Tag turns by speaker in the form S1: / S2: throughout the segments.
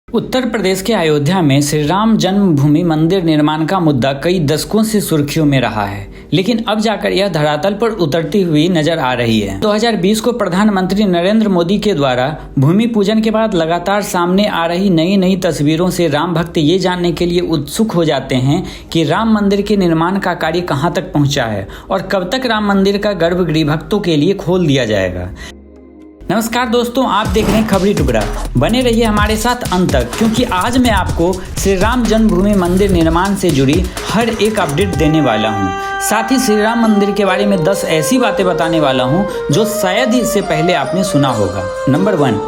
S1: उत्तर प्रदेश के अयोध्या में श्री राम जन्मभूमि मंदिर निर्माण का मुद्दा कई दशकों से सुर्खियों में रहा है, लेकिन अब जाकर यह धरातल पर उतरती हुई नजर आ रही है। 2020 को प्रधानमंत्री नरेंद्र मोदी के द्वारा भूमि पूजन के बाद लगातार सामने आ रही नई तस्वीरों से राम भक्त ये जानने के लिए उत्सुक हो जाते हैं कि राम मंदिर के निर्माण का कार्य कहां तक पहुंचा है और कब तक राम मंदिर का गर्भगृह भक्तों के लिए खोल दिया जाएगा। नमस्कार दोस्तों, आप देख रहे हैं खबरी टुकड़ा। बने रहिए हमारे साथ अंत तक, क्योंकि आज मैं आपको श्री राम जन्मभूमि मंदिर निर्माण से जुड़ी हर एक अपडेट देने वाला हूं। साथ ही श्री राम मंदिर के बारे में 10 ऐसी बातें बताने वाला हूं जो शायद ही इससे पहले आपने सुना होगा। नंबर 1,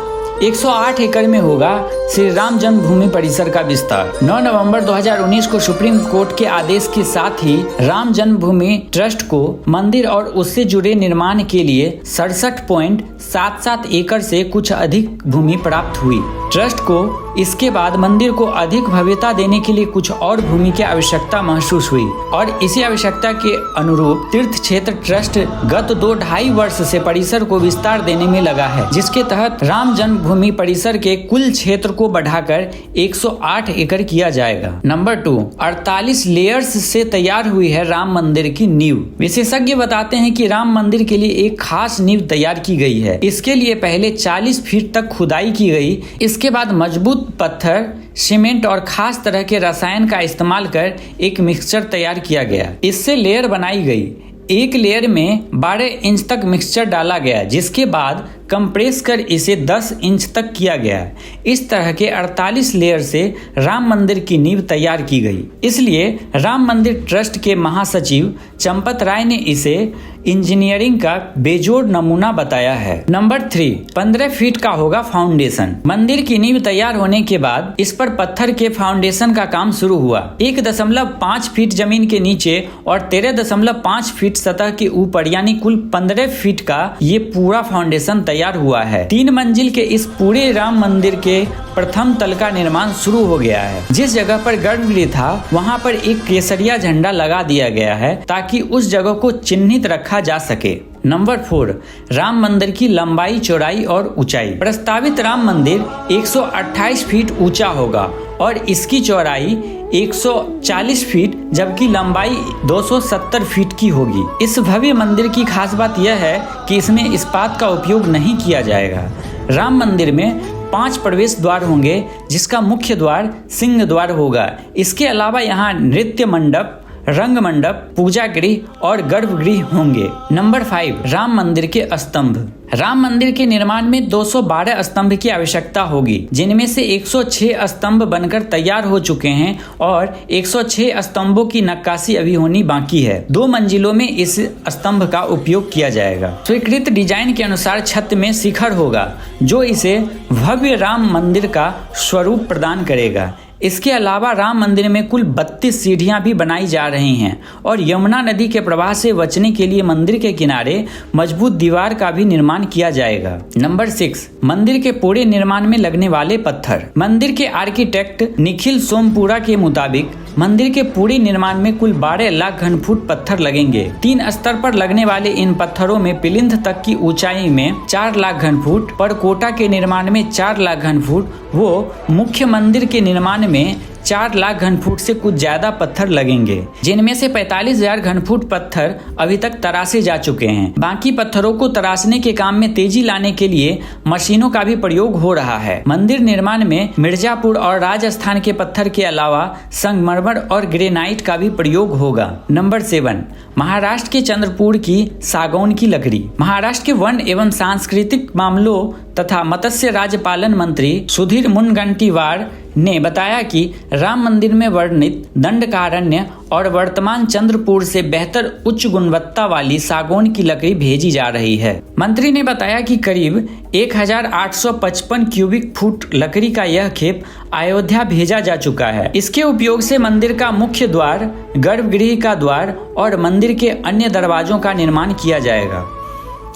S1: 108 एकड़ में होगा श्री राम जन्मभूमि परिसर का विस्तार। 9 नवंबर 2019 को सुप्रीम कोर्ट के आदेश के साथ ही राम जन्मभूमि ट्रस्ट को मंदिर और उससे जुड़े निर्माण के लिए 67.77 एकड़ से कुछ अधिक भूमि प्राप्त हुई। ट्रस्ट को इसके बाद मंदिर को अधिक भव्यता देने के लिए कुछ और भूमि की आवश्यकता महसूस हुई और इसी आवश्यकता के अनुरूप तीर्थ क्षेत्र ट्रस्ट गत 2-2.5 वर्ष से परिसर को विस्तार देने में लगा है, जिसके तहत राम जन्मभूमि परिसर के कुल क्षेत्र को बढ़ाकर 108 एकड़ किया जाएगा। नंबर 2, 48 लेयर्स से तैयार हुई है राम मंदिर की नींव। विशेषज्ञ बताते हैं कि राम मंदिर के लिए एक खास नींव तैयार की गई है। इसके लिए पहले 40 फीट तक खुदाई की गई। इसके बाद मजबूत पत्थर, सीमेंट और खास तरह के रसायन का इस्तेमाल कर एक मिक्सचर तैयार किया गया। इससे लेयर बनाई गई। एक लेयर में 12 इंच तक मिक्सचर डाला गया, जिसके बाद कंप्रेस कर इसे 10 इंच तक किया गया। इस तरह के 48 लेयर से राम मंदिर की नींव तैयार की गई। इसलिए राम मंदिर ट्रस्ट के महासचिव चंपत राय ने इसे इंजीनियरिंग का बेजोड़ नमूना बताया है। नंबर 3, 15 फीट का होगा फाउंडेशन। मंदिर की नींव तैयार होने के बाद इस पर पत्थर के फाउंडेशन का काम शुरू हुआ। 1.5 फीट जमीन के नीचे और 13.5 फीट सतह के ऊपर, यानी कुल 15 फीट का ये पूरा फाउंडेशन तैयार हुआ है। 3 मंजिल के इस पूरे राम मंदिर के प्रथम तल का निर्माण शुरू हो गया है। जिस जगह पर गर्भगृह था वहां पर एक केसरिया झंडा लगा दिया गया है ताकि उस जगह को चिन्हित रखा जा सके। नंबर 4, राम मंदिर की लंबाई, चौड़ाई और ऊंचाई। प्रस्तावित राम मंदिर 128 फीट ऊंचा होगा और इसकी चौड़ाई 140 फीट जबकि लंबाई 270 फीट की होगी। इस भव्य मंदिर की खास बात यह है कि इसमें इस्पात का उपयोग नहीं किया जाएगा। राम मंदिर में 5 प्रवेश द्वार होंगे, जिसका मुख्य द्वार सिंह द्वार होगा। इसके अलावा यहाँ नृत्य मंडप, रंग मंडप, पूजा गृह और गर्भगृह होंगे। नंबर 5, राम मंदिर के स्तंभ। राम मंदिर के निर्माण में 212 स्तंभ की आवश्यकता होगी, जिनमें से 106 स्तंभ बनकर तैयार हो चुके हैं और 106 स्तंभों की नक्काशी अभी होनी बाकी है। 2 मंजिलों में इस स्तंभ का उपयोग किया जाएगा। स्वीकृत डिजाइन के अनुसार छत में शिखर होगा, जो इसे भव्य राम मंदिर का स्वरूप प्रदान करेगा। इसके अलावा राम मंदिर में कुल 32 सीढ़ियां भी बनाई जा रही हैं और यमुना नदी के प्रवाह से बचने के लिए मंदिर के किनारे मजबूत दीवार का भी निर्माण किया जाएगा। नंबर 6, मंदिर के पूरे निर्माण में लगने वाले पत्थर। मंदिर के आर्किटेक्ट निखिल सोमपुरा के मुताबिक मंदिर के पूरे निर्माण में कुल 12 लाख घन फुट पत्थर लगेंगे। 3 स्तर पर लगने वाले इन पत्थरों में प्लिंथ तक की ऊंचाई में 4 लाख घन फुट, पर कोटा के निर्माण में 4 लाख घन फुट, वो मुख्य मंदिर के निर्माण में 4 लाख घन फुट से कुछ ज्यादा पत्थर लगेंगे, जिनमें से 45,000 घन फुट पत्थर अभी तक तराशे जा चुके हैं। बाकी पत्थरों को तराशने के काम में तेजी लाने के लिए मशीनों का भी प्रयोग हो रहा है। मंदिर निर्माण में मिर्जापुर और राजस्थान के पत्थर के अलावा संगमरमर और ग्रेनाइट का भी प्रयोग होगा। नंबर 7, महाराष्ट्र के चंद्रपुर की सागौन की लकड़ी। महाराष्ट्र के वन एवं सांस्कृतिक मामलों तथा मत्स्य राज्यपालन मंत्री सुधीर मुनगंटीवार ने बताया कि राम मंदिर में वर्णित दंडकारण्य और वर्तमान चंद्रपुर से बेहतर उच्च गुणवत्ता वाली सागौन की लकड़ी भेजी जा रही है। मंत्री ने बताया कि करीब 1855 क्यूबिक फुट लकड़ी का यह खेप अयोध्या भेजा जा चुका है। इसके उपयोग से मंदिर का मुख्य द्वार, गर्भगृह का द्वार और मंदिर के अन्य दरवाजों का निर्माण किया जाएगा।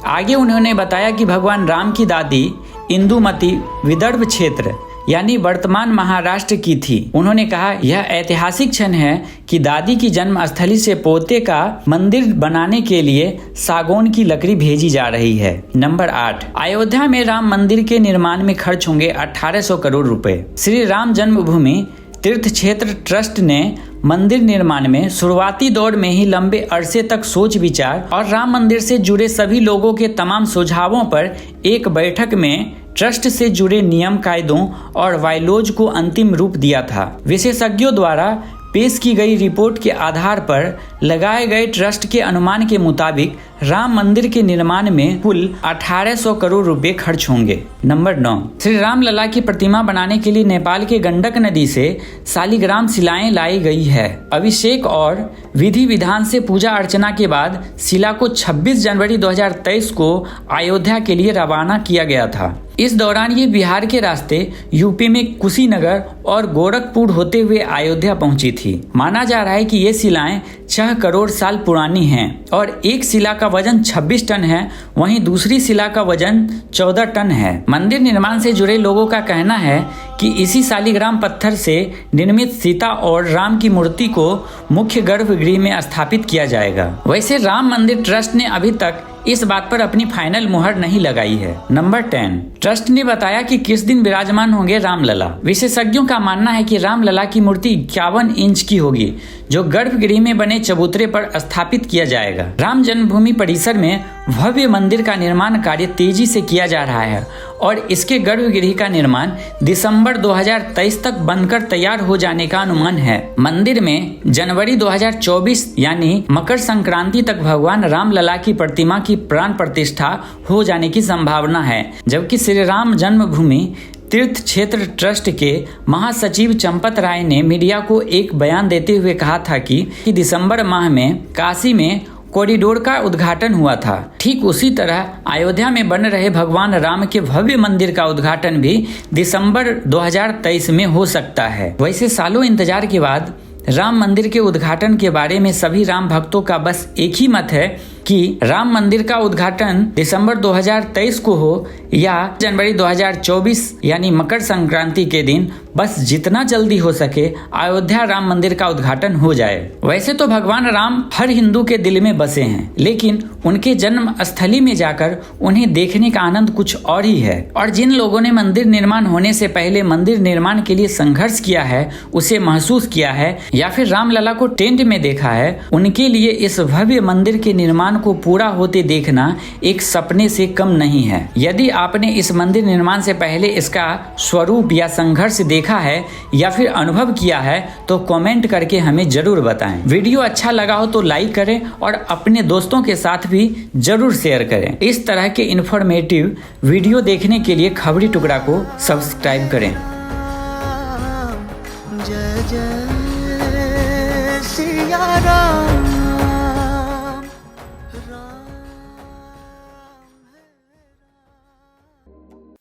S1: आगे उन्होंने बताया कि भगवान राम की दादी इंदुमती विदर्भ क्षेत्र यानी वर्तमान महाराष्ट्र की थी। उन्होंने कहा, यह ऐतिहासिक क्षण है कि दादी की जन्म स्थली से पोते का मंदिर बनाने के लिए सागौन की लकड़ी भेजी जा रही है। नंबर 8, अयोध्या में राम मंदिर के निर्माण में खर्च होंगे 1800 करोड़ रुपए। श्री राम जन्मभूमि तीर्थ क्षेत्र ट्रस्ट ने मंदिर निर्माण में शुरुआती दौर में ही लंबे अरसे तक सोच विचार और राम मंदिर से जुड़े सभी लोगों के तमाम सुझावों पर एक बैठक में ट्रस्ट से जुड़े नियम कायदों और वायलोज को अंतिम रूप दिया था। विशेषज्ञों द्वारा पेश की गई रिपोर्ट के आधार पर लगाए गए ट्रस्ट के अनुमान के मुताबिक राम मंदिर के निर्माण में कुल 1800 करोड़ रुपए खर्च होंगे। नंबर 9, श्री राम लला की प्रतिमा बनाने के लिए नेपाल के गंडक नदी से शालिग्राम शिलाएं लाई गई है। अभिषेक और विधि विधान से पूजा अर्चना के बाद शिला को 26 जनवरी 2023 को अयोध्या के लिए रवाना किया गया था। इस दौरान ये बिहार के रास्ते यूपी में कुशीनगर और गोरखपुर होते हुए अयोध्या पहुंची थी। माना जा रहा है कि ये शिलाएं 6 करोड़ साल पुरानी हैं और एक शिला का वजन 26 टन है, वहीं दूसरी शिला का वजन 14 टन है। मंदिर निर्माण से जुड़े लोगों का कहना है कि इसी शालिग्राम पत्थर से निर्मित सीता और राम की मूर्ति को मुख्य गर्भगृह में स्थापित किया जाएगा। वैसे राम मंदिर ट्रस्ट ने अभी तक इस बात पर अपनी फाइनल मुहर नहीं लगाई है। नंबर 10, ट्रस्ट ने बताया कि किस दिन विराजमान होंगे रामलला। विशेषज्ञों का मानना है कि रामलला की मूर्ति 51 इंच की होगी, जो गर्भगृह में बने चबूतरे पर स्थापित किया जाएगा। राम जन्मभूमि परिसर में भव्य मंदिर का निर्माण कार्य तेजी से किया जा रहा है और इसके गर्भगृह का निर्माण दिसंबर 2023 तक बनकर तैयार हो जाने का अनुमान है। मंदिर में जनवरी 2024 यानी मकर संक्रांति तक भगवान रामलला की प्रतिमा की प्राण प्रतिष्ठा हो जाने की संभावना है, जबकि श्री राम जन्मभूमि तीर्थ क्षेत्र ट्रस्ट के महासचिव चंपत राय ने मीडिया को एक बयान देते हुए कहा था कि दिसंबर माह में काशी में कॉरिडोर का उद्घाटन हुआ था। ठीक उसी तरह अयोध्या में बन रहे भगवान राम के भव्य मंदिर का उद्घाटन भी दिसंबर 2023 में हो सकता है। वैसे सालों इंतजार के बाद राम मंदिर के उद्घाटन के बारे में सभी राम भक्तों का बस एक ही मत है कि राम मंदिर का उद्घाटन दिसंबर 2023 को हो या जनवरी 2024 यानी मकर संक्रांति के दिन, बस जितना जल्दी हो सके अयोध्या राम मंदिर का उद्घाटन हो जाए। वैसे तो भगवान राम हर हिंदू के दिल में बसे हैं, लेकिन उनके जन्म स्थली में जाकर उन्हें देखने का आनंद कुछ और ही है। और जिन लोगों ने मंदिर निर्माण होने से पहले मंदिर निर्माण के लिए संघर्ष किया है, उसे महसूस किया है या फिर रामलला को टेंट में देखा है, उनके लिए इस भव्य मंदिर के निर्माण को पूरा होते देखना एक सपने से कम नहीं है। यदि आपने इस मंदिर निर्माण से पहले इसका स्वरूप या संघर्ष देखा है या फिर अनुभव किया है तो कमेंट करके हमें जरूर बताएं। वीडियो अच्छा लगा हो तो लाइक करें और अपने दोस्तों के साथ भी जरूर शेयर करें। इस तरह के इंफॉर्मेटिव वीडियो देखने के लिए खबरी टुकड़ा को सब्सक्राइब करें।
S2: जय जय सिया राम।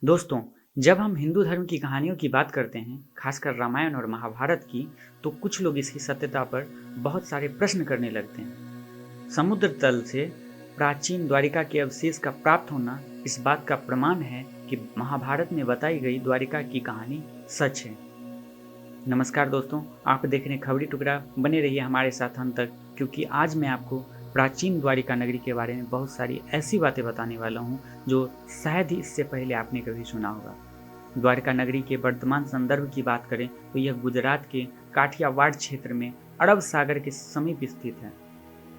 S1: दोस्तों, जब हम हिंदू धर्म की कहानियों की बात करते हैं, खासकर रामायण और महाभारत की, तो कुछ लोग इसकी सत्यता पर बहुत सारे प्रश्न करने लगते हैं। समुद्र तल से प्राचीन द्वारिका के अवशेष का प्राप्त होना इस बात का प्रमाण है कि महाभारत में बताई गई द्वारिका की कहानी सच है। नमस्कार दोस्तों, आप देख रहे हैं खबरी टुकड़ा। बने रहिए हमारे साथ अंत तक, क्योंकि आज मैं आपको प्राचीन द्वारिका नगरी के बारे में बहुत सारी ऐसी बातें बताने वाला हूँ जो शायद ही इससे पहले आपने कभी सुना होगा। द्वारिका नगरी के वर्तमान संदर्भ की बात करें तो यह गुजरात के काठियावाड़ क्षेत्र में अरब सागर के समीप स्थित है।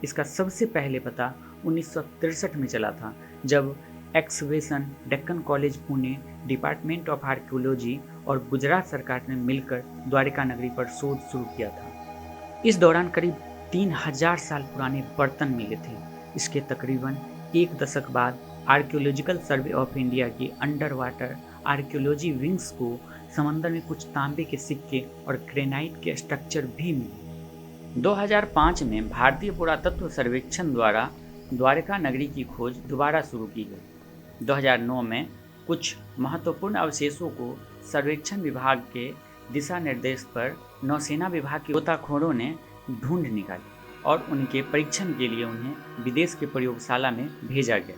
S1: इसका सबसे पहले पता 1963 में चला था, जब excavation, Deccan college Pune, department of archaeology और गुजरात सरकार ने मिलकर द्वारिका नगरी पर शोध शुरू किया था। इस दौरान करीब 3000 साल पुराने बर्तन मिले थे। इसके तकरीबन एक दशक बाद आर्कियोलॉजिकल सर्वे ऑफ इंडिया की अंडर वाटर आर्कियोलॉजी विंग्स को समंदर में कुछ तांबे के सिक्के और ग्रेनाइट के स्ट्रक्चर भी मिले। 2005 में भारतीय पुरातत्व सर्वेक्षण द्वारा द्वारिका नगरी की खोज दोबारा शुरू की गई। 2009 में कुछ महत्वपूर्ण अवशेषों को सर्वेक्षण विभाग के दिशा निर्देश पर नौसेना विभाग के गोताखोरों ने ढूंढ निकाली और उनके परीक्षण के लिए उन्हें विदेश के प्रयोगशाला में भेजा गया।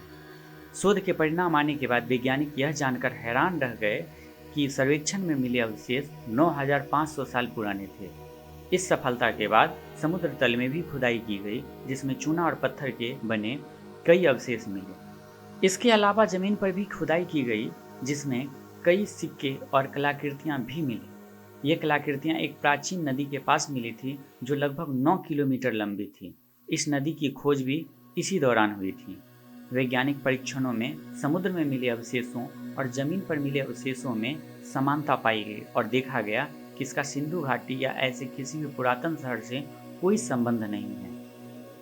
S1: शोध के परिणाम आने के बाद वैज्ञानिक यह जानकर हैरान रह गए कि सर्वेक्षण में मिले अवशेष 9,500 साल पुराने थे। इस सफलता के बाद समुद्र तल में भी खुदाई की गई, जिसमें चूना और पत्थर के बने कई अवशेष मिले। इसके अलावा जमीन पर भी खुदाई की गई, जिसमें कई सिक्के और कलाकृतियां भी मिली। ये कलाकृतियां एक प्राचीन नदी के पास मिली थी, जो लगभग 9 किलोमीटर लंबी थी। इस नदी की खोज भी इसी दौरान हुई थी। वैज्ञानिक परीक्षणों में समुद्र में मिले अवशेषों और जमीन पर मिले अवशेषों में समानता पाई गई और देखा गया कि इसका सिंधु घाटी या ऐसे किसी भी पुरातन शहर से कोई संबंध नहीं है।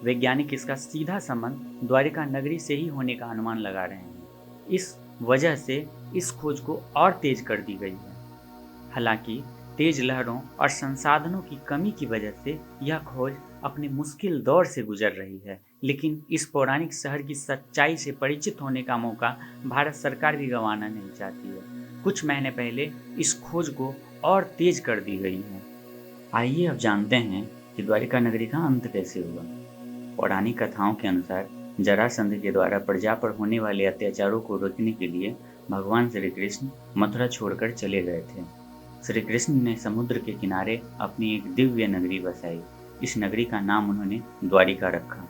S1: वैज्ञानिक इसका सीधा संबंध द्वारिका नगरी से ही होने का अनुमान लगा रहे हैं। इस वजह से इस खोज को और तेज कर दी गई है। हालांकि तेज लहरों और संसाधनों की कमी की वजह से यह खोज अपने मुश्किल दौर से गुजर रही है, लेकिन इस पौराणिक शहर की सच्चाई से परिचित होने का मौका भारत सरकार भी गंवाना नहीं चाहती है। कुछ महीने पहले इस खोज को और तेज कर दी गई है। आइए अब जानते हैं कि द्वारिका नगरी का अंत कैसे हुआ। पौराणिक कथाओं के अनुसार जरासंध के द्वारा प्रजा पर होने वाले अत्याचारों को रोकने के लिए भगवान श्री कृष्ण मथुरा छोड़कर चले गए थे। श्री कृष्ण ने समुद्र के किनारे अपनी एक दिव्य नगरी बसाई। इस नगरी का नाम उन्होंने द्वारिका रखा।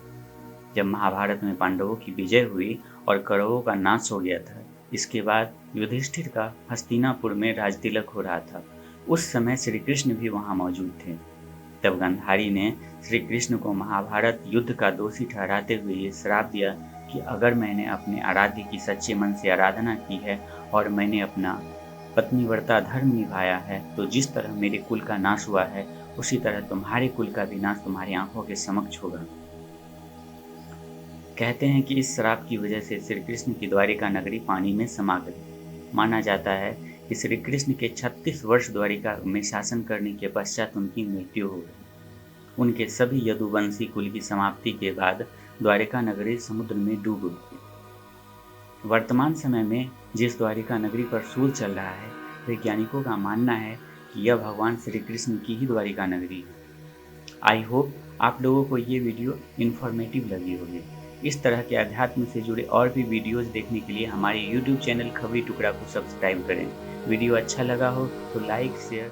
S1: जब महाभारत में पांडवों की विजय हुई और कौरवों का नाश हो गया था, इसके बाद युधिष्ठिर का हस्तिनापुर में राजतिलक हो रहा था। उस समय श्री कृष्ण भी वहां मौजूद थे। तब गांधारी ने श्री कृष्ण को महाभारत युद्ध का दोषी ठहराते हुए ये श्राप दिया कि अगर मैंने अपने आराध्य की सच्चे मन से आराधना की है और मैंने अपना पत्नीव्रता धर्म निभाया है, तो जिस तरह मेरे कुल का नाश हुआ है, उसी तरह तुम्हारे कुल का विनाश तुम्हारी आंखों के समक्ष होगा। कहते हैं कि इस श्राप की वजह से श्री कृष्ण की द्वारिका नगरी पानी में समा गई। माना जाता है कि श्री कृष्ण के 36 वर्ष द्वारिका में शासन करने के पश्चात उनकी मृत्यु हो गई। उनके सभी यदुवंशी कुल की समाप्ति के बाद द्वारिका नगरी समुद्र में डूब गई। वर्तमान समय में जिस द्वारिका नगरी पर शोध चल रहा है, वैज्ञानिकों का मानना है कि यह भगवान श्री कृष्ण की ही द्वारिका नगरी है। आई होप आप लोगों को ये वीडियो इन्फॉर्मेटिव लगी होगी। इस तरह के अध्यात्म से जुड़े और भी वीडियोस देखने के लिए हमारे YouTube चैनल खबरी टुकड़ा को सब्सक्राइब करें। वीडियो अच्छा लगा हो तो लाइक शेयर।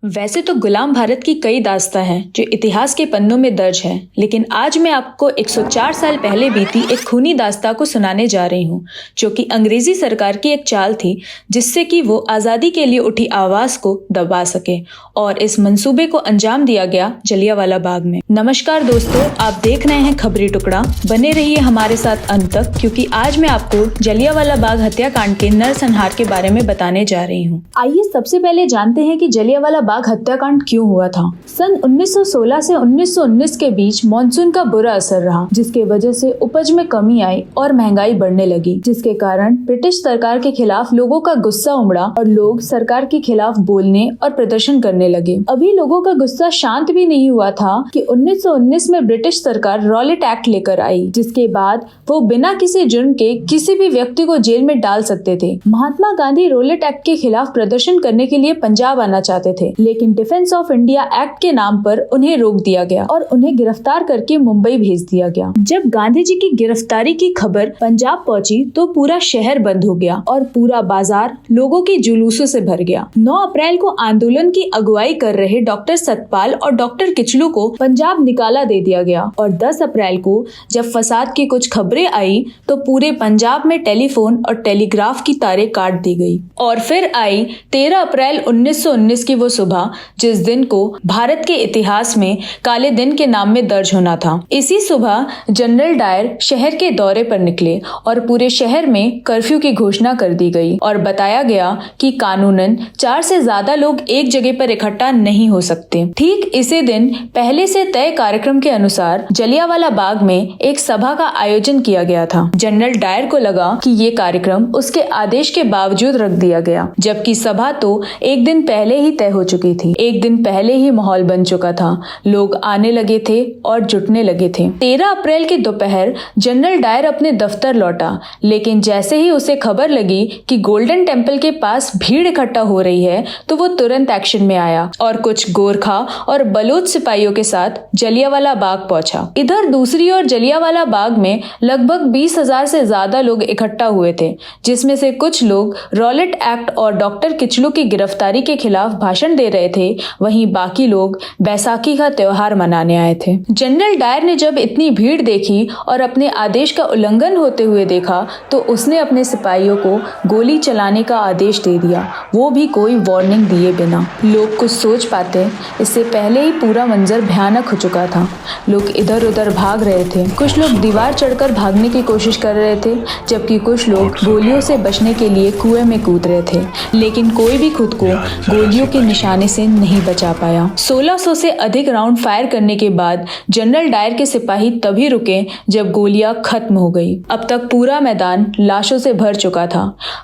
S3: वैसे तो गुलाम भारत की कई दास्तां हैं जो इतिहास के पन्नों में दर्ज हैं, लेकिन आज मैं आपको 104 साल पहले बीती एक खूनी दास्तां को सुनाने जा रही हूँ, जो कि अंग्रेजी सरकार की एक चाल थी, जिससे कि वो आज़ादी के लिए उठी आवाज को दबा सके, और इस मंसूबे को अंजाम दिया गया जलियांवाला बाग में। नमस्कार दोस्तों, आप देख रहे हैं खबरी टुकड़ा। बने रहिए हमारे साथ अंत तक, क्योंकि आज मैं आपको जलियांवाला बाग हत्याकांड के नरसंहार के बारे में बताने जा रही हूँ। आइए सबसे पहले जानते हैं कि जलियांवाला बाग हत्याकांड क्यों हुआ था। सन 1916 से 1919 के बीच मॉनसून का बुरा असर रहा, जिसके वजह से उपज में कमी आई और महंगाई बढ़ने लगी, जिसके कारण ब्रिटिश सरकार के खिलाफ लोगों का गुस्सा उमड़ा और लोग सरकार के खिलाफ बोलने और प्रदर्शन करने लगे। अभी लोगों का गुस्सा शांत भी नहीं हुआ था कि 1919 में ब्रिटिश सरकार रॉलेट एक्ट लेकर आई, जिसके बाद वो बिना किसी जुर्म के किसी भी व्यक्ति को जेल में डाल सकते थे। महात्मा गांधी रॉलेट एक्ट के खिलाफ प्रदर्शन करने के लिए पंजाब आना चाहते थे, लेकिन डिफेंस ऑफ इंडिया एक्ट के नाम पर उन्हें रोक दिया गया और उन्हें गिरफ्तार करके मुंबई भेज दिया गया। जब गांधी जी की गिरफ्तारी की खबर पंजाब पहुंची तो पूरा शहर बंद हो गया और पूरा बाजार लोगों के जुलूसों से भर गया। 9 अप्रैल को आंदोलन की अगुवाई कर रहे डॉक्टर सतपाल और डॉक्टर किचलू को पंजाब निकाला दे दिया गया और 10 अप्रैल को जब फसाद की कुछ खबरें आई तो पूरे पंजाब में टेलीफोन और टेलीग्राफ की तारें काट दी गई। और फिर आई 13 अप्रैल 1919 की वो सुबह, जिस दिन को भारत के इतिहास में काले दिन के नाम में दर्ज होना था। इसी सुबह जनरल डायर शहर के दौरे पर निकले और पूरे शहर में कर्फ्यू की घोषणा कर दी गई और बताया गया कि कानूनन 4 से ज्यादा लोग एक जगह पर इकट्ठा नहीं हो सकते। ठीक इसी दिन पहले से तय कार्यक्रम के अनुसार जलियांवाला बाग में एक सभा का आयोजन किया गया था। जनरल डायर को लगा कि ये कार्यक्रम उसके आदेश के बावजूद रख दिया गया, जबकि सभा तो एक दिन पहले ही तय हो चुकी चुकी थी। एक दिन पहले ही माहौल बन चुका था, लोग आने लगे थे और जुटने लगे थे। 13 अप्रैल की दोपहर जनरल डायर अपने दफ्तर लौटा, लेकिन जैसे ही उसे खबर लगी कि गोल्डन टेम्पल के पास भीड़ इकट्ठा हो रही है तो वो तुरंत एक्शन में आया और कुछ गोरखा और बलूच सिपाहियों के साथ जलियांवाला बाग पहुंचा। इधर दूसरी ओर जलियांवाला बाग में लगभग 20,000 से ज्यादा लोग इकट्ठा हुए थे, जिसमें से कुछ लोग रॉलेट एक्ट और डॉक्टर किचलू की गिरफ्तारी के खिलाफ भाषण दे रहे थे, वहीं बाकी लोग बैसाखी का त्योहार मनाने आए थे। जनरल डायर ने जब इतनी भीड़ देखी और अपने आदेश का उल्लंघन होते हुए देखा तो उसने अपने सिपाहियों को गोली चलाने का आदेश दे दिया, वो भी कोई वार्निंग दिए बिना। लोग कुछ सोच पाते, इससे पहले ही पूरा मंजर भयानक हो चुका था। लोग इधर उधर भाग रहे थे, कुछ लोग दीवार चढ़कर भागने की कोशिश कर रहे थे, जबकि कुछ लोग गोलियों से बचने के लिए कुएं में कूद रहे थे, लेकिन कोई भी खुद को गोलियों के निशाने से नहीं बचा पाया। 1600 से अधिक राउंड फायर करने के बाद जनरल डायर के सिपाही तभी रुके जब गोलियां खत्म हो गई। अब तक पूरा मैदान लाशों से भर चुका था,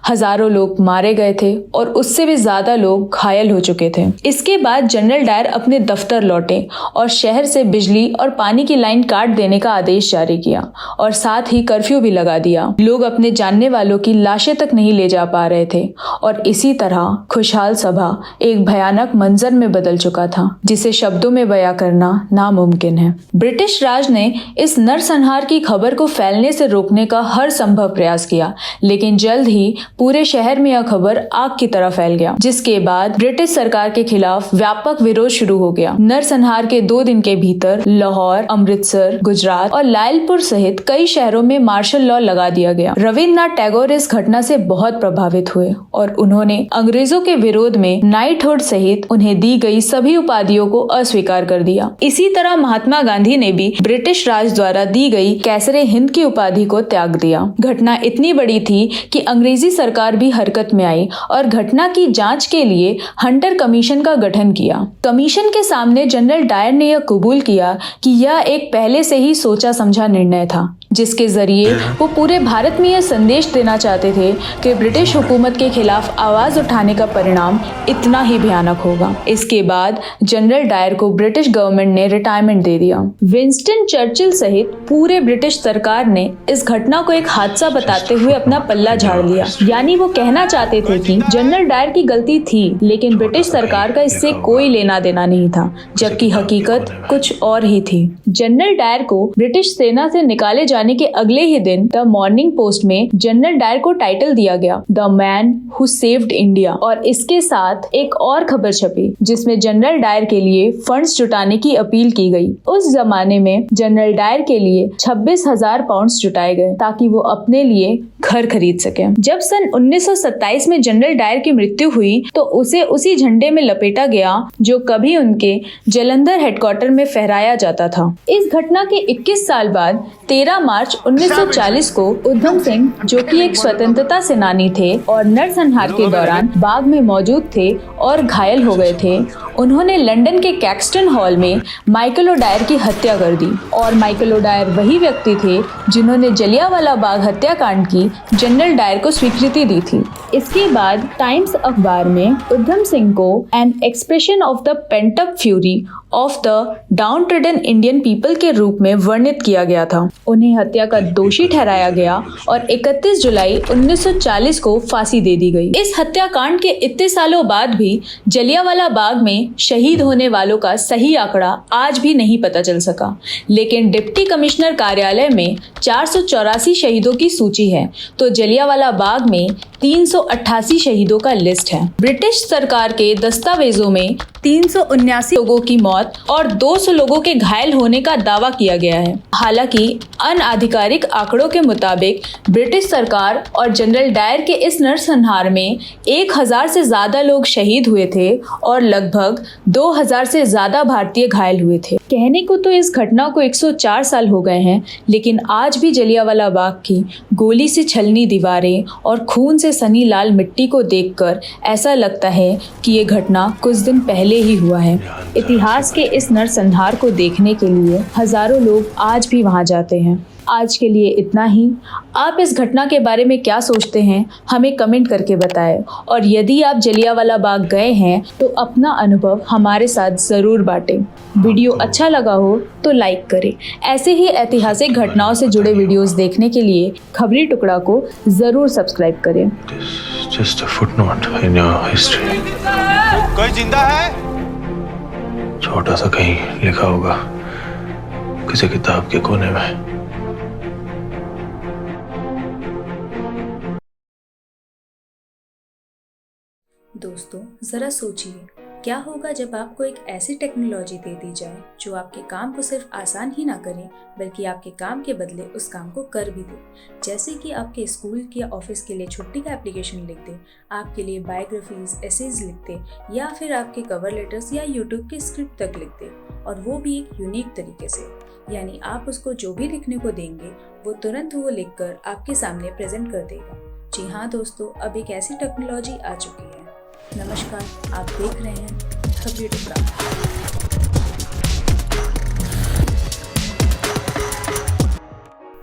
S3: हजारों लोग मारे गए थे और उससे भी ज्यादा लोग घायल हो चुके थे। इसके बाद जनरल डायर अपने दफ्तर लौटे और शहर से बिजली और पानी की लाइन काट देने का आदेश जारी किया और साथ ही कर्फ्यू भी लगा दिया। लोग अपने जानने वालों की लाशें तक नहीं ले जा पा रहे थे और इसी तरह खुशहाल सभा एक भयानक मंजर में बदल चुका था, जिसे शब्दों में बयां करना नामुमकिन है। ब्रिटिश राज ने इस नरसंहार की खबर को फैलने से रोकने का हर संभव प्रयास किया, लेकिन जल्द ही पूरे शहर में यह खबर आग की तरह फैल गया, जिसके बाद ब्रिटिश सरकार के खिलाफ व्यापक विरोध शुरू हो गया। नरसंहार के 2 दिन के भीतर लाहौर, अमृतसर, गुजरात और लायलपुर सहित कई शहरों में मार्शल लॉ लगा दिया गया। रविन्द्रनाथ टैगोर इस घटना से बहुत प्रभावित हुए और उन्होंने अंग्रेजों के विरोध में नाइटहुड सहित उन्हें दी गई सभी उपाधियों को अस्वीकार कर दिया। इसी तरह महात्मा गांधी ने भी ब्रिटिश राज द्वारा दी गई कैसरे हिंद की उपाधि को त्याग दिया। घटना इतनी बड़ी थी कि अंग्रेजी सरकार भी हरकत में आई और घटना की जांच के लिए हंटर कमीशन का गठन किया। कमीशन के सामने जनरल डायर ने यह कबूल किया कि यह एक पहले से ही सोचा समझा निर्णय था, जिसके जरिए वो पूरे भारत में यह संदेश देना चाहते थे कि ब्रिटिश हुकूमत के खिलाफ आवाज उठाने का परिणाम इतना ही भयानक होगा। इसके बाद जनरल डायर को ब्रिटिश गवर्नमेंट ने रिटायरमेंट दे दिया। विंस्टन चर्चिल सहित पूरे ब्रिटिश सरकार ने इस घटना को एक हादसा बताते हुए अपना पल्ला झाड़ लिया, यानी वो कहना चाहते थे कि जनरल डायर की गलती थी, लेकिन ब्रिटिश सरकार का इससे कोई लेना देना नहीं था, जबकि हकीकत कुछ और ही थी। जनरल डायर को ब्रिटिश सेना से निकाले जाने के अगले ही दिन द मॉर्निंग पोस्ट में जनरल डायर को टाइटल दिया गया, the man who saved India, और इसके साथ एक और खबर छपी जिसमें जनरल डायर के लिए फंड्स जुटाने की अपील की गई। उस जमाने में जनरल डायर के लिए 26,000 पाउंड्स जुटाए गए ताकि वो अपने लिए घर खरीद सके। जब सन 1927 में जनरल डायर की मृत्यु हुई तो उसे उसी झंडे में लपेटा गया जो कभी उनके जलंधर हेडक्वार्टर में फहराया जाता था। इस घटना के 21 साल बाद 13 मार्च 1940 को उधम सिंह, जो कि एक स्वतंत्रता सेनानी थे और नरसंहार के दौरान बाग में मौजूद थे और घायल हो गए थे, उन्होंने लंदन के कैक्सटन हॉल में माइकल ओडायर की हत्या कर दी। और माइकल ओडायर वही व्यक्ति थे जिन्होंने जलियांवाला बाग हत्याकांड की जनरल डायर को स्वीकृति दी थी। इसके बाद टाइम्स अखबार में उधम सिंह को an expression of the pent up fury of the downtrodden Indian people के रूप में वर्णित किया गया था। उन्हें हत्या का दोषी ठहराया गया और 31 जुलाई 1940 को फांसी दे दी गई। इस हत्याकांड के इतने सालों बाद भी जलियांवाला बाग में शहीद होने वालों का सही आंकड़ा आज भी नहीं पता चल सका, लेकिन डिप्टी कमिश्नर कार्यालय में 484 शहीदों की सूची है, तो जलियांवाला बाग में 388 शहीदों का लिस्ट है। ब्रिटिश सरकार के दस्तावेजों में 379 लोगों की मौत और 200 लोगों के घायल होने का दावा किया गया है। हालांकि अनाधिकारिक आंकड़ों के मुताबिक ब्रिटिश सरकार और जनरल डायर के इस नरसंहार में 1000 से ज्यादा लोग शहीद हुए थे और लगभग 2000 से ज्यादा भारतीय घायल हुए थे। कहने को तो इस घटना को 104 साल हो गए हैं, लेकिन आज भी जलियांवाला बाग की गोली से छलनी दीवारें और खून से सनी लाल मिट्टी को देखकर ऐसा लगता है कि ये घटना कुछ दिन पहले ही हुआ है। इतिहास के इस नरसंहार को देखने के लिए हजारों लोग आज भी वहां जाते हैं। आज के लिए इतना ही। आप इस घटना के बारे में क्या सोचते हैं हमें कमेंट करके बताएं, और यदि आप जलियांवाला बाग गए हैं तो अपना अनुभव हमारे साथ ज़रूर बांटें। वीडियो अच्छा लगा हो तो लाइक करें। ऐसे ही ऐतिहासिक घटनाओं से जुड़े वीडियोस देखने के लिए खबरी टुकड़ा को ज़रूर सब्सक्राइब करें।
S4: Just a footnote in your history.
S5: कोई जिंदा है?
S4: छोटा सा कहीं लिखा होगा किसी किताब के कोने में।
S3: दोस्तों, ज़रा सोचिए, क्या होगा जब आपको एक ऐसी टेक्नोलॉजी दे दी जाए जो आपके काम को सिर्फ आसान ही ना करे बल्कि आपके काम के बदले उस काम को कर भी दे। जैसे कि आपके स्कूल या ऑफिस के लिए छुट्टी का एप्लीकेशन लिख दे, आपके लिए बायोग्राफीज, एसेज लिख दे, या फिर आपके कवर लेटर्स या यूट्यूब के स्क्रिप्ट तक लिख दे, और वो भी एक यूनिक तरीके से। यानी आप उसको जो भी लिखने को देंगे वो तुरंत वो लिखकर आपके सामने प्रेजेंट कर देगा। जी हाँ दोस्तों, अब एक ऐसी टेक्नोलॉजी आ चुकी है। नमस्कार, आप देख रहे हैं खबरी टुकड़ा।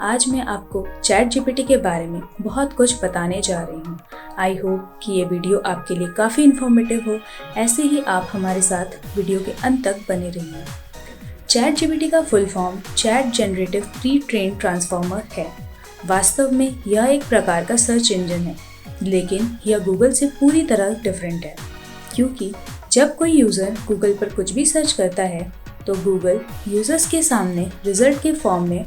S3: आज मैं आपको चैट जीपीटी के बारे में बहुत कुछ बताने जा रही हूँ। आई होप कि ये वीडियो आपके लिए काफ़ी इन्फॉर्मेटिव हो। ऐसे ही आप हमारे साथ वीडियो के अंत तक बने रहिए। चैट जीपीटी का full form chat generative pre train transformer है। वास्तव में यह एक प्रकार का सर्च इंजन है, लेकिन यह गूगल से पूरी तरह डिफरेंट है, क्योंकि जब कोई यूज़र गूगल पर कुछ भी सर्च करता है तो गूगल यूज़र्स के सामने रिजल्ट के फॉर्म में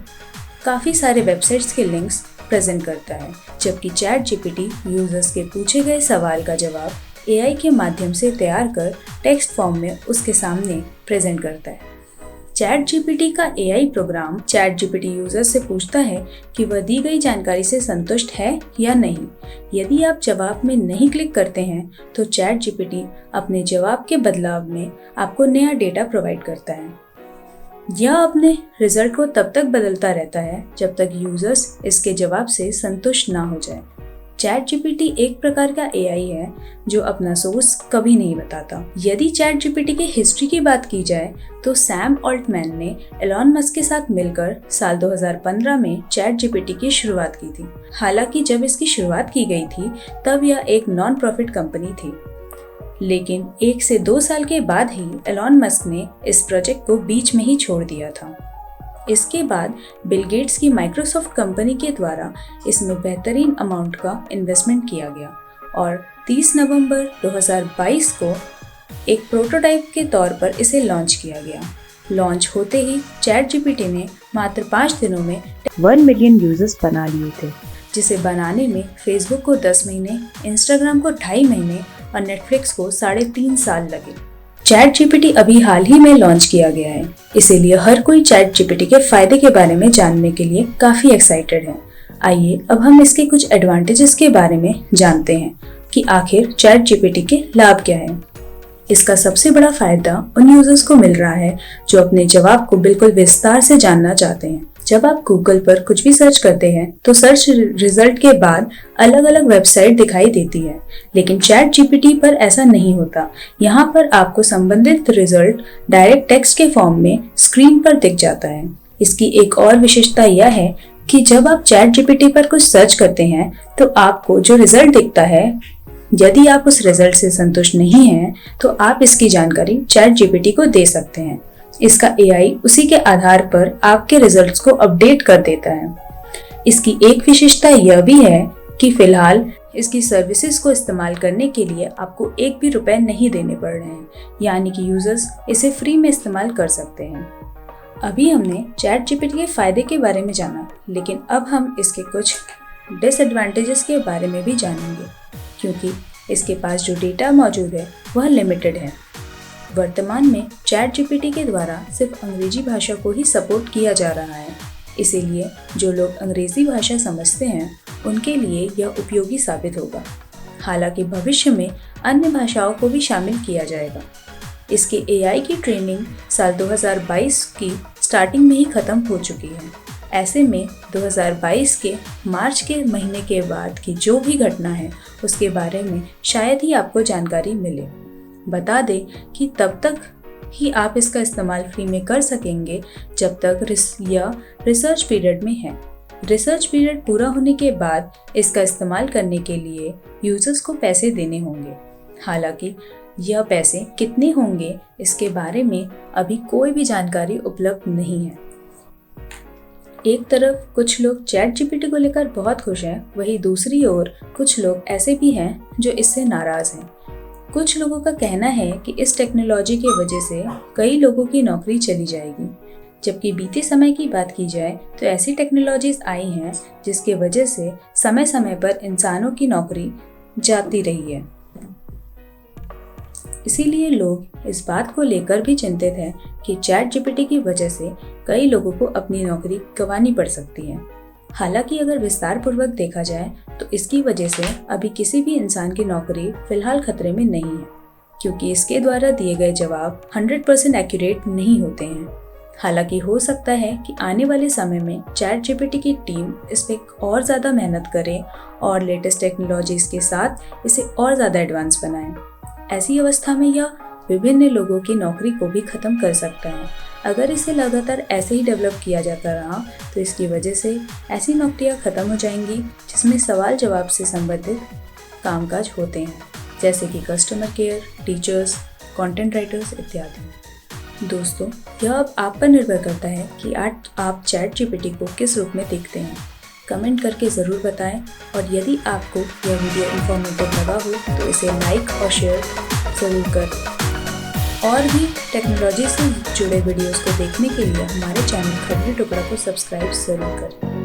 S3: काफ़ी सारे वेबसाइट्स के लिंक्स प्रेजेंट करता है, जबकि चैट जीपीटी यूज़र्स के पूछे गए सवाल का जवाब एआई के माध्यम से तैयार कर टेक्स्ट फॉर्म में उसके सामने प्रेजेंट करता है। चैट जीपीटी का AI programme chat GPT user से पूछता है कि वह दी गई जानकारी से संतुष्ट है या नहीं। यदि आप जवाब में नहीं क्लिक करते हैं तो चैट जीपीटी अपने जवाब के बदलाव में आपको नया डेटा प्रोवाइड करता है। यह अपने रिजल्ट को तब तक बदलता रहता है जब तक यूजर्स इसके जवाब से संतुष्ट ना हो जाए। चैट जीपीटी एक प्रकार का एआई है जो अपना सोर्स कभी नहीं बताता। यदि चैट जीपीटी की हिस्ट्री की बात की जाए तो सैम ऑल्टमैन ने एलॉन मस्क के साथ मिलकर साल 2015 में चैट जीपीटी की शुरुआत की थी। हालांकि जब इसकी शुरुआत की गई थी तब यह एक नॉन प्रॉफिट कंपनी थी, लेकिन 1 से 2 साल के बाद ही एलॉन मस्क ने इस प्रोजेक्ट को बीच में ही छोड़ दिया था। इसके बाद बिल गेट्स की माइक्रोसॉफ्ट कंपनी के द्वारा इसमें बेहतरीन अमाउंट का इन्वेस्टमेंट किया गया और 30 नवंबर 2022 को एक प्रोटोटाइप के तौर पर इसे लॉन्च किया गया। लॉन्च होते ही चैट जीपीटी ने मात्र 5 दिनों में 1 मिलियन यूजर्स बना लिए थे, जिसे बनाने में फेसबुक को 10 महीने, इंस्टाग्राम को 2.5 महीने और नेटफ्लिक्स को 3.5 साल लगे। चैट जीपीटी अभी हाल ही में लॉन्च किया गया है, इसीलिए हर कोई चैट जीपीटी के फायदे के बारे में जानने के लिए काफ़ी एक्साइटेड है। आइए अब हम इसके कुछ एडवांटेजेस के बारे में जानते हैं कि आखिर चैट जीपीटी के लाभ क्या है। इसका सबसे बड़ा फायदा उन यूजर्स को मिल रहा है जो अपने जवाब को बिल्कुल विस्तार से जानना चाहते हैं। जब आप गूगल पर कुछ भी सर्च करते हैं तो सर्च रिजल्ट के बाद अलग अलग वेबसाइट दिखाई देती है, लेकिन चैट जीपीटी पर ऐसा नहीं होता। यहाँ पर आपको संबंधित रिजल्ट डायरेक्ट टेक्स्ट के फॉर्म में स्क्रीन पर दिख जाता है। इसकी एक और विशेषता यह है कि जब आप चैट जीपीटी पर कुछ सर्च करते हैं तो आपको जो रिजल्ट दिखता है, यदि आप उस रिजल्ट से संतुष्ट नहीं हैं तो आप इसकी जानकारी चैट जीपीटी को दे सकते हैं। इसका एआई उसी के आधार पर आपके रिजल्ट्स को अपडेट कर देता है। इसकी एक विशेषता यह भी है कि फिलहाल इसकी सर्विसेज को इस्तेमाल करने के लिए आपको 1 भी रुपए नहीं देने पड़ रहे हैं, यानी कि यूजर्स इसे फ्री में इस्तेमाल कर सकते हैं। अभी हमने चैट जीपीटी के फायदे के बारे में जाना, लेकिन अब हम इसके कुछ डिसएडवांटेजेस के बारे में भी जानेंगे, क्योंकि इसके पास जो डेटा मौजूद है वह लिमिटेड है। वर्तमान में चैट जीपीटी के द्वारा सिर्फ अंग्रेजी भाषा को ही सपोर्ट किया जा रहा है, इसीलिए जो लोग अंग्रेजी भाषा समझते हैं उनके लिए यह उपयोगी साबित होगा। हालांकि भविष्य में अन्य भाषाओं को भी शामिल किया जाएगा। इसके एआई की ट्रेनिंग साल 2022 की स्टार्टिंग में ही खत्म हो चुकी है। ऐसे में 2022 के मार्च के महीने के बाद की जो भी घटना है उसके बारे में शायद ही आपको जानकारी मिले। बता दें कि तब तक ही आप इसका इस्तेमाल फ्री में कर सकेंगे जब तक रिसर्च पीरियड में है। रिसर्च पीरियड पूरा होने के बाद इसका इस्तेमाल करने के लिए यूजर्स को पैसे देने होंगे। हालांकि यह पैसे कितने होंगे इसके बारे में अभी कोई भी जानकारी उपलब्ध नहीं है। एक तरफ कुछ लोग चैट जीपीटी को लेकर बहुत खुश हैं, वहीं दूसरी ओर कुछ लोग ऐसे भी हैं जो इससे नाराज हैं। कुछ लोगों का कहना है कि इस टेक्नोलॉजी की वजह से कई लोगों की नौकरी चली जाएगी, जबकि बीते समय की बात की जाए तो ऐसी टेक्नोलॉजीज आई हैं जिसकी वजह से समय समय पर इंसानों की नौकरी जाती रही है। इसीलिए लोग इस बात को लेकर भी चिंतित हैं कि चैट जीपीटी की वजह से कई लोगों को अपनी नौकरी गंवानी पड़ सकती है। हालांकि अगर विस्तार पूर्वक देखा जाए तो इसकी वजह से अभी किसी भी इंसान की नौकरी फिलहाल खतरे में नहीं है, क्योंकि इसके द्वारा दिए गए जवाब 100% एक्यूरेट नहीं होते हैं। हालांकि हो सकता है कि आने वाले समय में चैट जीपीटी की टीम इस पे और ज़्यादा मेहनत करे और लेटेस्ट टेक्नोलॉजीज के साथ इसे और ज़्यादा एडवांस बनाए। ऐसी अवस्था में यह विभिन्न लोगों की नौकरी को भी खत्म कर सकता है। अगर इसे लगातार ऐसे ही डेवलप किया जाता रहा तो इसकी वजह से ऐसी नौकरियां खत्म हो जाएंगी जिसमें सवाल जवाब से संबंधित कामकाज होते हैं, जैसे कि customer care, teachers, content writers इत्यादि। दोस्तों, यह अब आप पर निर्भर करता है कि आप चैट जीपीटी को किस रूप में देखते हैं। कमेंट करके ज़रूर बताएं और यदि आपको यह वीडियो इन्फॉर्मेटिव लगा हो तो इसे लाइक और शेयर ज़रूर करें। और भी टेक्नोलॉजी से जुड़े वीडियोस को देखने के लिए हमारे चैनल खबरी टुकड़ा को सब्सक्राइब जरूर करें।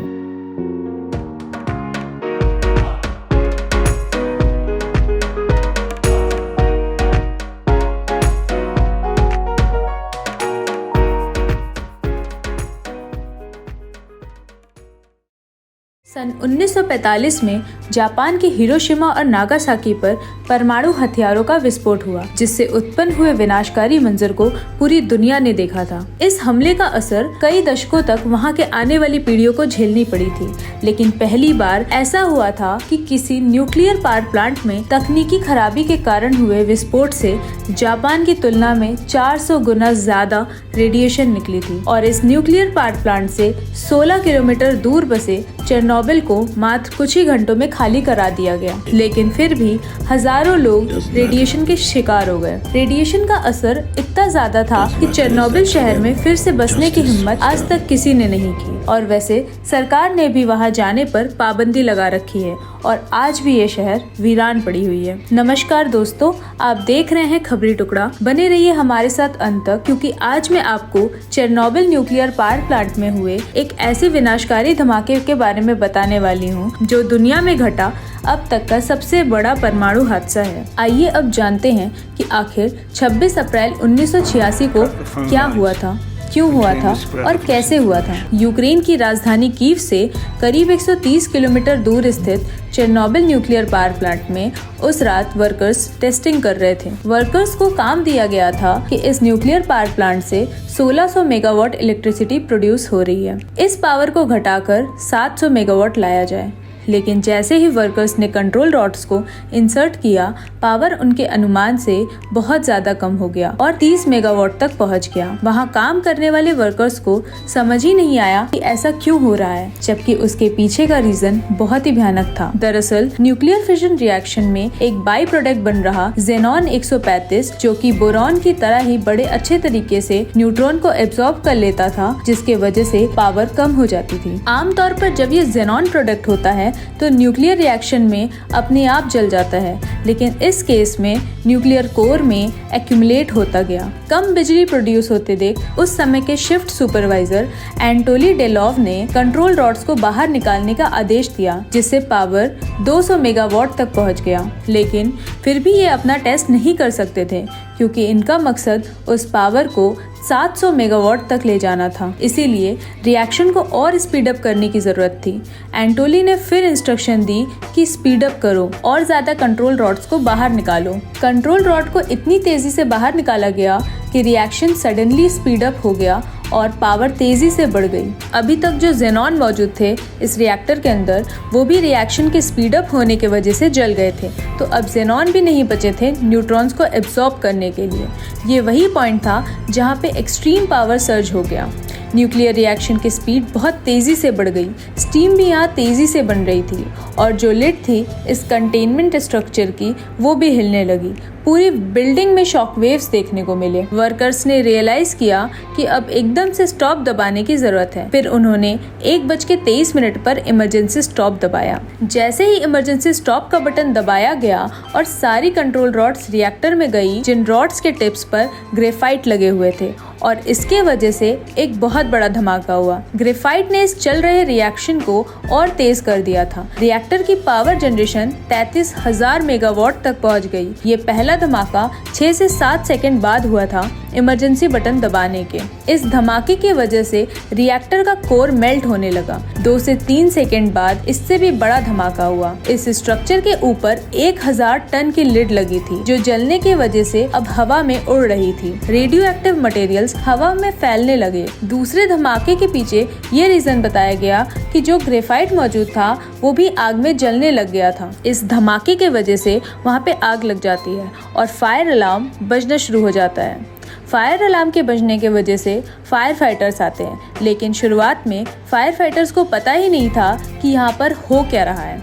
S3: सन 1945 में जापान के हिरोशिमा और नागासाकी पर परमाणु हथियारों का विस्फोट हुआ, जिससे उत्पन्न हुए विनाशकारी मंजर को पूरी दुनिया ने देखा था। इस हमले का असर कई दशकों तक वहां के आने वाली पीढ़ियों को झेलनी पड़ी थी, लेकिन पहली बार ऐसा हुआ था कि किसी न्यूक्लियर पावर प्लांट में तकनीकी खराबी के कारण हुए विस्फोट से जापान की तुलना में 400 गुना ज्यादा रेडिएशन निकली थी और इस न्यूक्लियर पावर प्लांट से 16 किलोमीटर दूर बसे चेरनोबिल को मात्र कुछ ही घंटों में खाली करा दिया गया। लेकिन फिर भी हजारों लोग रेडिएशन के शिकार हो गए। रेडिएशन का असर इतना ज्यादा था कि चेरनोबिल शहर में फिर से बसने की हिम्मत आज तक किसी ने नहीं की और वैसे सरकार ने भी वहां जाने पर पाबंदी लगा रखी है और आज भी ये शहर वीरान पड़ी हुई है। नमस्कार दोस्तों, आप देख रहे हैं खबरी टुकड़ा। बने रहिए हमारे साथ अंत तक, क्योंकि आज मैं आपको चेरनोबिल न्यूक्लियर पावर प्लांट में हुए एक ऐसे विनाशकारी धमाके के बारे में बताने वाली हूँ जो दुनिया में घटा अब तक का सबसे बड़ा परमाणु हादसा है। आइए अब जानते हैं कि आखिर 26 अप्रैल 1986 को क्या हुआ था, क्यों हुआ था और कैसे हुआ था। यूक्रेन की राजधानी कीव से करीब 130 किलोमीटर दूर स्थित चेरनोबिल न्यूक्लियर पावर प्लांट में उस रात वर्कर्स टेस्टिंग कर रहे थे। वर्कर्स को काम दिया गया था कि इस न्यूक्लियर पावर प्लांट से 1600 मेगावाट इलेक्ट्रिसिटी प्रोड्यूस हो रही है। इस पावर को घटाकर 700 मेगावाट लाया जाए। लेकिन जैसे ही वर्कर्स ने कंट्रोल रॉड्स को इंसर्ट किया, पावर उनके अनुमान से बहुत ज्यादा कम हो गया और 30 मेगावाट तक पहुंच गया। वहां काम करने वाले वर्कर्स को समझ ही नहीं आया कि ऐसा क्यों हो रहा है, जबकि उसके पीछे का रीजन बहुत ही भयानक था। दरअसल न्यूक्लियर फिशन रिएक्शन में एक बाई प्रोडक्ट बन रहा जेनॉन 135, जो कि बोरॉन की तरह ही बड़े अच्छे तरीके से न्यूट्रॉन को एब्जॉर्ब कर लेता था, जिसके वजह से पावर कम हो जाती थी। आमतौर पर जब ये जेनॉन प्रोडक्ट होता है तो न्यूक्लियर रिएक्शन में अपने आप जल जाता है, लेकिन इस केस में न्यूक्लियर कोर में एक्यूमुलेट होता गया। कम बिजली प्रोड्यूस होते देख उस समय के शिफ्ट सुपरवाइजर एंटोली डेलोव ने कंट्रोल रॉड्स को बाहर निकालने का आदेश दिया, जिससे पावर 200 मेगावाट तक पहुंच गया। लेकिन फिर भी ये अपना टेस्ट नहीं कर सकते थे, क्योंकि इनका मकसद उस पावर को 700 मेगावाट तक ले जाना था। इसीलिए रिएक्शन को और स्पीड अप करने की जरूरत थी। एंटोली ने फिर इंस्ट्रक्शन दी कि स्पीड अप करो और ज्यादा कंट्रोल रॉड्स को बाहर निकालो। कंट्रोल रॉड को इतनी तेजी से बाहर निकाला गया कि रिएक्शन सडनली स्पीड अप हो गया और पावर तेजी से बढ़ गई। अभी तक जो ज़ेनॉन मौजूद थे इस रिएक्टर के अंदर, वो भी रिएक्शन के स्पीड अप होने की वजह से जल गए थे। तो अब ज़ेनॉन भी नहीं बचे थे न्यूट्रॉन्स को एब्जॉर्ब करने के लिए। ये वही पॉइंट था जहाँ पे एक्सट्रीम पावर सर्ज हो गया। न्यूक्लियर रिएक्शन की स्पीड बहुत तेज़ी से बढ़ गई। स्टीम भी यहाँ तेज़ी से बन रही थी और जो लिड थी इस कंटेनमेंट स्ट्रक्चर की, वो भी हिलने लगी। पूरी बिल्डिंग में शॉकवेव्स देखने को मिले। वर्कर्स ने रियलाइज किया कि अब एकदम से स्टॉप दबाने की जरूरत है। फिर उन्होंने 1:23 पर इमरजेंसी स्टॉप दबाया। जैसे ही इमरजेंसी स्टॉप का बटन दबाया गया और सारी कंट्रोल रॉड्स रिएक्टर में गई, जिन रॉड्स के टिप्स पर ग्रेफाइट लगे हुए थे, और इसके वजह से एक बहुत बड़ा धमाका हुआ। ग्रेफाइट ने इस चल रहे रिएक्शन को और तेज कर दिया था। रिएक्टर की पावर जनरेशन 33,000 मेगावाट तक पहुंच गई। ये पहला धमाका 6 से 7 सेकंड बाद हुआ था इमरजेंसी बटन दबाने के। इस धमाके की वजह से रिएक्टर का कोर मेल्ट होने लगा। 2 से 3 सेकंड बाद इससे भी बड़ा धमाका हुआ। इस स्ट्रक्चर के ऊपर 1000 टन की लिड लगी थी, जो जलने की वजह से अब हवा में उड़ रही थी। रेडियो एक्टिव मटेरियल्स हवा में फैलने लगे। दूसरे धमाके के पीछे ये रीजन बताया गया कि जो ग्रेफाइट मौजूद था वो भी आग में जलने लग गया था। इस धमाके के वजह से वहाँ पे आग लग जाती है और फायर अलार्म बजना शुरू हो जाता है। फायर अलार्म के बजने के वजह से फायर फाइटर्स आते हैं, लेकिन शुरुआत में फायर फाइटर्स को पता ही नहीं था कि यहाँ पर हो क्या रहा है।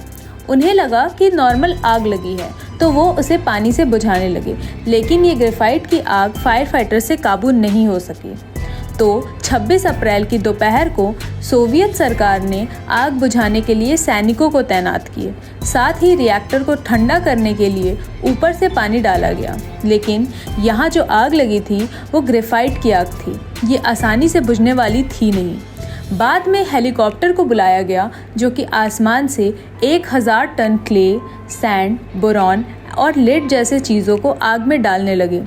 S3: उन्हें लगा कि नॉर्मल आग लगी है, तो वो उसे पानी से बुझाने लगे, लेकिन ये ग्रेफाइट की आग फायर फाइटर से काबू नहीं हो सकी। तो 26 अप्रैल की दोपहर को सोवियत सरकार ने आग बुझाने के लिए सैनिकों को तैनात किए। साथ ही रिएक्टर को ठंडा करने के लिए ऊपर से पानी डाला गया, लेकिन यहाँ जो आग लगी थी वो ग्रेफाइट की आग थी। ये आसानी से बुझने वाली थी नहीं। बाद में हेलीकॉप्टर को बुलाया गया, जो कि आसमान से 1000 टन क्ले, सैंड, बोरॉन और लेड जैसे चीज़ों को आग में डालने लगे।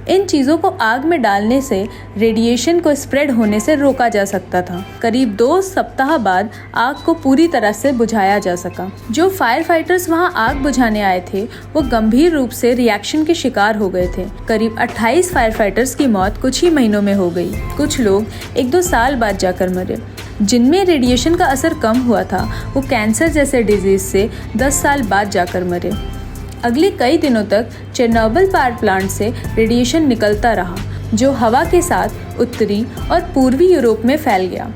S3: इन चीज़ों को आग में डालने से रेडिएशन को स्प्रेड होने से रोका जा सकता था। करीब 2 सप्ताह बाद आग को पूरी तरह से बुझाया जा सका। जो फायर फाइटर्स वहां आग बुझाने आए थे वो गंभीर रूप से रिएक्शन के शिकार हो गए थे। करीब 28 फायर फाइटर्स की मौत कुछ ही महीनों में हो गई। कुछ लोग 1-2 साल बाद जाकर मरे। जिनमें रेडिएशन का असर कम हुआ था वो कैंसर जैसे डिजीज से 10 साल बाद जाकर मरे। अगले कई दिनों तक चेरनोबिल पावर प्लांट से रेडिएशन निकलता रहा, जो हवा के साथ उत्तरी और पूर्वी यूरोप में फैल गया।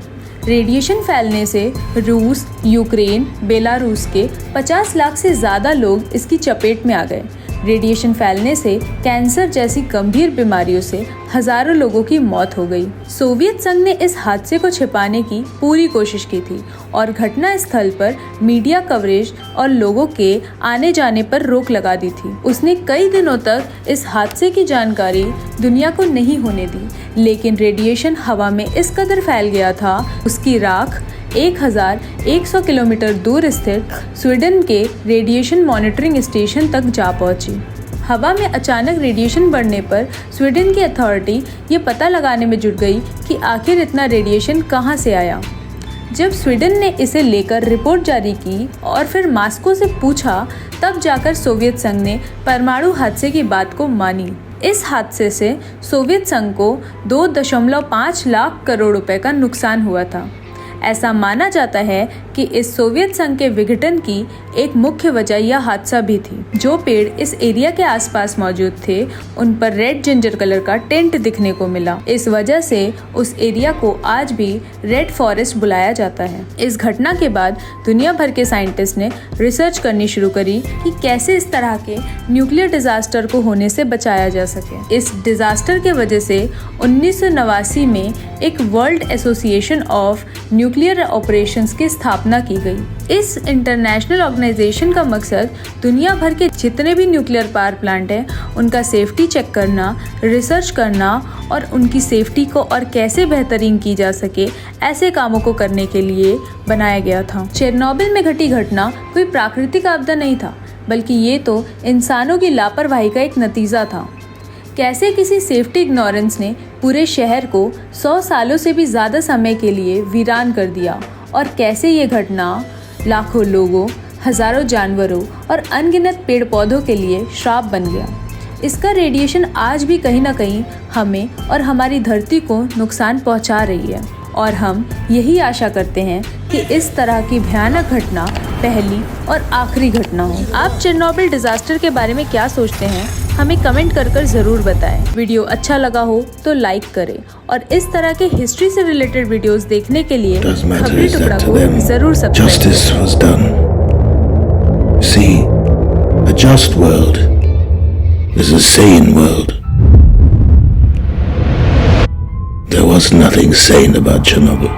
S3: रेडिएशन फैलने से रूस, यूक्रेन, बेलारूस के 50 लाख से ज़्यादा लोग इसकी चपेट में आ गए। रेडिएशन फैलने से कैंसर जैसी गंभीर बीमारियों से हजारों लोगों की मौत हो गई। सोवियत संघ ने इस हादसे को छिपाने की पूरी कोशिश की थी और घटना स्थल पर मीडिया कवरेज और लोगों के आने जाने पर रोक लगा दी थी। उसने कई दिनों तक इस हादसे की जानकारी दुनिया को नहीं होने दी, लेकिन रेडिएशन हवा में इस कदर फैल गया था, उसकी राख 1100 किलोमीटर दूर स्थित स्वीडन के रेडिएशन मॉनिटरिंग स्टेशन तक जा पहुंची। हवा में अचानक रेडिएशन बढ़ने पर स्वीडन की अथॉरिटी ये पता लगाने में जुट गई कि आखिर इतना रेडिएशन कहां से आया। जब स्वीडन ने इसे लेकर रिपोर्ट जारी की और फिर मॉस्को से पूछा, तब जाकर सोवियत संघ ने परमाणु हादसे की बात को मानी। इस हादसे से सोवियत संघ को 2.5 लाख करोड़ रुपए का नुकसान हुआ था। ऐसा माना जाता है कि इस सोवियत संघ के विघटन की एक मुख्य वजह यह हादसा भी थी। जो पेड़ इस एरिया के आसपास मौजूद थे, उन पर रेड जिंजर कलर का टेंट दिखने को मिला। इस वजह से उस एरिया को आज भी रेड फॉरेस्ट बुलाया जाता है। इस घटना के बाद दुनिया भर के साइंटिस्ट ने रिसर्च करनी शुरू करी कि कैसे इस तरह के न्यूक्लियर डिजास्टर को होने से बचाया जा सके। इस डिजास्टर के वजह से 1989 में एक world association of nuclear operations की स्थापना की गई। इस इंटरनेशनल ऑर्गेनाइजेशन का मकसद दुनिया भर के जितने भी न्यूक्लियर पावर प्लांट हैं, उनका सेफ्टी चेक करना, रिसर्च करना और उनकी सेफ्टी को और कैसे बेहतरीन की जा सके, ऐसे कामों को करने के लिए बनाया गया था। चेरनोबिल में घटी घटना कोई प्राकृतिक आपदा नहीं था, बल्कि ये तो इंसानों की लापरवाही का एक नतीजा था। कैसे किसी सेफ्टी इग्नोरेंस ने पूरे शहर को 100 सालों से भी ज़्यादा समय के लिए वीरान कर दिया, और कैसे ये घटना लाखों लोगों, हजारों जानवरों और अनगिनत पेड़ पौधों के लिए श्राप बन गया। इसका रेडिएशन आज भी कहीं ना कहीं हमें और हमारी धरती को नुकसान पहुंचा रही है और हम यही आशा करते हैं कि इस तरह की भयानक घटना पहली और आखिरी घटना हो। आप चेरनोबिल डिजास्टर के बारे में क्या सोचते हैं, हमें कमेंट कर जरूर बताएं। वीडियो अच्छा लगा हो तो लाइक करें और इस तरह के हिस्ट्री से रिलेटेड वीडियोस देखने के लिए खबरी टुकड़ा को जरूर सब्सक्राइब करें।
S6: See, a just world is a sane world. There was nothing sane about Chernobyl.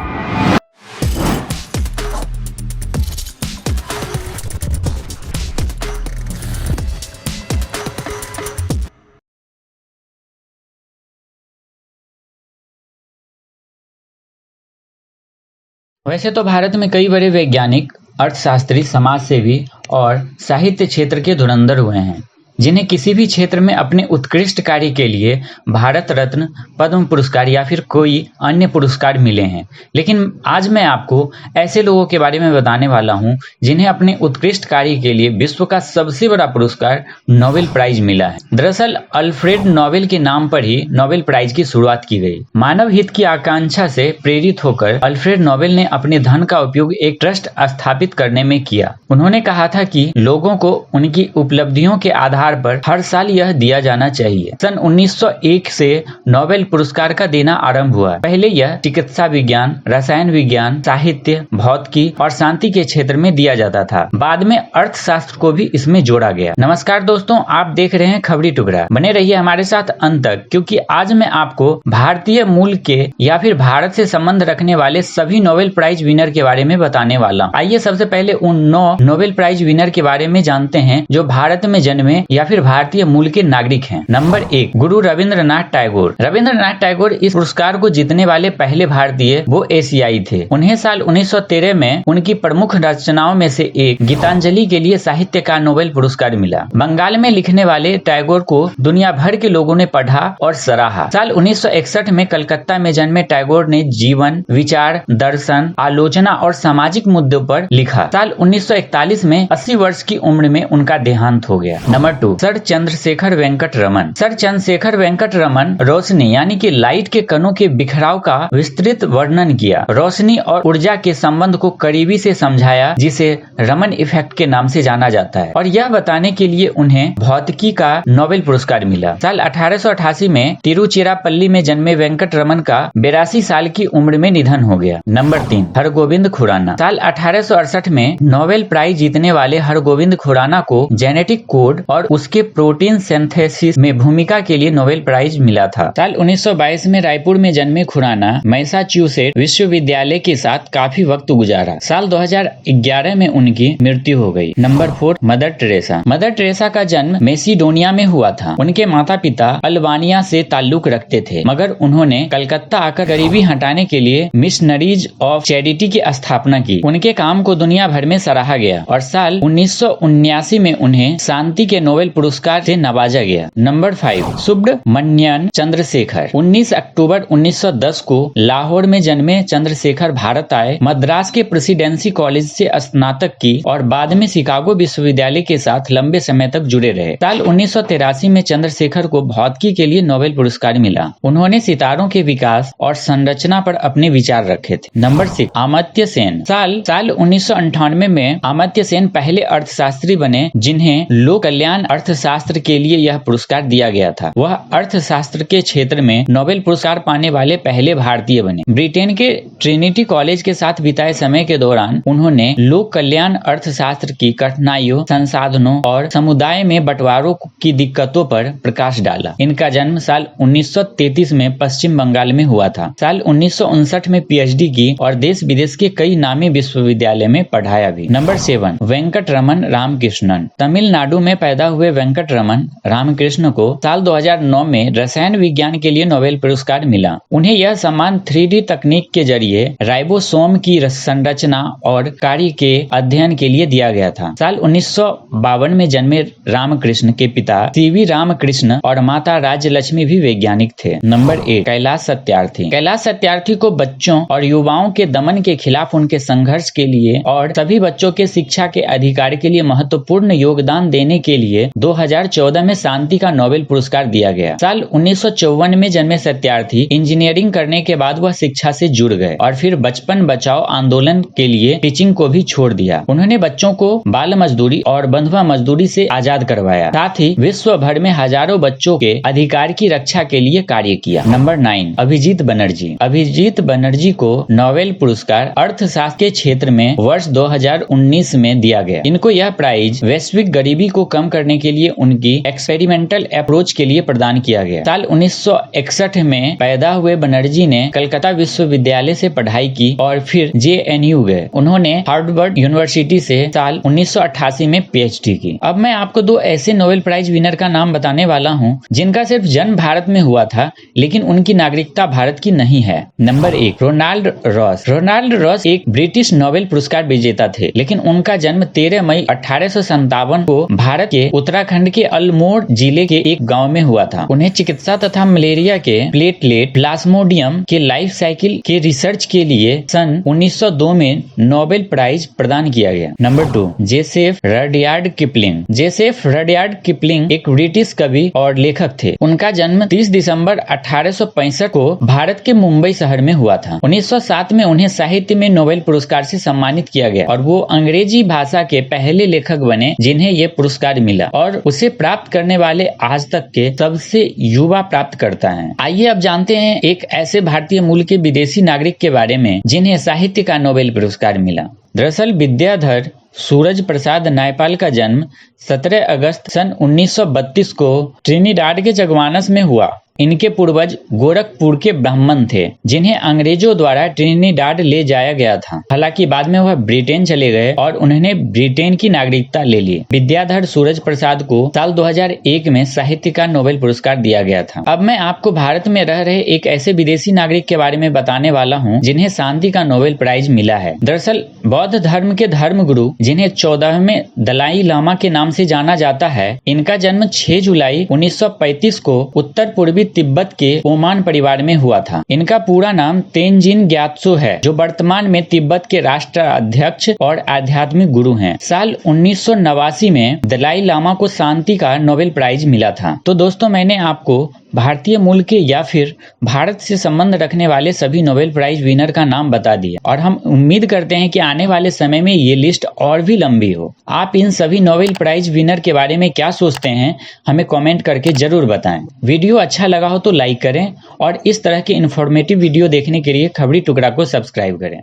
S1: वैसे तो भारत में कई बड़े वैज्ञानिक, अर्थशास्त्री, समाजसेवी और साहित्य क्षेत्र के धुरंधर हुए हैं, जिन्हें किसी भी क्षेत्र में अपने उत्कृष्ट कार्य के लिए भारत रत्न, पद्म पुरस्कार या फिर कोई अन्य पुरस्कार मिले हैं। लेकिन आज मैं आपको ऐसे लोगों के बारे में बताने वाला हूं जिन्हें अपने उत्कृष्ट कार्य के लिए विश्व का सबसे बड़ा पुरस्कार नोबेल प्राइज मिला है। दरअसल अल्फ्रेड नोबेल के नाम पर ही नोबेल प्राइज की शुरुआत की गई। मानव हित की आकांक्षा से प्रेरित होकर अल्फ्रेड नोबेल ने अपने धन का उपयोग एक ट्रस्ट स्थापित करने में किया। उन्होंने कहा था कि लोगों को उनकी उपलब्धियों के आधार पर हर साल यह दिया जाना चाहिए। सन 1901 से नोबेल पुरस्कार का देना आरंभ हुआ। पहले यह चिकित्सा विज्ञान, रसायन विज्ञान, साहित्य, भौतिकी और शांति के क्षेत्र में दिया जाता था। बाद में अर्थशास्त्र को भी इसमें जोड़ा गया। नमस्कार दोस्तों, आप देख रहे हैं खबरी टुकड़ा। बने रहिए हमारे साथ अंत तक, क्योंकि आज मैं आपको भारतीय मूल के या फिर भारत से संबंध रखने वाले सभी नोबेल प्राइज विनर के बारे में बताने वाला हूँ। आइए सबसे पहले उन 9 नोबेल प्राइज विनर के बारे में जानते हैं जो भारत में जन्मे या फिर भारतीय मूल के नागरिक हैं। नंबर 1, गुरु रविंद्रनाथ टैगोर। रविंद्रनाथ टैगोर इस पुरस्कार को जीतने वाले पहले भारतीय वो एशियाई थे। उन्हें साल 1913 में उनकी प्रमुख रचनाओं में से एक गीतांजलि के लिए साहित्य का नोबेल पुरस्कार मिला। बंगाल में लिखने वाले टैगोर को दुनिया भर के लोगों ने पढ़ा और सराहा। साल 1961 में कलकत्ता में जन्मे टैगोर ने जीवन, विचार, दर्शन, आलोचना और सामाजिक मुद्दों पर लिखा। साल 1941 में 80 वर्ष की उम्र में उनका देहांत हो गया। Number 2, sir Chandrashekhar Venkata Raman. Sir Chandrashekhar Venkata Raman रोशनी यानी कि लाइट के कणों के बिखराव का विस्तृत वर्णन किया। रोशनी और ऊर्जा के संबंध को करीबी से समझाया, जिसे रमन इफेक्ट के नाम से जाना जाता है, और यह बताने के लिए उन्हें भौतिकी का नोबेल पुरस्कार मिला। साल 1888 में तिरुचिरापल्ली में जन्मे वेंकट रमन का 82 साल की उम्र में निधन हो गया। नंबर 3, हरगोविंद खुराना। साल 1868 में नोबेल प्राइज जीतने वाले हरगोविंद खुराना को जेनेटिक कोड और उसके प्रोटीन सिंथेसिस में भूमिका के लिए नोबेल प्राइज मिला था। साल 1922 में रायपुर में जन्मे खुराना मैसाचुसेट्स विश्वविद्यालय के साथ काफी वक्त गुजारा। साल 2011 में उनकी मृत्यु हो गई। Number 4, mother Teresa. Mother Teresa का जन्म मैसिडोनिया में हुआ था। उनके माता पिता अल्बानिया से ताल्लुक रखते थे, मगर उन्होंने कलकत्ता आकर गरीबी हटाने के लिए मिशनरीज ऑफ चैरिटी की स्थापना की। उनके काम को दुनिया भर में सराहा गया और साल 1979 में उन्हें शांति के नोबेल पुरस्कार से नवाजा गया। नंबर 5, सुब्रमण्यन चंद्रशेखर। 19 अक्टूबर 1910 को लाहौर में जन्मे चंद्रशेखर भारत आए। मद्रास के प्रेसिडेंसी कॉलेज से स्नातक की और बाद में शिकागो विश्वविद्यालय के साथ लंबे समय तक जुड़े रहे। साल 1983 में चंद्रशेखर को भौतिकी के लिए नोबेल पुरस्कार मिला। उन्होंने सितारों के विकास और संरचना पर अपने विचार रखे थे। नंबर 6, अमर्त्य सेन। साल 1998 में अमर्त्य सेन पहले अर्थशास्त्री बने जिन्हें लोक कल्याण अर्थशास्त्र के लिए यह पुरस्कार दिया गया था। वह अर्थशास्त्र के क्षेत्र में नोबेल पुरस्कार पाने वाले पहले भारतीय बने। ब्रिटेन के ट्रिनिटी कॉलेज के साथ बिताए समय के दौरान उन्होंने लोक कल्याण अर्थशास्त्र की कठिनाइयों, संसाधनों और समुदाय में बंटवारों की दिक्कतों पर प्रकाश डाला। इनका जन्म साल 1933 में पश्चिम बंगाल में हुआ था। साल 1959 में पीएचडी की और देश विदेश के कई नामी विश्वविद्यालय में पढ़ाया भी। नंबर 7, वेंकट रमन रामकृष्णन। तमिलनाडु में पैदा हुए वेंकट रमन रामकृष्ण को साल 2009 में रसायन विज्ञान के लिए नोबेल पुरस्कार मिला। उन्हें यह सम्मान 3D तकनीक के जरिए राइबोसोम की संरचना और कार्य के अध्ययन के लिए दिया गया था। साल 1952 में जन्मे रामकृष्ण के पिता सीवी रामकृष्ण और माता राज्यलक्ष्मी भी वैज्ञानिक थे। नंबर 8, कैलाश सत्यार्थी। कैलाश सत्यार्थी को बच्चों और युवाओं के दमन के खिलाफ उनके संघर्ष के लिए और सभी बच्चों के शिक्षा के अधिकार के लिए महत्वपूर्ण योगदान देने के लिए 2014 में शांति का नोबेल पुरस्कार दिया गया। साल 1954 में जन्मे सत्यार्थी इंजीनियरिंग करने के बाद वह शिक्षा से जुड़ गए और फिर बचपन बचाओ आंदोलन के लिए टीचिंग को भी छोड़ दिया। उन्होंने बच्चों को बाल मजदूरी और बंधुआ मजदूरी से आजाद करवाया, साथ ही विश्व भर में हजारों बच्चों के अधिकार की रक्षा के लिए कार्य किया। नंबर 9, अभिजीत बनर्जी। अभिजीत बनर्जी को नोबेल पुरस्कार अर्थशास्त्र के क्षेत्र में वर्ष 2019 में दिया गया। इनको यह प्राइज वैश्विक गरीबी को कम करने के लिए उनकी एक्सपेरिमेंटल अप्रोच के लिए प्रदान किया गया। साल 1961 में पैदा हुए बनर्जी ने कलकत्ता विश्वविद्यालय से पढ़ाई की और फिर JNU गए। उन्होंने हार्वर्ड यूनिवर्सिटी से साल 1988 में PhD की। अब मैं आपको दो ऐसे नोबेल प्राइज विनर का नाम बताने वाला हूँ जिनका सिर्फ जन्म भारत में हुआ था लेकिन उनकी नागरिकता भारत की नहीं है। Number 1, Ronald Ross. Ronald Ross एक ब्रिटिश नोबेल पुरस्कार विजेता थे, लेकिन उनका जन्म 13 मई 1857 को भारत के उत्तराखंड के अल्मोड़ जिले के एक गांव में हुआ था। उन्हें चिकित्सा तथा मलेरिया के प्लेटलेट प्लाज्मोडियम के लाइफ साइकिल के रिसर्च के लिए सन 1902 में नोबेल प्राइज प्रदान किया गया। Number 2, Joseph Rudyard Kipling. Joseph Rudyard Kipling एक ब्रिटिश कवि और लेखक थे। उनका जन्म 30 दिसंबर 1865 को भारत के मुंबई शहर में हुआ था। 1907 में उन्हें साहित्य में नोबेल पुरस्कार से सम्मानित किया गया और वो अंग्रेजी भाषा के पहले लेखक बने जिन्हें ये पुरस्कार मिला और उसे प्राप्त करने वाले आज तक के सबसे युवा प्राप्तकर्ता हैं। आइए अब जानते हैं एक ऐसे भारतीय मूल के विदेशी नागरिक के बारे में जिन्हें साहित्य का नोबेल पुरस्कार मिला। दरअसल विद्याधर सूरज प्रसाद नायपाल का जन्म 17 अगस्त सन 1932 को ट्रिनिडाड के जगवानस में हुआ। इनके पूर्वज गोरखपुर के ब्राह्मण थे जिन्हें अंग्रेजों द्वारा ट्रिनिडाड ले जाया गया था। हालांकि बाद में वह ब्रिटेन चले गए और उन्होंने ब्रिटेन की नागरिकता ले ली। विद्याधर सूरज प्रसाद को साल 2001 में साहित्य का नोबेल पुरस्कार दिया गया था। अब मैं आपको भारत में रह रहे एक ऐसे विदेशी नागरिक के बारे में बताने वाला हूँ जिन्हें शांति का नोबेल प्राइज मिला है। दरअसल बौद्ध धर्म के धर्मगुरु जिन्हें 14वें दलाई लामा के नाम से जाना जाता है, इनका जन्म 6 जुलाई 1935 को उत्तर पूर्वी तिब्बत के ओमान परिवार में हुआ था। इनका पूरा नाम तेंजिन ग्यात्सो है, जो वर्तमान में तिब्बत के राष्ट्राध्यक्ष और आध्यात्मिक गुरु हैं। साल 1989 में दलाई लामा को शांति का नोबेल प्राइज मिला था। तो दोस्तों, मैंने आपको भारतीय मूल के या फिर भारत से संबंध रखने वाले सभी नोबेल प्राइज विनर का नाम बता दिया और हम उम्मीद करते हैं कि आने वाले समय में ये लिस्ट और भी लंबी हो। आप इन सभी नोबेल प्राइज विनर के बारे में क्या सोचते हैं, हमें कमेंट करके जरूर बताएं। वीडियो अच्छा लगा हो तो लाइक करें और इस तरह के इन्फॉर्मेटिव वीडियो देखने के लिए खबरी टुकड़ा को सब्सक्राइब करें।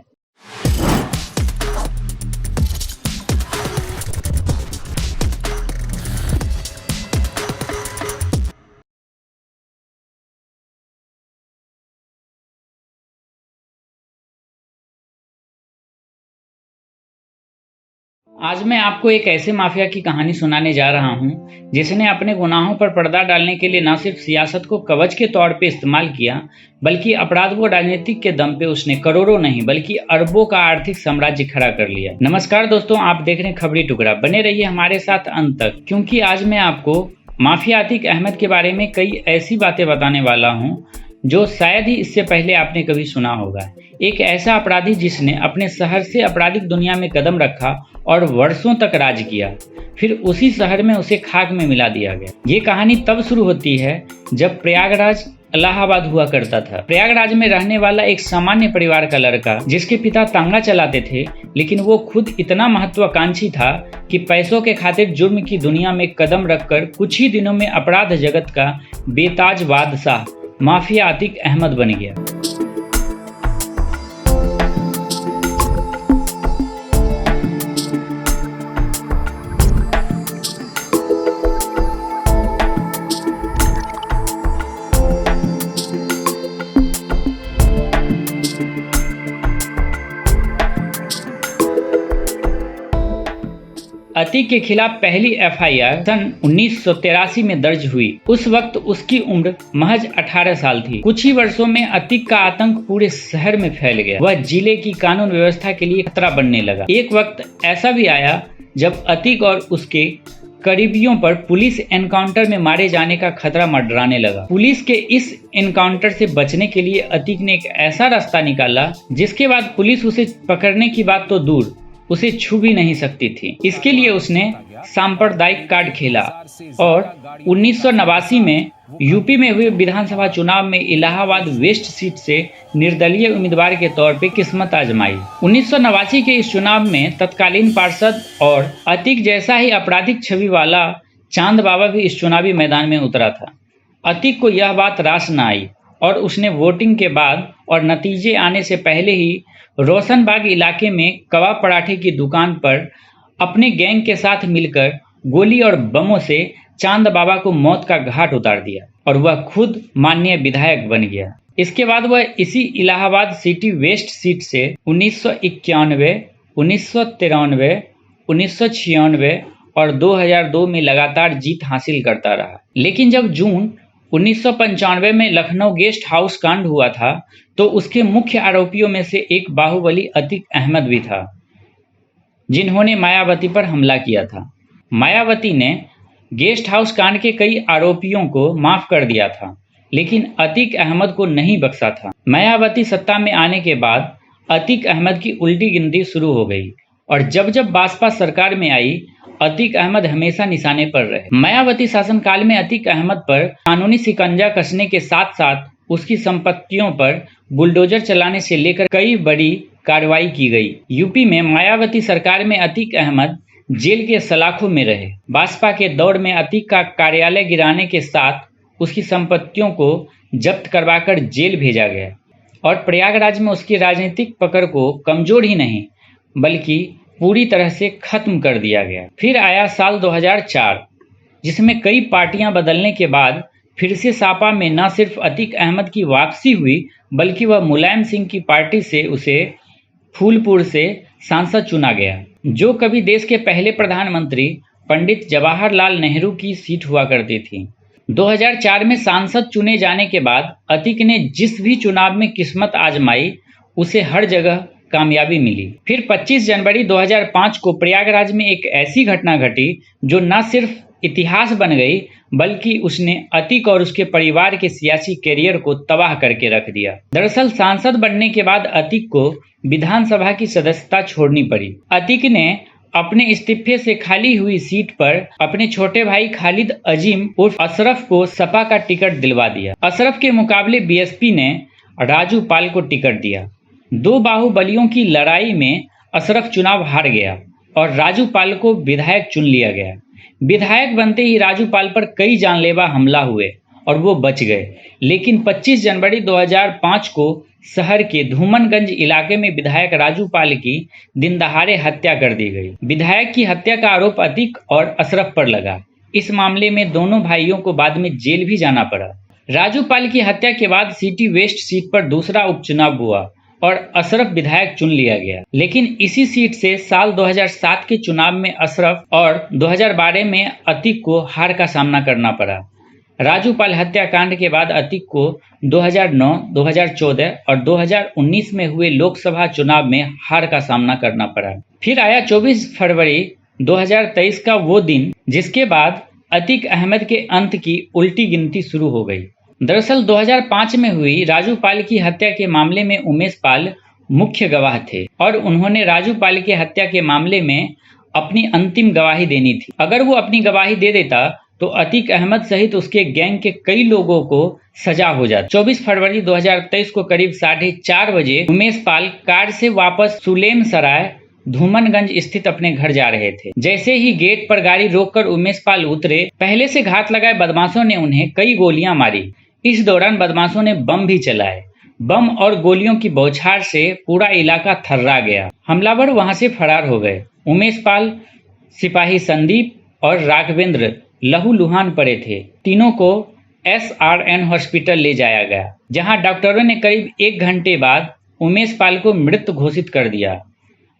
S1: आज मैं आपको एक ऐसे माफिया की कहानी सुनाने जा रहा हूं जिसने अपने गुनाहों पर पर्दा डालने के लिए न सिर्फ सियासत को कवच के तौर पे इस्तेमाल किया, बल्कि अपराध व राजनीतिक के दम पे उसने करोड़ों नहीं बल्कि अरबों का आर्थिक साम्राज्य खड़ा कर लिया। नमस्कार दोस्तों, आप देख रहे हैं खबरी टुकड़ा। बने रहिए हमारे साथ अंत तक, क्योंकि आज मैं आपको माफिया अतीक अहमद के बारे में कई ऐसी बातें बताने वाला हूँ जो शायद ही इससे पहले आपने कभी सुना होगा। एक ऐसा अपराधी जिसने अपने शहर से आपराधिक दुनिया में कदम रखा और वर्षों तक राज किया, फिर उसी शहर में उसे खाक में मिला दिया गया। ये कहानी तब शुरू होती है जब प्रयागराज इलाहाबाद हुआ करता था। प्रयागराज में रहने वाला एक सामान्य परिवार का लड़का, जिसके पिता तांगा चलाते थे, लेकिन वो खुद इतना महत्वाकांक्षी था कि पैसों के खातिर जुर्म की दुनिया में कदम रखकर कुछ ही दिनों में अपराध जगत का बेताज बादशाह माफिया अतीक अहमद बन गया। अतीक के खिलाफ पहली FIR सन 1983 में दर्ज हुई। उस वक्त उसकी उम्र महज 18 साल थी। कुछ ही वर्षों में अतीक का आतंक पूरे शहर में फैल गया। वह जिले की कानून व्यवस्था के लिए खतरा बनने लगा। एक वक्त ऐसा भी आया जब अतीक और उसके करीबियों पर पुलिस एनकाउंटर में मारे जाने का खतरा मंडराने लगा। पुलिस के इस एनकाउंटर से बचने के लिए अतीक ने एक ऐसा रास्ता निकाला जिसके बाद पुलिस उसे पकड़ने की बात तो दूर, उसे छू भी नहीं सकती थी। इसके लिए उसने सांप्रदायिक कार्ड खेला और 1989 में यूपी में हुए विधानसभा चुनाव में इलाहाबाद वेस्ट सीट से निर्दलीय उम्मीदवार के तौर पर किस्मत आजमाई। 1989 के इस चुनाव में तत्कालीन पार्षद और अतीक जैसा ही आपराधिक छवि वाला चांद बाबा भी इस चुनावी मैदान में उतरा था। अतीक को यह बात रास न आई और उसने वोटिंग के बाद और नतीजे आने से पहले ही रोशनबाग इलाके में कबाब पराठे की दुकान पर अपने गैंग के साथ मिलकर गोली और बमों से चांद बाबा को मौत का घाट उतार दिया और वह खुद माननीय विधायक बन गया। इसके बाद वह इसी इलाहाबाद सिटी वेस्ट सीट से 1991, 1993, 1996 और 2002 में लगातार जीत हासिल करता रहा। लेकिन जब जून 1995 में लखनऊ गेस्ट हाउस कांड हुआ था तो उसके मुख्य आरोपियों में से एक बाहुबली अतीक अहमद भी था, जिन्होंने मायावती पर हमला किया था। मायावती ने गेस्ट हाउस कांड के कई आरोपियों को माफ कर दिया था, लेकिन अतीक अहमद को नहीं बख्शा था। मायावती सत्ता में आने के बाद अतीक अहमद की उल्टी गिनती शुरू हो गई और जब जब बासपा सरकार में आई, अतीक अहमद हमेशा निशाने पर रहे। मायावती शासनकाल में अतीक अहमद पर कानूनी शिकंजा कसने के साथ साथ उसकी संपत्तियों पर बुलडोजर चलाने से लेकर कई बड़ी कार्रवाई की गई। यूपी में मायावती सरकार में अतीक अहमद जेल के सलाखों में रहे। बासपा के दौर में अतीक का कार्यालय गिराने के साथ उसकी संपत्तियों को जब्त करवाकर जेल भेजा गया और प्रयागराज में उसकी राजनीतिक पकड़ को कमजोर ही नहीं बल्कि पूरी तरह से खत्म कर दिया गया। फिर आया साल 2004, जिसमें कई पार्टियां बदलने के बाद फिर से सापा में न सिर्फ अतीक अहमद की वापसी हुई बल्कि वह मुलायम सिंह की पार्टी से उसे फूलपुर से सांसद चुना गया, जो कभी देश के पहले प्रधानमंत्री पंडित जवाहरलाल नेहरू की सीट हुआ करती थी। 2004 में सांसद चुने जाने के बाद अतीक ने जिस भी चुनाव में किस्मत आजमाई उसे हर जगह कामयाबी मिली। फिर 25 जनवरी 2005 को प्रयागराज में एक ऐसी घटना घटी जो न सिर्फ इतिहास बन गई बल्कि उसने अतीक और उसके परिवार के सियासी कैरियर को तबाह करके रख दिया। दरअसल सांसद बनने के बाद अतीक को विधानसभा की सदस्यता छोड़नी पड़ी। अतीक ने अपने इस्तीफे से खाली हुई सीट पर अपने छोटे भाई खालिद अजीम उर्फ अशरफ को सपा का टिकट दिलवा दिया। अशरफ के मुकाबले बीएसपी ने राजू पाल को टिकट दिया। दो बाहुबलियों की लड़ाई में अशरफ चुनाव हार गया और राजू पाल को विधायक चुन लिया गया। विधायक बनते ही राजू पाल पर कई जानलेवा हमला हुए और वो बच गए, लेकिन 25 जनवरी 2005 को शहर के धूमनगंज इलाके में विधायक राजू पाल की दिन दहाड़े हत्या कर दी गई। विधायक की हत्या का आरोप अतीक और अशरफ पर लगा। इस मामले में दोनों भाइयों को बाद में जेल भी जाना पड़ा। राजू पाल की हत्या के बाद सिटी वेस्ट सीट पर दूसरा उपचुनाव हुआ और अशरफ विधायक चुन लिया गया, लेकिन इसी सीट से साल 2007 के चुनाव में अशरफ और 2012 में अतीक को हार का सामना करना पड़ा। राजू पाल हत्याकांड के बाद अतीक को 2009, 2014 और 2019 में हुए लोकसभा चुनाव में हार का सामना करना पड़ा। फिर आया 24 फरवरी 2023 का वो दिन जिसके बाद अतीक अहमद के अंत की उल्टी गिनती शुरू हो गई। दरअसल 2005 में हुई राजू पाल की हत्या के मामले में उमेश पाल मुख्य गवाह थे और उन्होंने राजू पाल की हत्या के मामले में अपनी अंतिम गवाही देनी थी। अगर वो अपनी गवाही दे देता तो अतीक अहमद सहित उसके गैंग के कई लोगों को सजा हो जाती। 24 फरवरी 2023 को करीब 4:30 बजे उमेश पाल कार से वापस सुलेम सराय धूमनगंज स्थित अपने घर जा रहे थे। जैसे ही गेट पर गाड़ी रोककर उमेश पाल उतरे, पहले से घात लगाए बदमाशों ने उन्हें कई गोलियां मारी। इस दौरान बदमाशों ने बम भी चलाए। बम और गोलियों की बौछार से पूरा इलाका थर्रा गया। हमलावर वहां से फरार हो गए। उमेश पाल, सिपाही संदीप और राघवेंद्र लहूलुहान पड़े थे। तीनों को SRN हॉस्पिटल ले जाया गया, जहां डॉक्टरों ने करीब 1 घंटे बाद उमेश पाल को मृत घोषित कर दिया।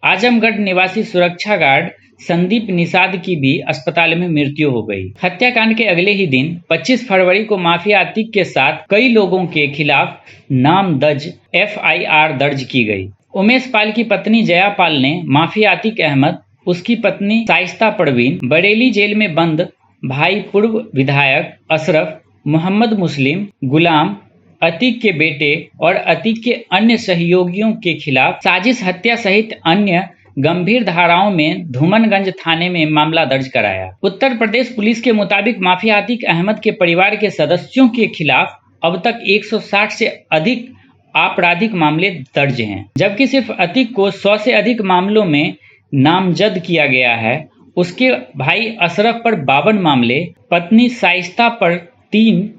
S1: आजमगढ़ निवासी सुरक्षा गार्ड संदीप निषाद की भी अस्पताल में मृत्यु हो गई। हत्याकांड के अगले ही दिन 25 फरवरी को माफिया अतीक के साथ कई लोगों के खिलाफ नामजद FIR दर्ज की गई। उमेश पाल की पत्नी जया पाल ने माफिया अतीक अहमद, उसकी पत्नी शाइस्ता परवीन, बरेली जेल में बंद भाई पूर्व विधायक अशरफ, मोहम्मद मुस्लिम, गुलाम, अतीक के बेटे और अतीक के अन्य सहयोगियों के खिलाफ साजिश हत्या सहित अन्य गंभीर धाराओं में धूमनगंज थाने में मामला दर्ज कराया। उत्तर प्रदेश पुलिस के मुताबिक माफिया अतीक अहमद के परिवार के सदस्यों के खिलाफ अब तक 160 से अधिक आपराधिक मामले दर्ज हैं, जबकि सिर्फ अतीक को 100 से अधिक मामलों में नामजद किया गया है। उसके भाई अशरफ पर 52 मामले, पत्नी शाइस्ता पर 3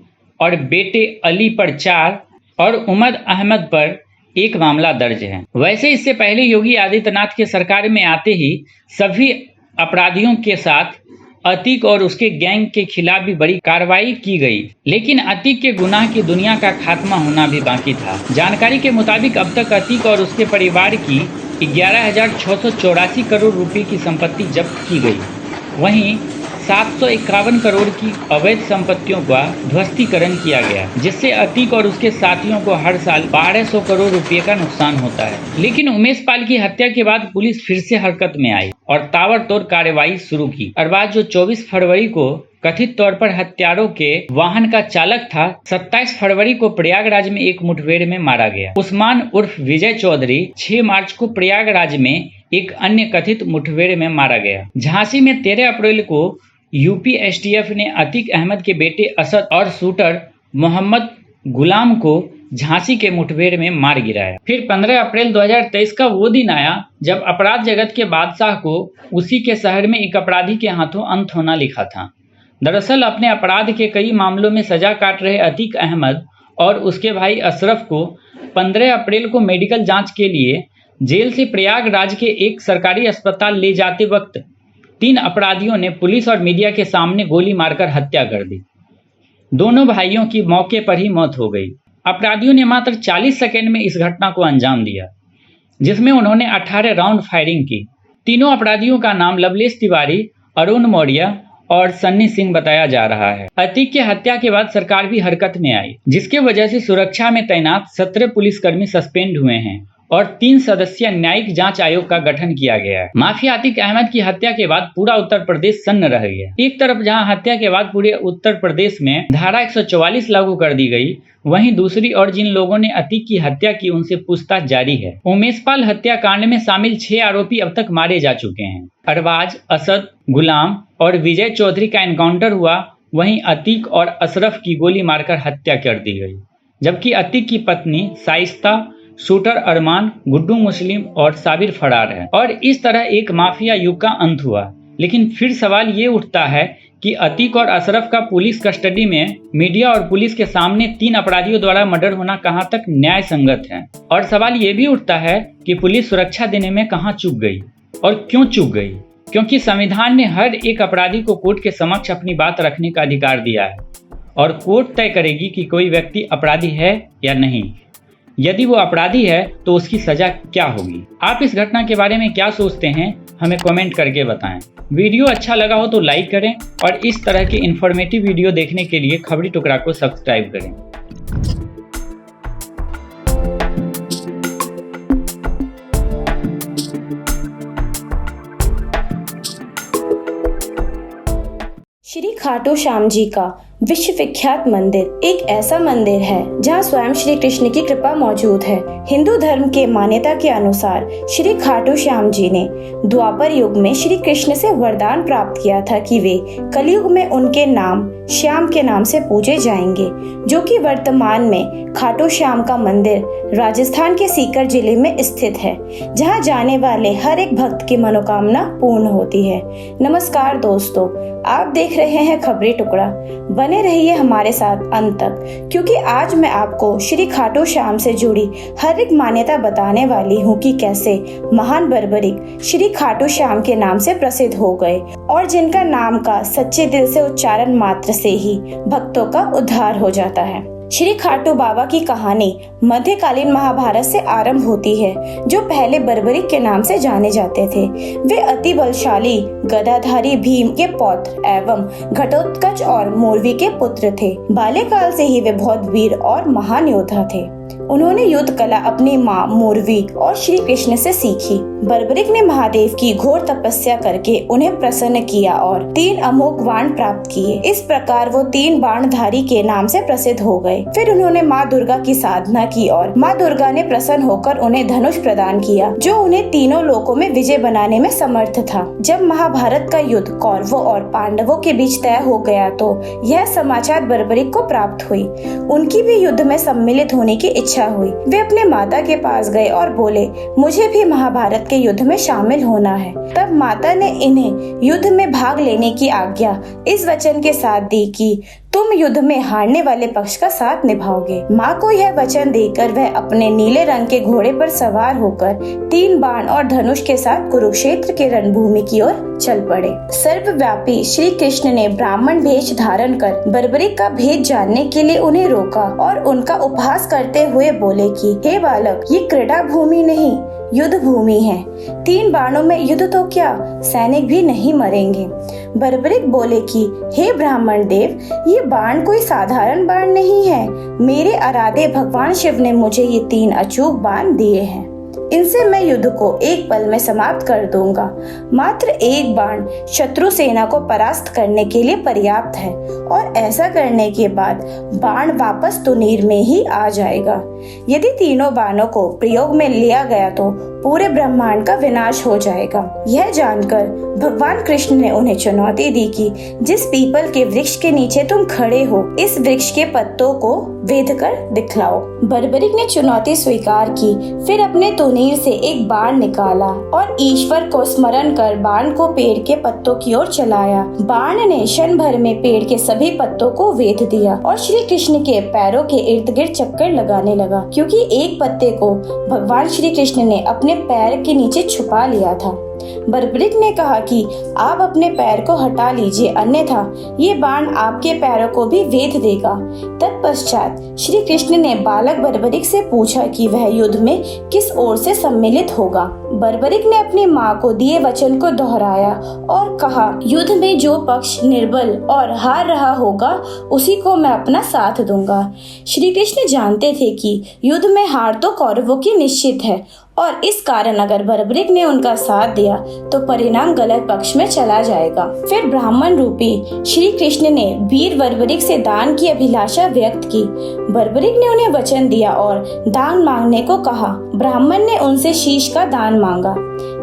S1: और बेटे अली पर 4 और उमर अहमद पर 1 मामला दर्ज है। वैसे इससे पहले योगी आदित्यनाथ के सरकार में आते ही सभी अपराधियों के साथ अतीक और उसके गैंग के खिलाफ भी बड़ी कार्रवाई की गई, लेकिन अतीक के गुनाह की दुनिया का खात्मा होना भी बाकी था। जानकारी के मुताबिक अब तक अतीक और उसके परिवार की 11,684 करोड़ रुपए की संपत्ति जब्त की गई। वहीं 751 करोड़ की अवैध संपत्तियों का ध्वस्तीकरण किया गया, जिससे अतीक और उसके साथियों को हर साल 1200 करोड़ रुपए का नुकसान होता है। लेकिन उमेश पाल की हत्या के बाद पुलिस फिर से हरकत में आई और ताबड़तोड़ कार्रवाई शुरू की। अरबाज जो 24 फरवरी को कथित तौर पर हत्यारों के वाहन का चालक था, 27 फरवरी को प्रयागराज में एक मुठभेड़ में मारा गया। उस्मान उर्फ विजय चौधरी 6 मार्च को प्रयागराज में एक अन्य कथित मुठभेड़ में मारा गया। झांसी में 13 अप्रैल को यूपी एसटीएफ ने अतीक अहमद के बेटे असद और शूटर मोहम्मद गुलाम को झांसी के मुठभेड़ में मार गिराया। फिर 15 अप्रैल 2023 का वो दिन आया जब अपराध जगत के बादशाह को उसी के शहर में एक अपराधी के हाथों अंत होना लिखा था। दरअसल अपने अपराध के कई मामलों में सजा काट रहे अतीक अहमद और उसके भाई अशरफ को 15 अप्रैल को मेडिकल जांच के लिए जेल से प्रयागराज के एक सरकारी अस्पताल ले जाते वक्त 3 अपराधियों ने पुलिस और मीडिया के सामने गोली मारकर हत्या कर दी। दोनों भाइयों की मौके पर ही मौत हो गई। अपराधियों ने मात्र 40 सेकंड में इस घटना को अंजाम दिया, जिसमें उन्होंने 18 राउंड फायरिंग की। तीनों अपराधियों का नाम लवलेश तिवारी, अरुण मौर्य और सन्नी सिंह बताया जा रहा है। अतीक की हत्या के बाद सरकार भी हरकत में आई, जिसके वजह से सुरक्षा में तैनात 17 पुलिसकर्मी सस्पेंड हुए हैं और 3 सदस्यीय न्यायिक जांच आयोग का गठन किया गया है। माफिया अतीक अहमद की हत्या के बाद पूरा उत्तर प्रदेश सन्न रह गया। एक तरफ जहां हत्या के बाद पूरे उत्तर प्रदेश में धारा 144 लागू कर दी गई, वहीं दूसरी ओर जिन लोगों ने अतीक की हत्या की उनसे पूछताछ जारी है। उमेश पाल हत्याकांड में शामिल 6 आरोपी अब तक मारे जा चुके हैं। अरबाज, असद, गुलाम और विजय चौधरी का एनकाउंटर हुआ, वहीं अतीक और अशरफ की गोली मारकर हत्या कर दी गई, जबकि अतीक की पत्नी शाइस्ता, शूटर अरमान, गुड्डू मुस्लिम और साबिर फरार है। और इस तरह एक माफिया युग का अंत हुआ। लेकिन फिर सवाल ये उठता है कि अतीक और अशरफ का पुलिस कस्टडी में मीडिया और पुलिस के सामने 3 अपराधियों द्वारा मर्डर होना कहां तक न्याय संगत है। और सवाल ये भी उठता है कि पुलिस सुरक्षा देने में कहां चूक गई और क्यों चूक गई, क्योंकि संविधान ने हर एक अपराधी को कोर्ट के समक्ष अपनी बात रखने का अधिकार दिया है और कोर्ट तय करेगी कि कोई व्यक्ति अपराधी है या नहीं। यदि वो अपराधी है तो उसकी सजा क्या होगी। आप इस घटना के बारे में क्या सोचते हैं, हमें कमेंट करके बताएं। वीडियो अच्छा लगा हो तो लाइक करें और इस तरह के इन्फॉर्मेटिव वीडियो देखने के लिए खबरी टुकड़ा को सब्सक्राइब करें।
S7: श्री खाटू श्याम जी का विश्व विख्यात मंदिर एक ऐसा मंदिर है जहां स्वयं श्री कृष्ण की कृपा मौजूद है। हिंदू धर्म के मान्यता के अनुसार श्री खाटू श्याम जी ने द्वापर युग में श्री कृष्ण से वरदान प्राप्त किया था कि वे कलयुग में उनके नाम श्याम के नाम से पूजे जाएंगे, जो कि वर्तमान में खाटू श्याम का मंदिर राजस्थान के सीकर जिले में स्थित है, जहां जाने वाले हर एक भक्त की मनोकामना पूर्ण होती है। नमस्कार दोस्तों, आप देख रहे हैं खबरी टुकड़ा। बने रहिए हमारे साथ अंत तक, क्योंकि आज मैं आपको श्री खाटू श्याम से जुड़ी हर एक मान्यता बताने वाली हूँ कि कैसे महान बर्बरिक श्री खाटू श्याम के नाम से प्रसिद्ध हो गए और जिनका नाम का सच्चे दिल से उच्चारण मात्र से ही भक्तों का उद्धार हो जाता है। श्री खाटू बाबा की कहानी मध्यकालीन महाभारत से आरंभ होती है, जो पहले बर्बरिक के नाम से जाने जाते थे। वे अति बलशाली गदाधारी भीम के पौत्र एवं घटोत्कच और मोरवी के पुत्र थे। बाल्यकाल से ही वे बहुत वीर और महान योद्धा थे। उन्होंने युद्ध कला अपनी माँ मूर्वी और श्री कृष्ण से सीखी। बर्बरिक ने महादेव की घोर तपस्या करके उन्हें प्रसन्न किया और 3 अमोघ बाण प्राप्त किए। इस प्रकार वो 3 बाणधारी के नाम से प्रसिद्ध हो गए। फिर उन्होंने माँ दुर्गा की साधना की और माँ दुर्गा ने प्रसन्न होकर उन्हें धनुष प्रदान किया, जो उन्हें तीनों लोकों में विजय बनाने में समर्थ था। जब महाभारत का युद्ध कौरवों और पांडवों के बीच तय हो गया तो यह समाचार बर्बरिक को प्राप्त हुई। उनकी भी युद्ध में सम्मिलित होने की इच्छा हुई। वे अपने माता के पास गए और बोले, मुझे भी महाभारत के युद्ध में शामिल होना है। तब माता ने इन्हें युद्ध में भाग लेने की आज्ञा इस वचन के साथ दी कि तुम युद्ध में हारने वाले पक्ष का साथ निभाओगे। माँ को यह वचन देकर वह अपने नीले रंग के घोड़े पर सवार होकर 3 बाण और धनुष के साथ कुरुक्षेत्र के रणभूमि की ओर चल पड़े। सर्वव्यापी श्री कृष्ण ने ब्राह्मण वेश धारण कर बर्बरिक का भेद जानने के लिए उन्हें रोका और उनका उपहास करते हुए बोले कि हे बालक, ये क्रीड़ा भूमि नहीं, युद्ध भूमि है। 3 बाणों में युद्ध तो क्या, सैनिक भी नहीं मरेंगे। बर्बरिक बोले कि हे ब्राह्मण देव, ये बाण कोई साधारण बाण नहीं है। मेरे आराध्य भगवान शिव ने मुझे ये 3 अचूक बाण दिए हैं। इनसे मैं युद्ध को एक पल में समाप्त कर दूंगा। मात्र एक बाण शत्रु सेना को परास्त करने के लिए पर्याप्त है और ऐसा करने के बाद बाण वापस तुनीर में ही आ जाएगा। यदि तीनों बाणों को प्रयोग में लिया गया तो पूरे ब्रह्मांड का विनाश हो जाएगा। यह जानकर भगवान कृष्ण ने उन्हें चुनौती दी कि जिस पीपल के वृक्ष के नीचे तुम खड़े हो, इस वृक्ष के पत्तों को वेध कर दिखलाओ। बर्बरिक ने चुनौती स्वीकार की। फिर अपने तुनीर से एक बाण निकाला और ईश्वर को स्मरण कर बाण को पेड़ के पत्तों की ओर चलाया। बाण ने क्षण भर में पेड़ के सभी पत्तों को वेध दिया और श्री कृष्ण के पैरों के इर्द गिर्द चक्कर लगाने लगा, क्योंकि एक पत्ते को भगवान श्री कृष्ण ने अपने पैर के नीचे छुपा लिया था। बर्बरिक ने कहा कि आप अपने पैर को हटा लीजिए, अन्यथा ये बाण आपके पैरों को भी वेध देगा। तत्पश्चात श्री कृष्ण ने बालक बर्बरिक से पूछा कि वह युद्ध में किस ओर से सम्मिलित होगा। बर्बरिक ने अपनी माँ को दिए वचन को दोहराया और कहा, युद्ध में जो पक्ष निर्बल और हार रहा होगा उसी को मैं अपना साथ दूंगा। श्री कृष्ण जानते थे कि युद्ध में हार तो कौरवों की निश्चित है और इस कारण अगर बर्बरिक ने उनका साथ दिया तो परिणाम गलत पक्ष में चला जाएगा। फिर ब्राह्मण रूपी श्री कृष्ण ने वीर बर्बरिक से दान की अभिलाषा व्यक्त की। बर्बरिक ने उन्हें वचन दिया और दान मांगने को कहा। ब्राह्मण ने उनसे शीश का दान मांगा।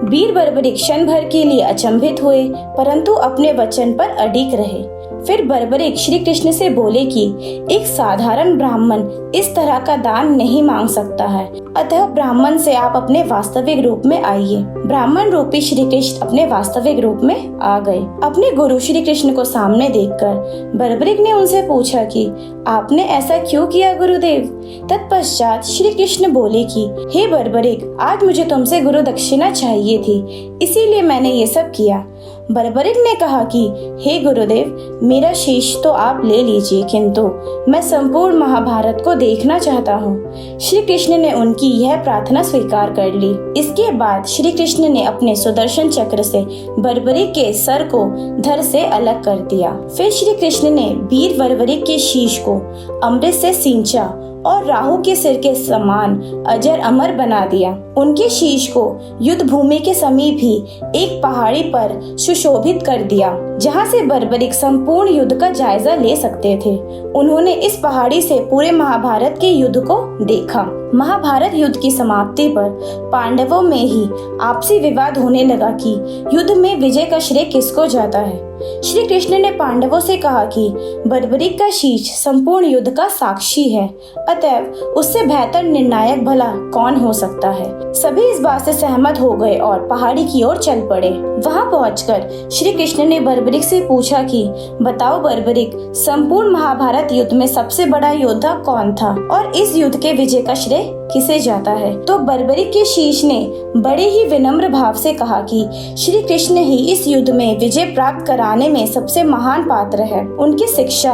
S7: वीर बर्बरिक क्षण भर के लिए अचंभित हुए, परंतु अपने वचन पर अडिग रहे। फिर बर्बरिक श्री कृष्ण से बोले कि एक साधारण ब्राह्मण इस तरह का दान नहीं मांग सकता है, अतः ब्राह्मण से आप अपने वास्तविक रूप में आइए। ब्राह्मण रूपी श्री कृष्ण अपने वास्तविक रूप में आ गए। अपने गुरु श्री कृष्ण को सामने देखकर बर्बरिक ने उनसे पूछा कि आपने ऐसा क्यों किया गुरुदेव। तत्पश्चात श्री कृष्ण बोले कि हे बर्बरिक, आज मुझे तुमसे गुरु दक्षिणा चाहिए थी, इसीलिए मैंने ये सब किया। बर्बरिक ने कहा कि हे गुरुदेव, मेरा शीश तो आप ले लीजिए, किंतु मैं संपूर्ण महाभारत को देखना चाहता हूँ। श्री कृष्ण ने उनकी यह प्रार्थना स्वीकार कर ली। इसके बाद श्री कृष्ण ने अपने सुदर्शन चक्र से बर्बरिक के सर को धड़ से अलग कर दिया। फिर श्री कृष्ण ने वीर बर्बरिक के शीश को अमृत से सींचा और राहु के सिर के समान अजर अमर बना दिया। उनके शीश को युद्ध भूमि के समीप ही एक पहाड़ी पर सुशोभित कर दिया, जहां से बर्बरिक संपूर्ण युद्ध का जायजा ले सकते थे। उन्होंने इस पहाड़ी से पूरे महाभारत के युद्ध को देखा। महाभारत युद्ध की समाप्ति पर पांडवों में ही आपसी विवाद होने लगा कि युद्ध में विजय का श्रेय किसको जाता है। श्री कृष्ण ने पांडवों से कहा कि बर्बरिक का शीश संपूर्ण युद्ध का साक्षी है, अतएव उससे बेहतर निर्णायक भला कौन हो सकता है। सभी इस बात से सहमत हो गए और पहाड़ी की ओर चल पड़े। वहां पहुंचकर श्री कृष्ण ने बर्बरिक से पूछा कि बताओ बर्बरिक, संपूर्ण महाभारत युद्ध में सबसे बड़ा योद्धा कौन था और इस युद्ध के विजय का श्रेय किसे जाता है। तो बर्बरिक के शीश ने बड़े ही विनम्र भाव से कहा कि श्री कृष्ण ही इस युद्ध में विजय प्राप्त कराने में सबसे महान पात्र है। उनकी शिक्षा,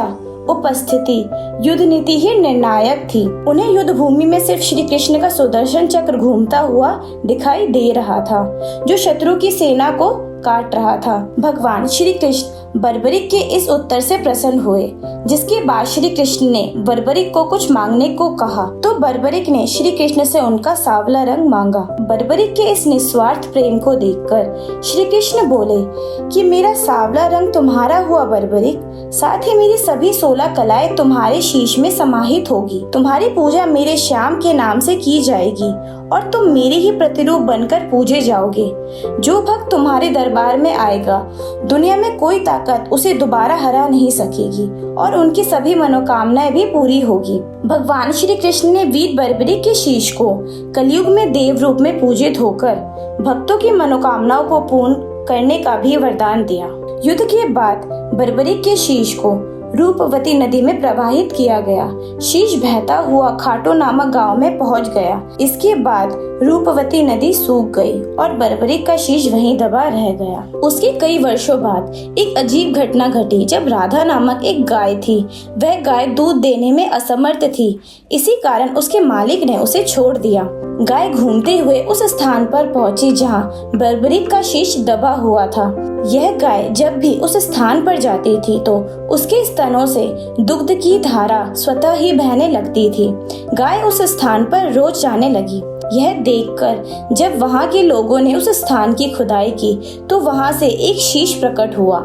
S7: उपस्थिति, युद्ध नीति ही निर्णायक थी। उन्हें युद्ध भूमि में सिर्फ श्री कृष्ण का सुदर्शन चक्र घूमता हुआ दिखाई दे रहा था, जो शत्रु की सेना को काट रहा था। भगवान श्री कृष्ण बर्बरिक के इस उत्तर से प्रसन्न हुए, जिसके बाद श्री कृष्ण ने बर्बरिक को कुछ मांगने को कहा तो बर्बरिक ने श्री कृष्ण से उनका सांवला रंग मांगा। बर्बरिक के इस निस्वार्थ प्रेम को देखकर श्री कृष्ण बोले कि मेरा सांवला रंग तुम्हारा हुआ बर्बरिक, साथ ही मेरी सभी 16 कलाएं तुम्हारे शीश में समाहित होगी। तुम्हारी पूजा मेरे श्याम के नाम से की जाएगी और तुम मेरे ही प्रतिरूप बनकर पूजे जाओगे। जो भक्त तुम्हारे दरबार में आएगा, दुनिया में कोई ताकत उसे दोबारा हरा नहीं सकेगी और उनकी सभी मनोकामनाएं भी पूरी होगी। भगवान श्री कृष्ण ने वीर बर्बरिक के शीश को कलयुग में देव रूप में पूजित होकर भक्तों की मनोकामनाओं को पूर्ण करने का भी वरदान दिया। युद्ध के बाद बर्बरिक के शीश को रूपवती नदी में प्रवाहित किया गया। शीश बहता हुआ खाटो नामक गांव में पहुंच गया। इसके बाद रूपवती नदी सूख गई और बर्बरिक का शीश वहीं दबा रह गया। उसके कई वर्षों बाद एक अजीब घटना घटी जब राधा नामक एक गाय थी। वह गाय दूध देने में असमर्थ थी, इसी कारण उसके मालिक ने उसे छोड़ दिया। गाय घूमते हुए उस स्थान पर पहुंची जहां बर्बरिक का शीश दबा हुआ था। यह गाय जब भी उस स्थान पर जाती थी तो उसके स्तनों से दुग्ध की धारा स्वतः ही बहने लगती थी। गाय उस स्थान पर रोज जाने लगी। यह देखकर जब वहां के लोगों ने उस स्थान की खुदाई की तो वहां से एक शीश प्रकट हुआ,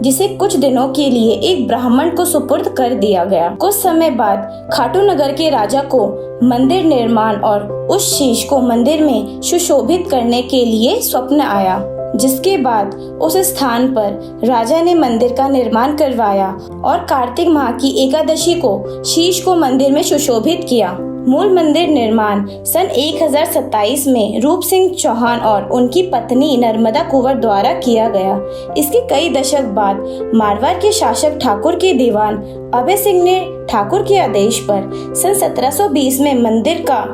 S7: जिसे कुछ दिनों के लिए एक ब्राह्मण को सुपुर्द कर दिया गया। कुछ समय बाद खाटू नगर के राजा को मंदिर निर्माण और उस शीश को मंदिर में सुशोभित करने के लिए स्वप्न आया, जिसके बाद उस स्थान पर राजा ने मंदिर का निर्माण करवाया और कार्तिक माह की एकादशी को शीश को मंदिर में सुशोभित किया। मूल मंदिर निर्माण सन 1027 में रूप सिंह चौहान और उनकी पत्नी नर्मदा कुंवर द्वारा किया गया। इसके कई दशक बाद मारवाड़ के शासक ठाकुर के दीवान अभय सिंह ने ठाकुर के आदेश पर सन 1720 में मंदिर का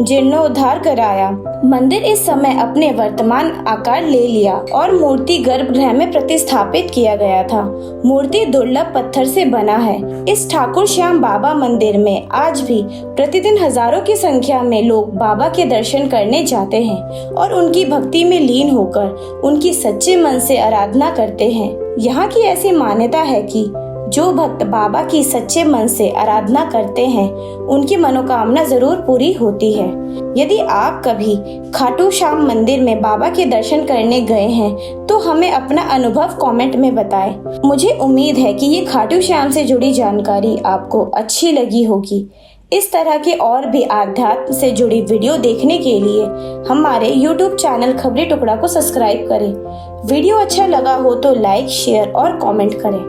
S7: जीर्णोद्धार कराया। मंदिर इस समय अपने वर्तमान आकार ले लिया और मूर्ति गर्भगृह में प्रतिस्थापित किया गया था। मूर्ति दुर्लभ पत्थर से बना है। इस ठाकुर श्याम बाबा मंदिर में आज भी प्रतिदिन हजारों की संख्या में लोग बाबा के दर्शन करने जाते हैं और उनकी भक्ति में लीन होकर उनकी सच्चे मन से आराधना करते हैं। यहाँ की ऐसी मान्यता है कि जो भक्त बाबा की सच्चे मन से आराधना करते हैं उनकी मनोकामना जरूर पूरी होती है। यदि आप कभी खाटू श्याम मंदिर में बाबा के दर्शन करने गए हैं तो हमें अपना अनुभव कमेंट में बताएं। मुझे उम्मीद है कि ये खाटू श्याम से जुड़ी जानकारी आपको अच्छी लगी होगी। इस तरह के और भी आध्यात्म से जुड़ी वीडियो देखने के लिए हमारे YouTube चैनल खबरी टुकड़ा को सब्सक्राइब करें। वीडियो अच्छा लगा हो तो लाइक, शेयर और कमेंट करें।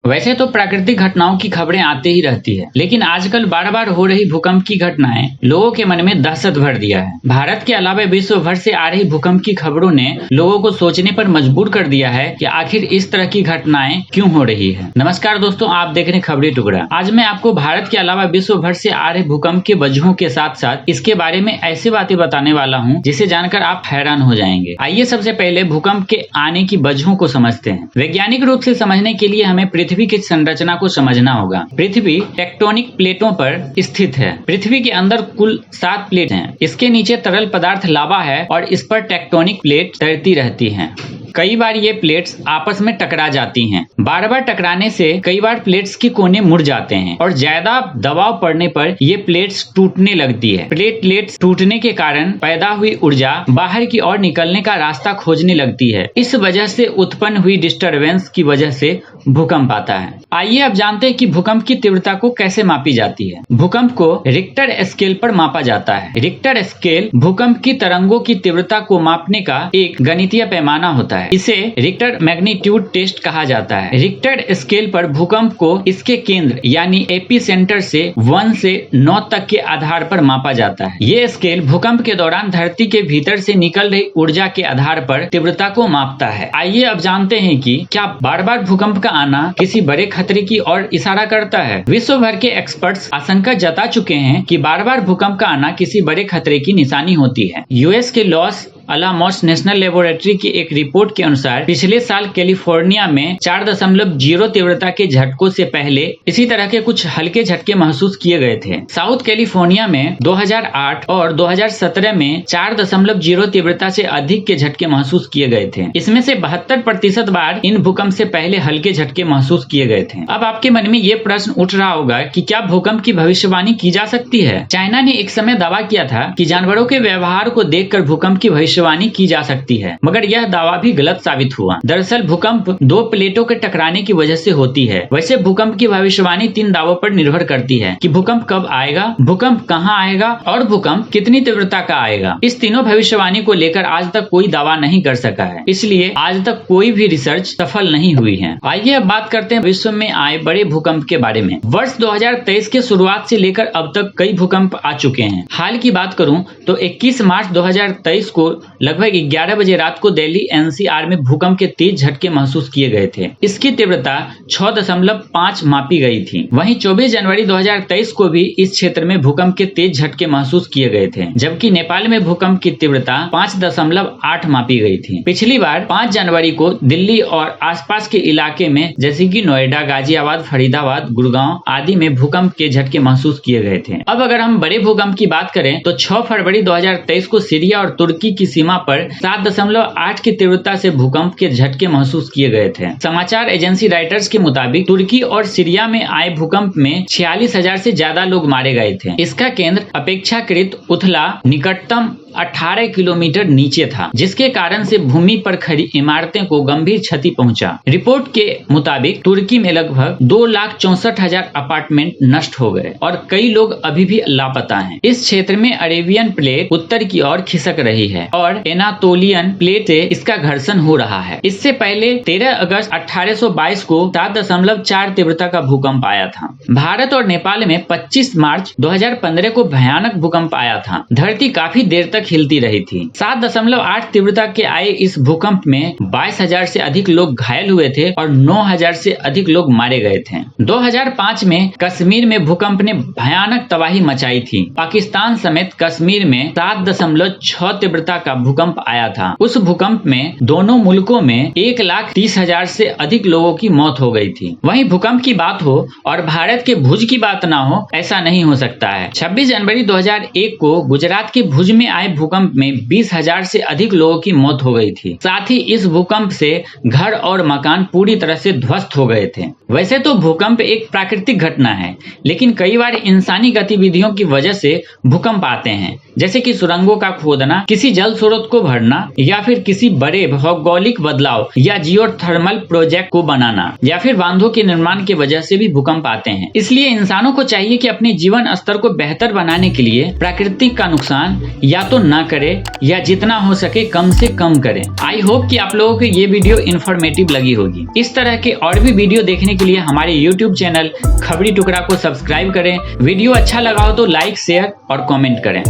S1: वैसे तो प्राकृतिक घटनाओं की खबरें आती ही रहती है, लेकिन आजकल बार बार हो रही भूकंप की घटनाएं लोगों के मन में दहशत भर दिया है। भारत के अलावा विश्व भर से आ रही भूकंप की खबरों ने लोगों को सोचने पर मजबूर कर दिया है कि आखिर इस तरह की घटनाएं क्यों हो रही है। नमस्कार दोस्तों, आप देख रहे हैं खबरी टुकड़ा। आज मैं आपको भारत के अलावा विश्व भर से आ रहे भूकंप के वजहों के साथ साथ इसके बारे में ऐसी बातें बताने वाला हूँ जिसे जानकर आप हैरान हो जाएंगे। आइए सबसे पहले भूकंप के आने की वजहों को समझते हैं। वैज्ञानिक रूप से समझने के लिए हमें पृथ्वी की संरचना को समझना होगा। पृथ्वी टेक्टोनिक प्लेटों पर स्थित है। पृथ्वी के अंदर कुल 7 प्लेट हैं। इसके नीचे तरल पदार्थ लावा है और इस पर टेक्टोनिक प्लेट तैरती रहती हैं। कई बार ये प्लेट्स आपस में टकरा जाती हैं। बार बार टकराने से कई बार प्लेट्स के कोने मुड़ जाते हैं और ज्यादा दबाव पड़ने पर ये प्लेट्स टूटने लगती है। प्लेट्स टूटने के कारण पैदा हुई ऊर्जा बाहर की ओर निकलने का रास्ता खोजने लगती है। इस वजह से उत्पन्न हुई डिस्टरबेंस की वजह से भूकंप आता है। आइए अब जानते हैं कि भूकंप की तीव्रता को कैसे मापी जाती है। भूकंप को रिक्टर स्केल पर मापा जाता है। रिक्टर स्केल भूकंप की तरंगों की तीव्रता को मापने का एक गणितीय पैमाना होता है। इसे रिक्टर मैग्नीट्यूड टेस्ट कहा जाता है। रिक्टर स्केल पर भूकंप को इसके केंद्र यानी एपी सेंटर से 1 से 9 तक के आधार पर मापा जाता है। ये स्केल भूकंप के दौरान धरती के भीतर से निकल रही ऊर्जा के आधार पर तीव्रता को मापता है। आइए अब जानते हैं कि क्या बार बार भूकंप का आना किसी बड़े खतरे की ओर इशारा करता है। विश्व भर के एक्सपर्ट्स आशंका जता चुके हैं कि बार बार भूकंप का आना किसी बड़े खतरे की निशानी होती है। यूएस के लॉस अलामोस नेशनल लेबोरेटरी की एक रिपोर्ट के अनुसार पिछले साल कैलिफोर्निया में 4.0 तीव्रता के झटकों से पहले इसी तरह के कुछ हल्के झटके महसूस किए गए थे। साउथ कैलिफोर्निया में 2008 और 2017 में 4.0 तीव्रता से अधिक के झटके महसूस किए गए थे। इसमें से 72% बार इन भूकंप से पहले हल्के झटके महसूस किए गए थे। अब आपके मन में ये प्रश्न उठ रहा होगा कि क्या भूकंप की भविष्यवाणी की जा सकती है? चाइना ने एक समय दावा किया था कि जानवरों के व्यवहार को देखकर भूकंप की भविष्यवाणी की जा सकती है, मगर यह दावा भी गलत साबित हुआ। दरअसल भूकंप दो प्लेटों के टकराने की वजह से होती है। वैसे भूकंप की भविष्यवाणी 3 दावों पर निर्भर करती है कि भूकंप कब आएगा, भूकंप कहाँ आएगा और भूकंप कितनी तीव्रता का आएगा। इस तीनों भविष्यवाणी को लेकर आज तक कोई दावा नहीं कर सका है, इसलिए आज तक कोई भी रिसर्च सफल नहीं हुई है। आइए अब बात करते हैं विश्व में आए बड़े भूकंप के बारे में। वर्ष 2023 के शुरुआत से लेकर अब तक कई भूकंप आ चुके हैं। हाल की बात करूं तो 21 मार्च 2023 को लगभग 11 बजे रात को दिल्ली एनसीआर में भूकंप के तेज झटके महसूस किए गए थे। इसकी तीव्रता 6.5 मापी गई थी। वहीं 24 जनवरी 2023 को भी इस क्षेत्र में भूकंप के तेज झटके महसूस किए गए थे, जबकि नेपाल में भूकंप की तीव्रता 5.8 मापी गई थी। पिछली बार 5 जनवरी को दिल्ली और आसपास के इलाके में जैसे कि नोएडा, गाजियाबाद, फरीदाबाद, गुड़गांव आदि में भूकंप के झटके महसूस किए गए थे। अब अगर हम बड़े भूकंप की बात करें तो 6 फरवरी 2023 को सीरिया और तुर्की की सीमा पर 7.8 की तीव्रता से भूकंप के झटके महसूस किए गए थे। समाचार एजेंसी रॉयटर्स के मुताबिक तुर्की और सीरिया में आए भूकंप में 46,000 से ज्यादा लोग मारे गए थे। इसका केंद्र अपेक्षाकृत उथला निकटतम 18 किलोमीटर नीचे था, जिसके कारण से भूमि पर खड़ी इमारतें को गंभीर क्षति पहुंचा। रिपोर्ट के मुताबिक तुर्की में लगभग 2,64,000 अपार्टमेंट नष्ट हो गए और कई लोग अभी भी लापता हैं। इस क्षेत्र में अरेबियन प्लेट उत्तर की ओर खिसक रही है और एनातोलियन प्लेट से इसका घर्षण हो रहा है। इससे पहले 13 अगस्त 1822 को 7.4 तीव्रता का भूकंप आया था। भारत और नेपाल में 25 मार्च 2015 को भयानक भूकंप आया था। धरती काफी देर तक हिलती रही थी। 7.8 तीव्रता के आए इस भूकंप में 22,000 से अधिक लोग घायल हुए थे और 9,000 से अधिक लोग मारे गए थे। 2005 में कश्मीर में भूकंप ने भयानक तबाही मचाई थी। पाकिस्तान समेत कश्मीर में 7.6 तीव्रता का भूकंप आया था। उस भूकंप में दोनों मुल्कों में 1,30,000 से अधिक लोगों की मौत हो गई थी। वहीं भूकंप की बात हो और भारत के भुज की बात ना हो, ऐसा नहीं हो सकता है। 26 जनवरी 2001 को गुजरात के भुज में आए भूकंप में 20,000 से अधिक लोगों की मौत हो गई थी। साथ ही इस भूकंप से घर और मकान पूरी तरह से ध्वस्त हो गए थे। वैसे तो भूकंप एक प्राकृतिक घटना है, लेकिन कई बार इंसानी गतिविधियों की वजह से भूकंप आते हैं, जैसे कि सुरंगों का खोदना, किसी जल स्रोत को भरना या फिर किसी बड़े भौगोलिक बदलाव या जियोथर्मल प्रोजेक्ट को बनाना या फिर बांधों के निर्माण की वजह से भी भूकंप आते हैं। इसलिए इंसानों को चाहिए कि अपने जीवन स्तर को बेहतर बनाने के लिए प्राकृतिक का नुकसान या तो ना करे या जितना हो सके कम से कम करें। आई होप कि आप लोगों को ये वीडियो इन्फॉर्मेटिव लगी होगी। इस तरह के और भी वीडियो देखने के लिए हमारे YouTube चैनल खबरी टुकड़ा को सब्सक्राइब करें। वीडियो अच्छा लगा हो तो लाइक, शेयर और कमेंट करें।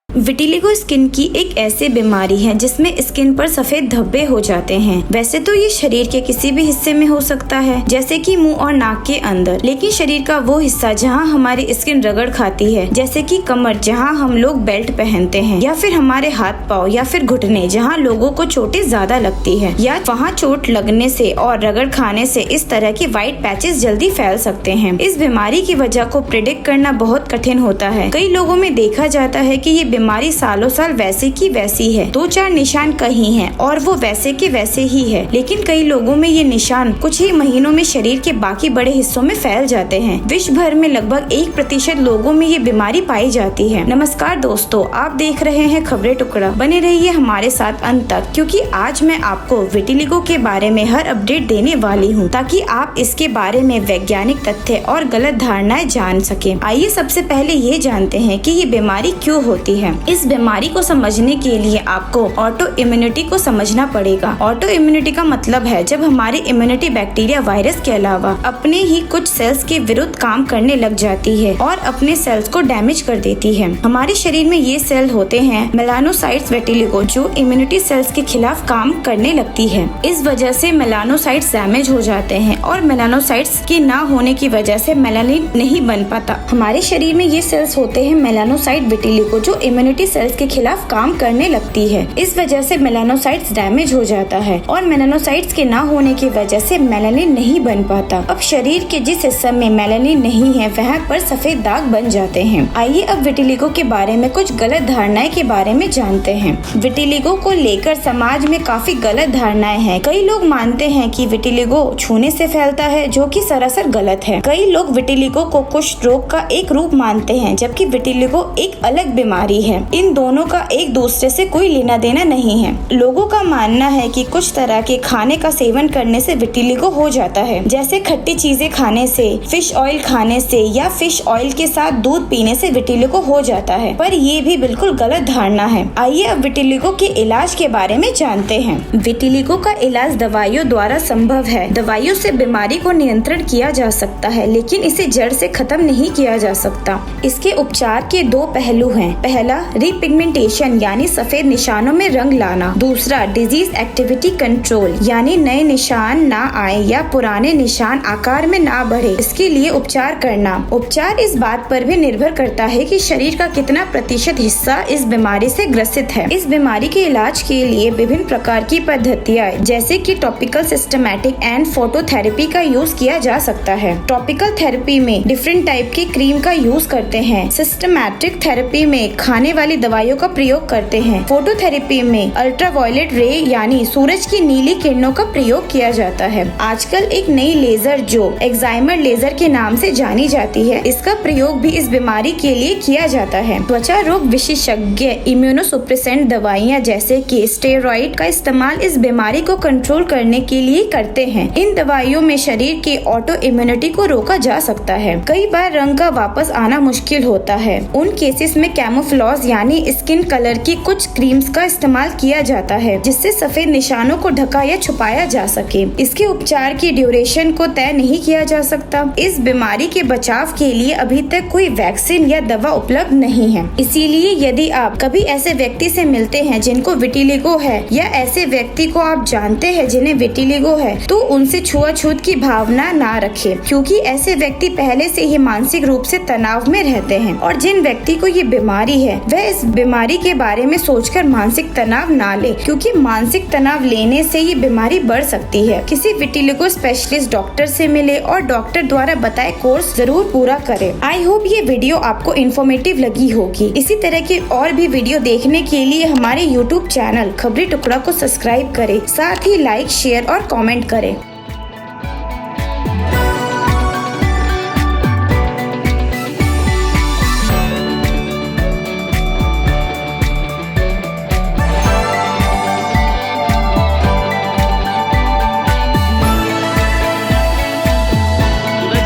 S7: विटिलिगो स्किन की एक ऐसी बीमारी है जिसमें स्किन पर सफेद धब्बे हो जाते हैं। वैसे तो ये शरीर के किसी भी हिस्से में हो सकता है, जैसे कि मुंह और नाक के अंदर, लेकिन शरीर का वो हिस्सा जहां हमारी स्किन रगड़ खाती है, जैसे कि कमर जहां हम लोग बेल्ट पहनते हैं, या फिर हमारे हाथ पाँव या फिर घुटने जहां लोगों को चोटें ज्यादा लगती है, या वहाँ चोट लगने से और रगड़ खाने से इस तरह की व्हाइट पैचेस जल्दी फैल सकते हैं। इस बीमारी की वजह को प्रिडिक्ट करना बहुत कठिन होता है। कई लोगों में देखा जाता है कि ये बीमारी सालों साल वैसे की वैसी है, 2-4 निशान कहीं हैं और वो वैसे के वैसे ही है, लेकिन कई लोगों में ये निशान कुछ ही महीनों में शरीर के बाकी बड़े हिस्सों में फैल जाते हैं। विश्व भर में लगभग 1% लोगों में ये बीमारी पाई जाती है। नमस्कार दोस्तों, आप देख रहे हैं खबरें टुकड़ा। बने रहिए हमारे साथ अंत तक, क्योंकि आज मैं आपको विटिलिगो के बारे में हर अपडेट देने वाली हूँ, ताकि आप इसके बारे में वैज्ञानिक तथ्य और गलत धारणाएं जान सके। आइए सबसे पहले ये जानते हैं कि ये बीमारी क्यों होती है। हैं। इस बीमारी को समझने के लिए आपको ऑटो इम्यूनिटी को समझना पड़ेगा। ऑटो इम्यूनिटी का मतलब है जब हमारी इम्यूनिटी बैक्टीरिया, वायरस के अलावा अपने ही कुछ सेल्स के विरुद्ध काम करने लग जाती है और अपने सेल्स को डैमेज कर देती है। हमारे शरीर में ये सेल होते हैं मेलानोसाइट्स विटिलिगो, जो इम्यूनिटी सेल्स के खिलाफ काम करने लगती है। इस वजह से मेलानोसाइट्स डैमेज हो जाते हैं और मेलानोसाइट्स के ना होने की वजह से मेलानिन नहीं बन पाता। हमारे शरीर में ये सेल्स होते हैं मेलानोसाइट विटिलिगो, जो इम्यूनिटी सेल्स के खिलाफ काम करने लगती है। इस वजह से मेलानोसाइट्स डैमेज हो जाता है और मेलानोसाइट्स के ना होने की वजह से मेलानिन नहीं बन पाता। अब शरीर के जिस हिस्से में मेलानिन नहीं है वहाँ पर सफेद दाग बन जाते हैं। आइए अब विटिलिगो के बारे में कुछ गलत धारणाएं के बारे में जानते हैं। विटिलिगो को लेकर समाज में काफी गलत धारणाएं हैं। कई लोग मानते हैं कि विटिलिगो छूने से फैलता है, जो कि सरासर गलत है। कई लोग विटिलिगो को कुष्ठ रोग का एक रूप मानते हैं, जबकि विटिलिगो एक अलग बीमारी है। इन दोनों का एक दूसरे से कोई लेना देना नहीं है। लोगों का मानना है कि कुछ तरह के खाने का सेवन करने से विटिलिगो हो जाता है, जैसे खट्टी चीजें खाने से, फिश ऑयल खाने से या फिश ऑयल के साथ दूध पीने से विटिलिगो हो जाता है, पर ये भी बिल्कुल गलत धारणा है। आइए अब विटिलिगो के इलाज के बारे में जानते हैं। विटिलिगो का इलाज दवाइयों द्वारा संभव है। दवाइयों से बीमारी को नियंत्रण किया जा सकता है, लेकिन इसे जड़ से खत्म नहीं किया जा सकता। इसके उपचार के दो पहलू हैं। पहला, रिपिगमेंटेशन यानी सफेद निशानों में रंग लाना। दूसरा, डिजीज एक्टिविटी कंट्रोल यानी नए निशान ना आए या पुराने निशान आकार में ना बढ़े, इसके लिए उपचार करना। उपचार इस बात पर भी निर्भर करता है कि शरीर का कितना प्रतिशत हिस्सा इस बीमारी से ग्रसित है। इस बीमारी के इलाज के लिए विभिन्न प्रकार की पद्धतियाँ जैसे कि टॉपिकल, सिस्टमैटिक एंड फोटोथेरेपी का यूज किया जा सकता है। टॉपिकल थेरेपी में डिफरेंट टाइप की क्रीम का यूज करते हैं। सिस्टमैटिक थेरेपी में खाने वाली दवाइयों का प्रयोग करते हैं। फोटोथेरेपी में अल्ट्रावायलेट रे यानी सूरज की नीली किरणों का प्रयोग किया जाता है। आजकल एक नई लेजर जो एक्साइमर लेजर के नाम से जानी जाती है, इसका प्रयोग भी इस बीमारी के लिए किया जाता है। त्वचा रोग विशेषज्ञ इम्यूनोसुप्रेसेंट दवाइयाँ जैसे कि स्टेरॉइड का इस्तेमाल इस बीमारी को कंट्रोल करने के लिए करते हैं। इन दवाइयों में शरीर के ऑटो इम्यूनिटी को रोका जा सकता है। कई बार रंग का वापस आना मुश्किल होता है। उन केसेस में कैमोफ्लॉज यानी स्किन कलर की कुछ क्रीम्स का इस्तेमाल किया जाता है, जिससे सफेद निशानों को ढका या छुपाया जा सके। इसके उपचार की ड्यूरेशन को तय नहीं किया जा सकता। इस बीमारी के बचाव के लिए अभी तक कोई वैक्सीन या दवा उपलब्ध नहीं है। इसीलिए यदि आप कभी ऐसे व्यक्ति से मिलते हैं जिनको विटिलिगो है या ऐसे व्यक्ति को आप जानते हैं जिन्हें विटिलिगो है, तो उनसे छुआछूत की भावना ना रखें, क्योंकि ऐसे व्यक्ति पहले से ही मानसिक रूप से तनाव में रहते हैं। और जिन व्यक्ति को ये बीमारी है वह इस बीमारी के बारे में सोचकर मानसिक तनाव ना ले, क्योंकि मानसिक तनाव लेने से ये बीमारी बढ़ सकती है। किसी विटिलिगो स्पेशलिस्ट डॉक्टर से मिले और डॉक्टर द्वारा बताए कोर्स जरूर पूरा करें। आई होप ये वीडियो आपको इन्फॉर्मेटिव लगी होगी। इसी तरह के और भी वीडियो देखने के लिए हमारे YouTube चैनल खबरी टुकड़ा को सब्सक्राइब करें, साथ ही लाइक, शेयर और कमेंट करें।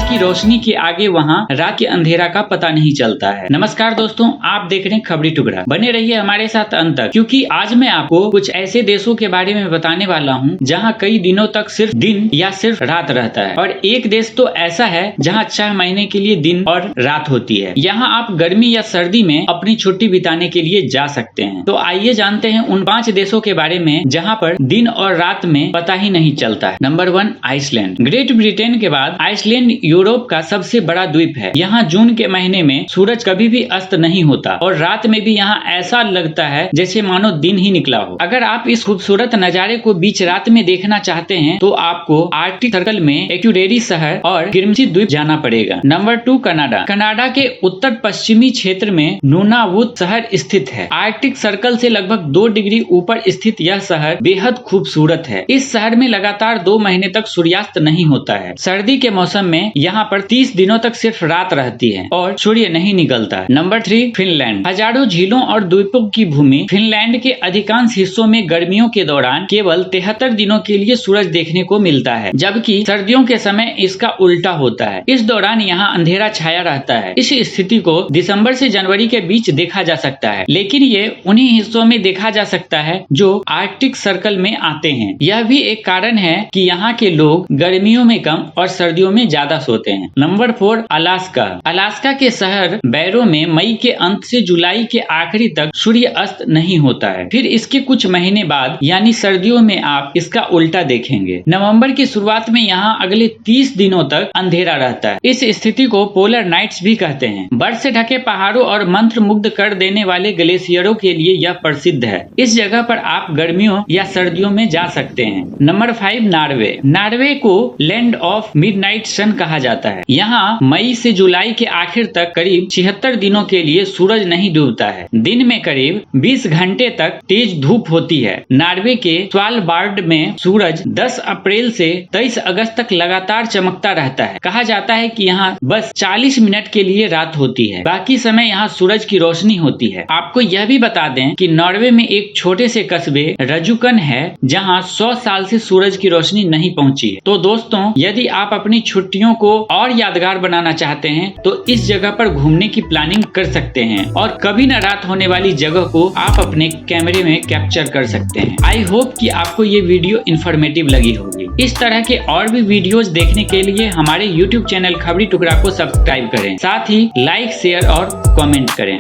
S1: की रोशनी के आगे वहाँ रात के अंधेरा का पता नहीं चलता है। नमस्कार दोस्तों, आप देख रहे हैं खबरी टुकड़ा। बने रहिए हमारे साथ अंत तक, क्योंकि आज मैं आपको कुछ ऐसे देशों के बारे में बताने वाला हूँ जहाँ कई दिनों तक सिर्फ दिन या सिर्फ रात रहता है, और एक देश तो ऐसा है जहाँ 6 महीने के लिए दिन और रात होती है। यहाँ आप गर्मी या सर्दी में अपनी छुट्टी बिताने के लिए जा सकते हैं। तो आइए जानते हैं उन 5 देशों के बारे में जहाँ पर दिन और रात में पता ही नहीं चलता है। Number 1, Iceland. ग्रेट ब्रिटेन के बाद आइसलैंड यूरोप का सबसे बड़ा द्वीप है। यहाँ जून के महीने में सूरज कभी भी अस्त नहीं होता और रात में भी यहाँ ऐसा लगता है जैसे मानो दिन ही निकला हो। अगर आप इस खूबसूरत नजारे को बीच रात में देखना चाहते हैं तो आपको आर्कटिक सर्कल में एक्यूरेरी शहर और ग्रिम्सी द्वीप जाना पड़ेगा। Number 2, Canada. कनाडा के उत्तर पश्चिमी क्षेत्र में नूनावुत शहर स्थित है। आर्कटिक सर्कल से लगभग 2 डिग्री ऊपर स्थित यह शहर बेहद खूबसूरत है। इस शहर में लगातार 2 महीने तक सूर्यास्त नहीं होता है। सर्दी के मौसम में यहाँ यहाँ पर 30 दिनों तक सिर्फ रात रहती है और सूर्य नहीं निकलता। Number 3, Finland. हजारों झीलों और द्वीपों की भूमि फिनलैंड के अधिकांश हिस्सों में गर्मियों के दौरान केवल 73 दिनों के लिए सूरज देखने को मिलता है, जबकि सर्दियों के समय इसका उल्टा होता है। इस दौरान यहाँ अंधेरा छाया रहता है। इस स्थिति को दिसंबर से जनवरी के बीच देखा जा सकता है, लेकिन ये उन्हीं हिस्सों में देखा जा सकता है जो आर्कटिक सर्कल में आते हैं। यह भी एक कारण है कि यहाँ के लोग गर्मियों में कम और सर्दियों में ज्यादा सोते हैं। Number 4, Alaska. अलास्का के शहर बैरो में मई के अंत से जुलाई के आखिरी तक सूर्य अस्त नहीं होता है। फिर इसके कुछ महीने बाद यानी सर्दियों में आप इसका उल्टा देखेंगे। नवंबर की शुरुआत में यहाँ अगले 30 दिनों तक अंधेरा रहता है। इस स्थिति को पोलर नाइट्स भी कहते हैं। बर्फ से ढके पहाड़ों और मंत्र मुग्ध कर देने वाले ग्लेशियरों के लिए यह प्रसिद्ध है। इस जगह पर आप गर्मियों या सर्दियों में जा सकते हैं। Number 5, Norway. नॉर्वे को लैंड ऑफ मिडनाइट सन कहा जाता है। यहाँ मई से जुलाई के आखिर तक करीब 76 दिनों के लिए सूरज नहीं डूबता है। दिन में करीब 20 घंटे तक तेज धूप होती है। नॉर्वे के स्वालबार्ड में सूरज 10 अप्रैल से 23 अगस्त तक लगातार चमकता रहता है। कहा जाता है कि यहाँ बस 40 मिनट के लिए रात होती है, बाकी समय यहाँ सूरज की रोशनी होती है। आपको यह भी बता दें कि नॉर्वे में एक छोटे से कस्बे रजुकन है जहाँ 100 साल से सूरज की रोशनी नहीं पहुँची है। तो दोस्तों, यदि आप अपनी छुट्टियों को और यादगार बनाना चाहते हैं तो इस जगह पर घूमने की प्लानिंग कर सकते हैं और कभी न रात होने वाली जगह को आप अपने कैमरे में कैप्चर कर सकते हैं। आई होप कि आपको ये वीडियो इन्फॉर्मेटिव लगी होगी। इस तरह के और भी वीडियोस देखने के लिए हमारे YouTube चैनल खबरी टुकड़ा को सब्सक्राइब करें, साथ ही लाइक, शेयर और कमेंट करें।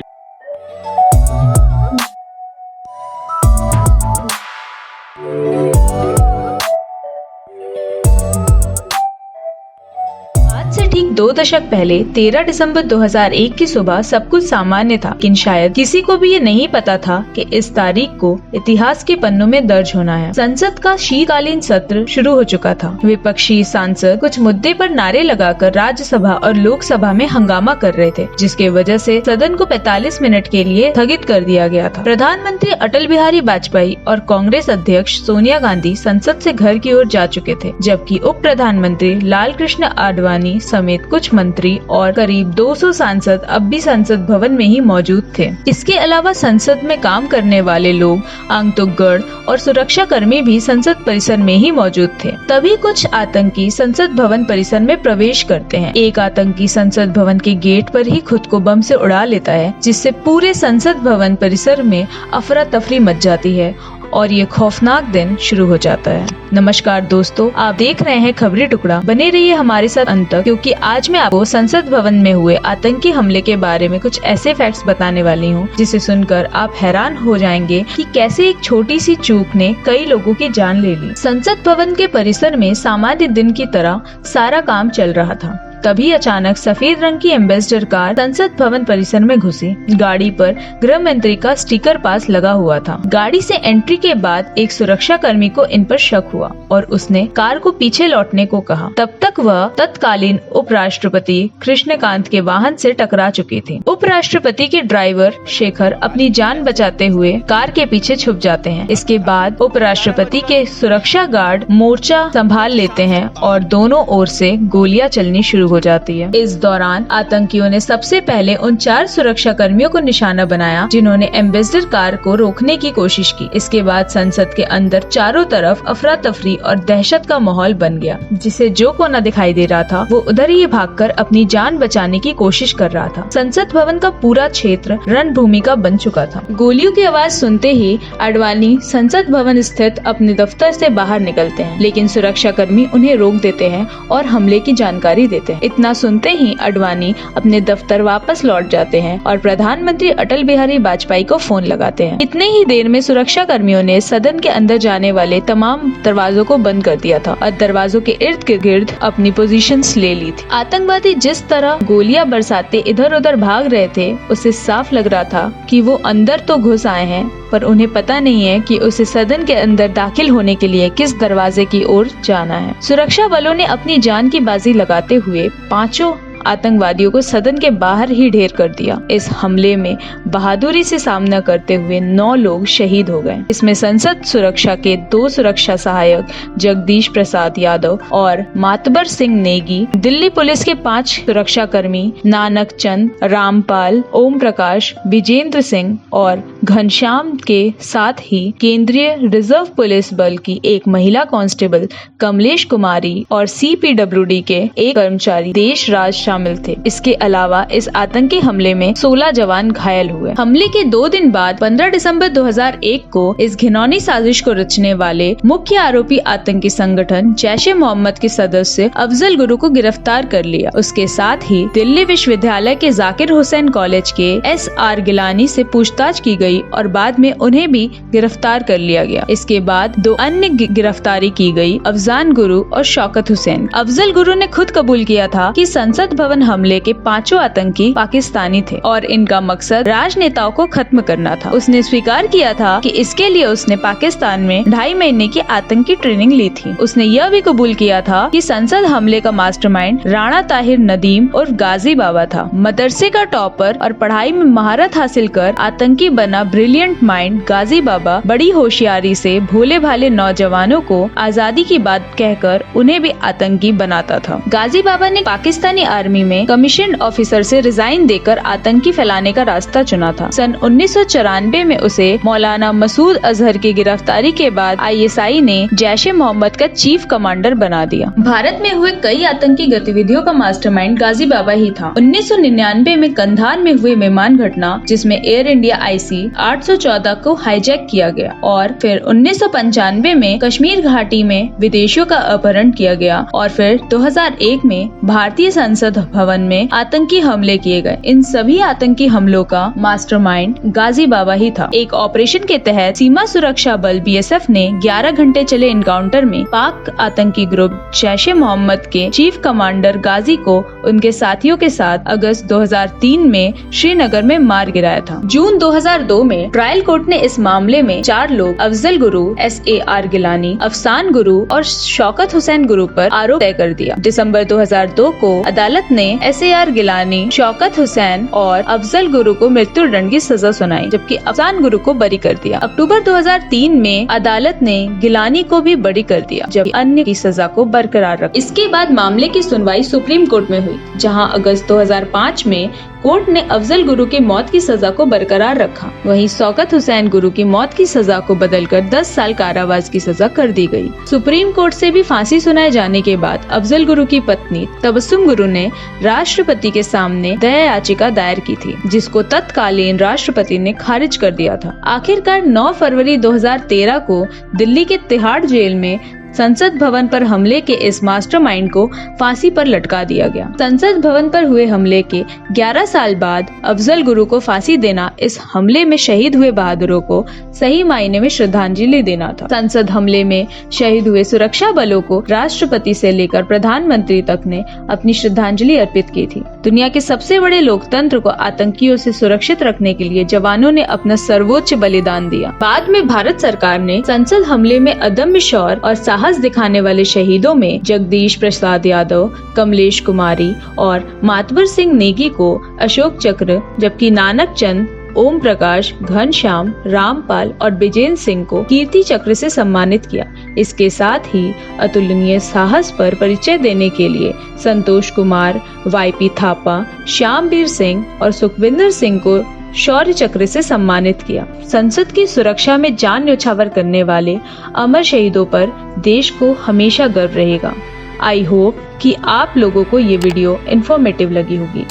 S3: ठीक 2 दशक पहले 13 दिसंबर 2001 की सुबह सब कुछ सामान्य था, लेकिन शायद किसी को भी ये नहीं पता था कि इस तारीख को इतिहास के पन्नों में दर्ज होना है। संसद का शीतकालीन सत्र शुरू हो चुका था। विपक्षी सांसद कुछ मुद्दे पर नारे लगाकर राज्यसभा और लोकसभा में हंगामा कर रहे थे, जिसके वजह से सदन को 45 मिनट के लिए स्थगित कर दिया गया था। प्रधानमंत्री अटल बिहारी वाजपेयी और कांग्रेस अध्यक्ष सोनिया गांधी संसद से घर की ओर जा चुके थे, जबकि उप प्रधानमंत्री लाल कृष्ण आडवाणी समेत कुछ मंत्री और करीब 200 सांसद अब भी संसद भवन में ही मौजूद थे। इसके अलावा संसद में काम करने वाले लोग, आंगतुकगढ़ और सुरक्षा कर्मी भी संसद परिसर में ही मौजूद थे। तभी कुछ आतंकी संसद भवन परिसर में प्रवेश करते हैं। एक आतंकी संसद भवन के गेट पर ही खुद को बम से उड़ा लेता है, जिससे पूरे संसद भवन परिसर में अफरा तफरी मच जाती है और ये खौफनाक दिन शुरू हो जाता है। नमस्कार दोस्तों, आप देख रहे हैं खबरी टुकड़ा। बने रहिए हमारे साथ अंत तक, क्योंकि आज मैं आपको संसद भवन में हुए आतंकी हमले के बारे में कुछ ऐसे फैक्ट्स बताने वाली हूँ जिसे सुनकर आप हैरान हो जाएंगे कि कैसे एक छोटी सी चूक ने कई लोगों की जान ले ली। संसद भवन के परिसर में सामान्य दिन की तरह सारा काम चल रहा था। तभी अचानक सफेद रंग की एम्बेसडर कार संसद भवन परिसर में घुसी। गाड़ी पर गृह मंत्री का स्टिकर पास लगा हुआ था। गाड़ी से एंट्री के बाद एक सुरक्षा कर्मी को इन पर शक हुआ और उसने कार को पीछे लौटने को कहा। तब तक वह तत्कालीन उपराष्ट्रपति कृष्णकांत के वाहन से टकरा चुकी थी। उपराष्ट्रपति के ड्राइवर शेखर अपनी जान बचाते हुए कार के पीछे छुप जाते हैं। इसके बाद उपराष्ट्रपति के सुरक्षा गार्ड मोर्चा संभाल लेते हैं और दोनों ओर से गोलियां चलनी शुरू हो जाती है। इस दौरान आतंकियों ने सबसे पहले उन 4 सुरक्षा कर्मियों को निशाना बनाया जिन्होंने एम्बेसडर कार को रोकने की कोशिश की। इसके बाद संसद के अंदर चारों तरफ अफरा तफरी और दहशत का माहौल बन गया, जिसे जो कोना दिखाई दे रहा था वो उधर ही भागकर अपनी जान बचाने की कोशिश कर रहा था। संसद भवन का पूरा क्षेत्र रणभूमि का बन चुका था। गोलियों की आवाज सुनते ही आडवाणी संसद भवन स्थित अपने दफ्तर से बाहर निकलते हैं, लेकिन सुरक्षा कर्मी उन्हें रोक देते हैं और हमले की जानकारी देते हैं। इतना सुनते ही आडवाणी अपने दफ्तर वापस लौट जाते हैं और प्रधानमंत्री अटल बिहारी वाजपेयी को फोन लगाते हैं। इतने ही देर में सुरक्षा कर्मियों ने सदन के अंदर जाने वाले तमाम दरवाजों को बंद कर दिया था और दरवाजों के इर्द गिर्द अपनी पोजीशंस ले ली थी। आतंकवादी जिस तरह गोलियां बरसाते इधर उधर भाग रहे थे, उससे साफ लग रहा था कि वो अंदर तो घुस आए हैं, पर उन्हें पता नहीं है कि उसे सदन के अंदर दाखिल होने के लिए किस दरवाजे की ओर जाना है। सुरक्षा बलों ने अपनी जान की बाजी लगाते हुए 5 आतंकवादियों को सदन के बाहर ही ढेर कर दिया। इस हमले में बहादुरी से सामना करते हुए 9 लोग शहीद हो गए। इसमें संसद सुरक्षा के 2 सुरक्षा सहायक जगदीश प्रसाद यादव और मातबर सिंह नेगी, दिल्ली पुलिस के 5 सुरक्षा कर्मी नानक चंद, रामपाल, ओम प्रकाश, विजेंद्र सिंह और घनश्याम के साथ ही केंद्रीय रिजर्व पुलिस बल की एक महिला कांस्टेबल कमलेश कुमारी और CPWD के एक कर्मचारी देश राज शामिल थे। इसके अलावा इस आतंकी हमले में 16 जवान घायल हुए। हमले के 2 दिन बाद 15 दिसंबर 2001 को इस घिनौनी साजिश को रचने वाले मुख्य आरोपी आतंकी संगठन जैश ए मोहम्मद के सदस्य अफजल गुरु को गिरफ्तार कर लिया। उसके साथ ही दिल्ली विश्वविद्यालय के जाकिर हुसैन कॉलेज के SR गिलानी से पूछताछ की गई और बाद में उन्हें भी गिरफ्तार कर लिया गया। इसके बाद 2 अन्य गिरफ्तारी की गई, अफजान गुरु और शौकत हुसैन। अफजल गुरु ने खुद कबूल किया था कि संसद भवन हमले के 5 आतंकी पाकिस्तानी थे और इनका मकसद राजनेताओं को खत्म करना था। उसने स्वीकार किया था कि इसके लिए उसने पाकिस्तान में 2.5 महीने की आतंकी ट्रेनिंग ली थी। उसने यह भी कबूल किया था कि संसद हमले का मास्टरमाइंड राणा ताहिर नदीम और गाजी बाबा था। मदरसे का टॉपर और पढ़ाई में महारत हासिल कर आतंकी बना ब्रिलियंट माइंड गाजी बाबा बड़ी होशियारी से भोले भाले नौजवानों को आजादी की बात कहकर उन्हें भी आतंकी बनाता था। गाजी बाबा ने पाकिस्तानी आर्मी में कमीशन ऑफिसर से रिजाइन देकर आतंकी फैलाने का रास्ता चुना था। सन 1994 में उसे मौलाना मसूद अजहर की गिरफ्तारी के बाद ISI ने जैश ए मोहम्मद का चीफ कमांडर बना दिया। भारत में हुए कई आतंकी गतिविधियों का मास्टरमाइंड गाजी बाबा ही था। 1999 में कंधार में हुए विमान घटना जिसमें एयर इंडिया IC 814 को हाईजैक किया गया और फिर 1995 में कश्मीर घाटी में विदेशियों का अपहरण किया गया और फिर 2001 में भारतीय संसद भवन में आतंकी हमले किए गए। इन सभी आतंकी हमलों का मास्टरमाइंड गाजी बाबा ही था। एक ऑपरेशन के तहत सीमा सुरक्षा बल BSF ने 11 घंटे चले इनकाउंटर में पाक आतंकी ग्रुप जैश ए मोहम्मद के चीफ कमांडर गाजी को उनके साथियों के साथ अगस्त 2003 में श्रीनगर में मार गिराया था। जून 2002 में ट्रायल कोर्ट ने इस मामले में 4 लोग अफजल गुरु, SAR गिलानी, अफसान गुरु और शौकत हुसैन गुरु पर आरोप तय कर दिया। दिसंबर 2002 को अदालत ने SAR गिलानी, शौकत हुसैन और अफजल गुरु को मृत्यु दंड की सजा सुनाई जबकि अफसान गुरु को बरी कर दिया। अक्टूबर 2003 में अदालत ने गिलानी को भी बरी कर दिया जबकि अन्य की सजा को बरकरार रखा। इसके बाद मामले की सुनवाई सुप्रीम कोर्ट में हुई जहां अगस्त 2005 में कोर्ट ने अफजल गुरु की मौत की सजा को बरकरार रखा। वहीं शौकत हुसैन गुरु की मौत की सजा को बदलकर 10 साल कारावास की सजा कर दी गई। सुप्रीम कोर्ट से भी फांसी सुनाए जाने के बाद अफजल गुरु की पत्नी तबस्सुम गुरु ने राष्ट्रपति के सामने दया याचिका दायर की थी जिसको तत्कालीन राष्ट्रपति ने खारिज कर दिया था। आखिरकार 9 फरवरी 2013 को दिल्ली के तिहाड़ जेल में संसद भवन पर हमले के इस मास्टरमाइंड को फांसी पर लटका दिया गया। संसद भवन पर हुए हमले के 11 साल बाद अफजल गुरु को फांसी देना इस हमले में शहीद हुए बहादुरों को सही मायने में श्रद्धांजलि देना था। संसद हमले में शहीद हुए सुरक्षा बलों को राष्ट्रपति से लेकर प्रधानमंत्री तक ने अपनी श्रद्धांजलि अर्पित की थी। दुनिया के सबसे बड़े लोकतंत्र को आतंकियों से सुरक्षित रखने के लिए जवानों ने अपना सर्वोच्च बलिदान दिया। बाद में भारत सरकार ने संसद हमले में अदम्य शौर्य और साहस दिखाने वाले शहीदों में जगदीश प्रसाद यादव, कमलेश कुमारी और मातबर सिंह नेगी को अशोक चक्र जबकि नानक चंद, ओम प्रकाश, घनश्याम, रामपाल और विजेंद्र सिंह को कीर्ति चक्र से सम्मानित किया। इसके साथ ही अतुलनीय साहस पर परिचय देने के लिए संतोष कुमार, YP थापा, श्यामवीर सिंह और सुखविंदर सिंह को शौर्य चक्र से सम्मानित किया। संसद की सुरक्षा में जान न्यौछावर करने वाले अमर शहीदों पर देश को हमेशा गर्व रहेगा। आई होप कि आप लोगों को ये वीडियो इन्फॉर्मेटिव लगी होगी।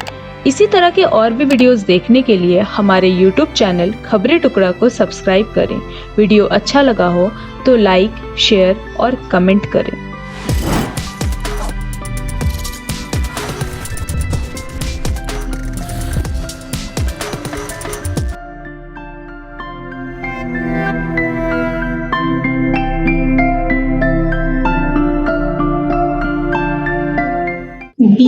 S3: इसी तरह के और भी वीडियोस देखने के लिए हमारे YouTube चैनल खबरें टुकड़ा को सब्सक्राइब करें। वीडियो अच्छा लगा हो तो लाइक, शेयर और कमेंट करें।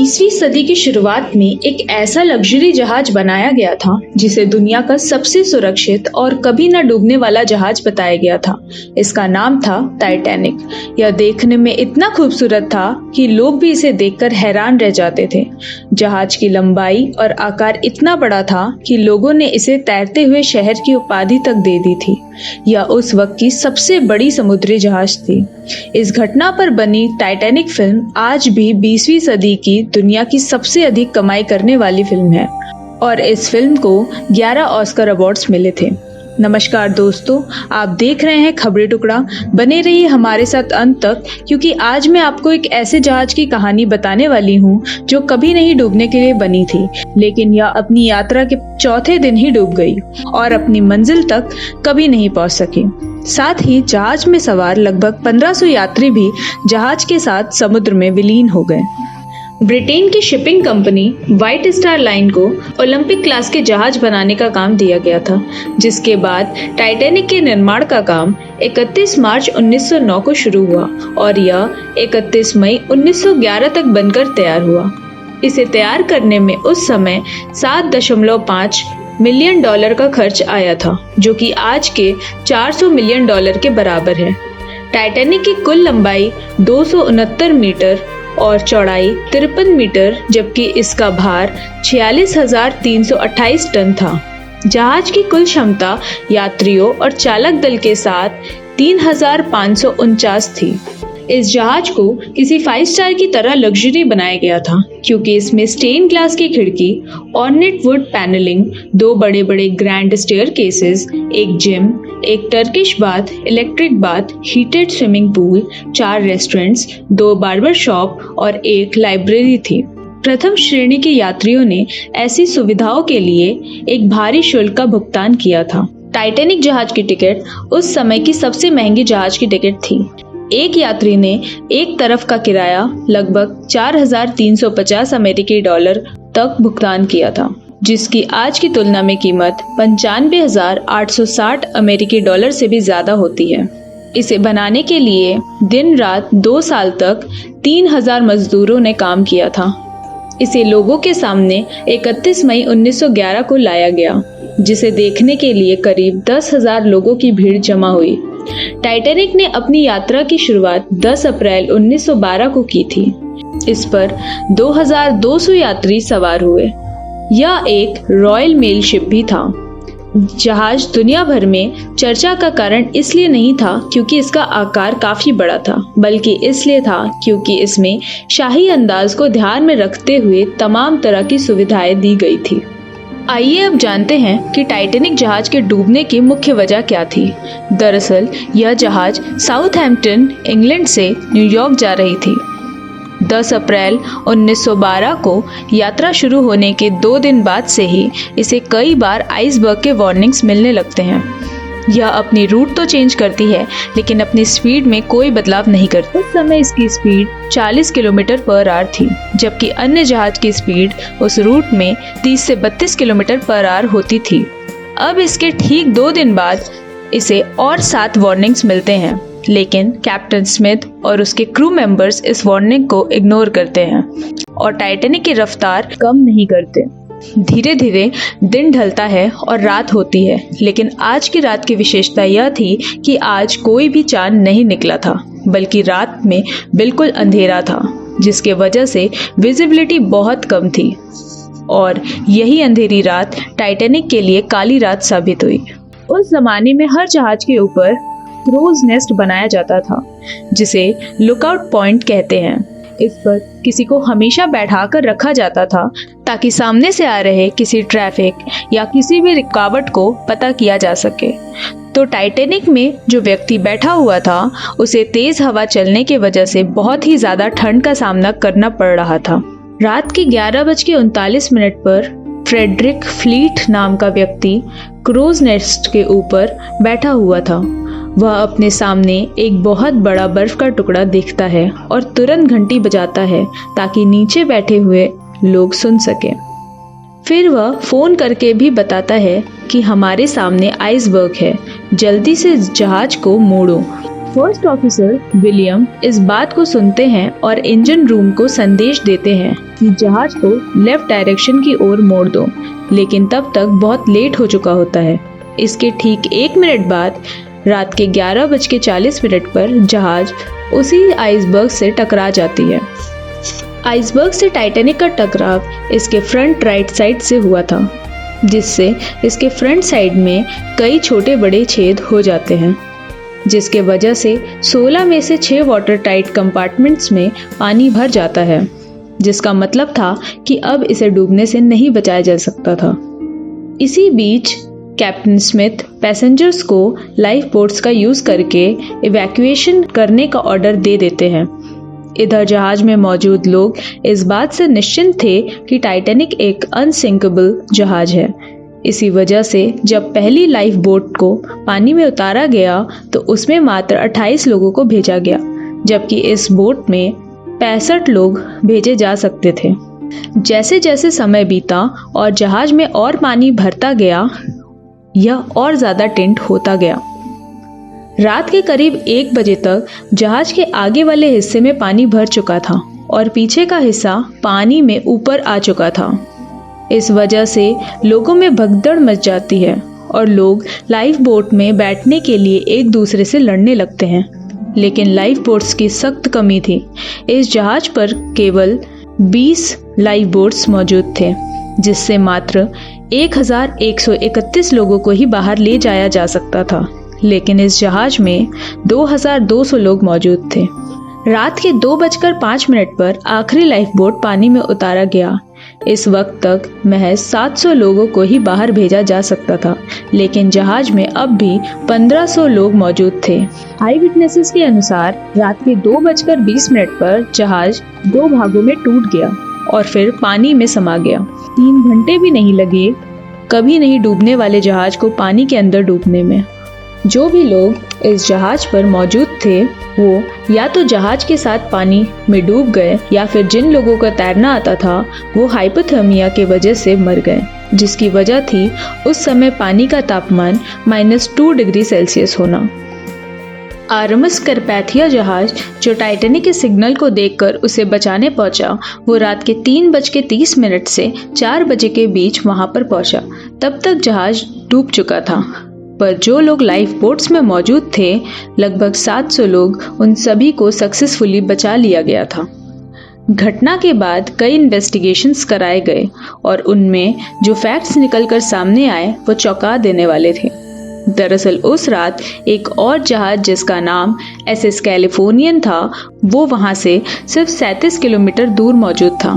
S3: 20वीं सदी की शुरुआत में एक ऐसा लग्जरी जहाज बनाया गया था जिसे दुनिया का सबसे सुरक्षित और कभी न डूबने वाला जहाज बताया गया था। इसका नाम था टाइटैनिक। यह देखने में इतना खूबसूरत था कि लोग भी इसे देखकर हैरान रह जाते थे। जहाज की लंबाई और आकार इतना बड़ा था कि लोगों ने इसे तैरते हुए शहर की उपाधि तक दे दी थी। यह उस वक्त की सबसे बड़ी समुद्री जहाज थी। इस घटना पर बनी टाइटैनिक फिल्म आज भी 20वीं सदी की दुनिया की सबसे अधिक कमाई करने वाली फिल्म है और इस फिल्म को 11 ऑस्कर अवार्ड्स मिले थे। नमस्कार दोस्तों, आप देख रहे हैं खबरें टुकड़ा। बने रहिए हमारे साथ अंत तक, क्योंकि आज मैं आपको एक ऐसे जहाज की कहानी बताने वाली हूँ जो कभी नहीं डूबने के लिए बनी थी, लेकिन यह अपनी यात्रा के चौथे दिन ही डूब गई और अपनी मंजिल तक कभी नहीं पहुँच सकी। साथ ही जहाज में सवार लगभग 1500 यात्री भी जहाज के साथ समुद्र में विलीन हो गए। ब्रिटेन की shipping company white star line को ओलंपिक क्लास के जहाज बनाने का काम दिया गया था, जिसके बाद टाइटैनिक के निर्माण का काम 31 मार्च 1909 को शुरू हुआ और यह 31 मई 1911 तक बनकर तैयार हुआ। इसे तैयार करने में उस समय $7.5 मिलियन का खर्च आया था, जो कि आज के $400 मिलियन के बराबर है। टाइटैनिक की कुल लंबाई 269 मीटर और चौड़ाई 53 मीटर, जबकि इसका भार 46,328 टन था। जहाज की कुल क्षमता यात्रियों और चालक दल के साथ 3,549 थी। इस जहाज को किसी 5 स्टार की तरह लग्जरी बनाया गया था, क्योंकि इसमें स्टेन ग्लास की खिड़की, ऑर्नेट वुड पैनलिंग, 2 बड़े-बड़े ग्रैंड स्टेयरकेसेस, एक जिम, एक Turkish bath, electric bath, heated swimming pool, 4 restaurants, 2 barber shop और एक लाइब्रेरी थी। प्रथम श्रेणी के यात्रियों ने ऐसी सुविधाओं के लिए एक भारी शुल्क का भुगतान किया था। टाइटैनिक जहाज की टिकट उस समय की सबसे महंगी जहाज की टिकट थी। एक यात्री ने एक तरफ का किराया लगभग 4,350 अमेरिकी डॉलर तक भुगतान किया था, जिसकी आज की तुलना में कीमत 95,860 अमेरिकी डॉलर से भी ज्यादा होती है। इसे बनाने के लिए दिन रात 2 साल तक 3,000 मजदूरों ने काम किया था। इसे लोगों के सामने 31 मई 1911 को लाया गया, जिसे देखने के लिए करीब 10,000 लोगों की भीड़ जमा हुई। टाइटैनिक ने अपनी यात्रा की शुरुआत 10 अप्रैल 1912 को की थी। इस पर 2,200 यात्री सवार हुए। यह एक रॉयल मेल शिप भी था। जहाज दुनिया भर में चर्चा का कारण इसलिए नहीं था क्योंकि इसका आकार काफी बड़ा था, बल्कि इसलिए था क्योंकि इसमें शाही अंदाज को ध्यान में रखते हुए तमाम तरह की सुविधाएं दी गई थी। आइए अब जानते हैं कि टाइटैनिक जहाज के डूबने की मुख्य वजह क्या थी। दरअसल यह जहाज साउथहैम्पटन, इंग्लैंड से न्यूयॉर्क जा रही थी। 10 अप्रैल 1912 को यात्रा शुरू होने के 2 दिन बाद से ही इसे कई बार आइसबर्ग के वार्निंग्स मिलने लगते हैं। यह अपनी रूट तो चेंज करती है, लेकिन अपनी स्पीड में कोई बदलाव नहीं करती। उस समय इसकी स्पीड 40 किलोमीटर पर आवर थी, जबकि अन्य जहाज की स्पीड उस रूट में 30 से 32 किलोमीटर पर आवर होती थी। अब इसके ठीक 2 दिन बाद इसे और 7 वार्निंग्स मिलते हैं, लेकिन कैप्टन स्मिथ और उसके क्रू मेंबर्स इस वार्निंग को इग्नोर करते हैं और टाइटैनिक की रफ्तार कम नहीं करते। धीरे धीरे दिन ढलता है और रात होती है, लेकिन आज की रात की विशेषता यह थी कि आज कोई भी चांद नहीं निकला था, बल्कि रात में बिल्कुल अंधेरा था, जिसके वजह से विजिबिलिटी बहुत कम थी और यही अंधेरी रात टाइटैनिक के लिए काली रात साबित हुई। उस जमाने में हर जहाज के ऊपर क्रोज नेस्ट बनाया जाता था, जिसे लुकआउट पॉइंट कहते हैं। इस पर किसी को हमेशा बैठाकर रखा जाता था ताकि सामने से आ रहे किसी ट्रैफिक या किसी भी रुकावट को पता किया जा सके। तो टाइटैनिक में जो व्यक्ति बैठा हुआ था उसे तेज हवा चलने की वजह से बहुत ही ज्यादा ठंड का सामना करना पड़ रहा था। रात के 11:39 पर फ्रेडरिक फ्लीट नाम का व्यक्ति क्रूज नेस्ट के ऊपर बैठा हुआ था। वह अपने सामने एक बहुत बड़ा बर्फ का टुकड़ा देखता है और तुरंत घंटी बजाता है ताकि नीचे बैठे हुए लोग सुन सकें। फिर वह फोन करके भी बताता है कि हमारे सामने आइसबर्ग है, जल्दी से जहाज को मोड़ो। फर्स्ट ऑफिसर विलियम इस बात को सुनते हैं और इंजन रूम को संदेश देते हैं कि जहाज को लेफ्ट डायरेक्शन की ओर मोड़ दो, लेकिन तब तक बहुत लेट हो चुका होता है। इसके ठीक 1 मिनट बाद रात के 11:40 पर जहाज उसी आइसबर्ग से टकरा जाती है। आइसबर्ग से टाइटैनिक का टकराव इसके फ्रंट राइट साइड से हुआ था, जिससे इसके फ्रंट साइड में कई छोटे बड़े छेद हो जाते हैं, जिसके वजह से 16 में से 6 वाटर टाइट कंपार्टमेंट्स में पानी भर जाता है, जिसका मतलब था कि अब इसे डूबने से नहीं बचाया जा सकता था। इसी बीच कैप्टन स्मिथ पैसेंजर्स को लाइफ बोट्स का यूज करके इवैक्यूएशन करने का ऑर्डर दे देते हैं। इधर जहाज में मौजूद लोग इस बात से निश्चिंत थे कि टाइटैनिक एक अनसिंकेबल जहाज है। इसी वजह से जब पहली लाइफ बोट को पानी में उतारा गया तो उसमें मात्र 28 लोगों को भेजा गया, जबकि इस बोट में 65 लोग भेजे जा सकते थे। जैसे जैसे समय बीता और जहाज में और पानी भरता गया, यह और ज्यादा टिंट होता गया। रात के करीब 1 बजे तक जहाज के आगे वाले हिस्से में पानी भर चुका था और पीछे का हिस्सा पानी में ऊपर आ चुका था। इस वजह से लोगों में भगदड़ मच जाती है और लोग लाइफ बोट में बैठने के लिए एक दूसरे से लड़ने लगते हैं, लेकिन लाइफ बोट्स की सख्त कमी थी। इस जहाज पर केवल 20 लाइफ बोट्स मौजूद थे, जिससे मात्र 1131 लोगों को ही बाहर ले जाया जा सकता था, लेकिन इस जहाज में 2200 लोग मौजूद थे। रात के 2:05 पर आखिरी लाइफ बोट पानी में उतारा गया। इस वक्त तक महज 700 लोगों को ही बाहर भेजा जा सकता था, लेकिन जहाज में अब भी 1500 लोग मौजूद थे। आई विटनेसेस के अनुसार रात के 2:20 पर जहाज 2 भागों में टूट गया और फिर पानी में समा गया। 3 घंटे भी नहीं लगे कभी नहीं डूबने वाले जहाज को पानी के अंदर डूबने में। जो भी लोग इस जहाज पर मौजूद थे वो या तो जहाज के साथ पानी में डूब गए या फिर जिन लोगों को तैरना आता था वो हाइपोथर्मिया के वजह से मर गए, जिसकी वजह थी उस समय पानी का तापमान -2 डिग्री सेल्सियस होना। आरएमएस कार्पैथिया जहाज जो टाइटैनिक के सिग्नल को देखकर उसे बचाने पहुंचा, वो रात के 3:30 से 4 बजे के बीच वहां पर पहुंचा। तब तक जहाज डूब चुका था, पर जो लोग लाइफ बोट्स में मौजूद थे, लगभग 700 लोग, उन सभी को सक्सेसफुली बचा लिया गया था। घटना के बाद कई इन्वेस्टिगेशंस कराए गए और उनमें जो फैक्ट्स निकलकर सामने आए वो चौंका देने वाले थे। दरअसल उस रात एक और जहाज जिसका नाम SS कैलिफोर्नियन था, वो वहां से सिर्फ 37 किलोमीटर दूर मौजूद था,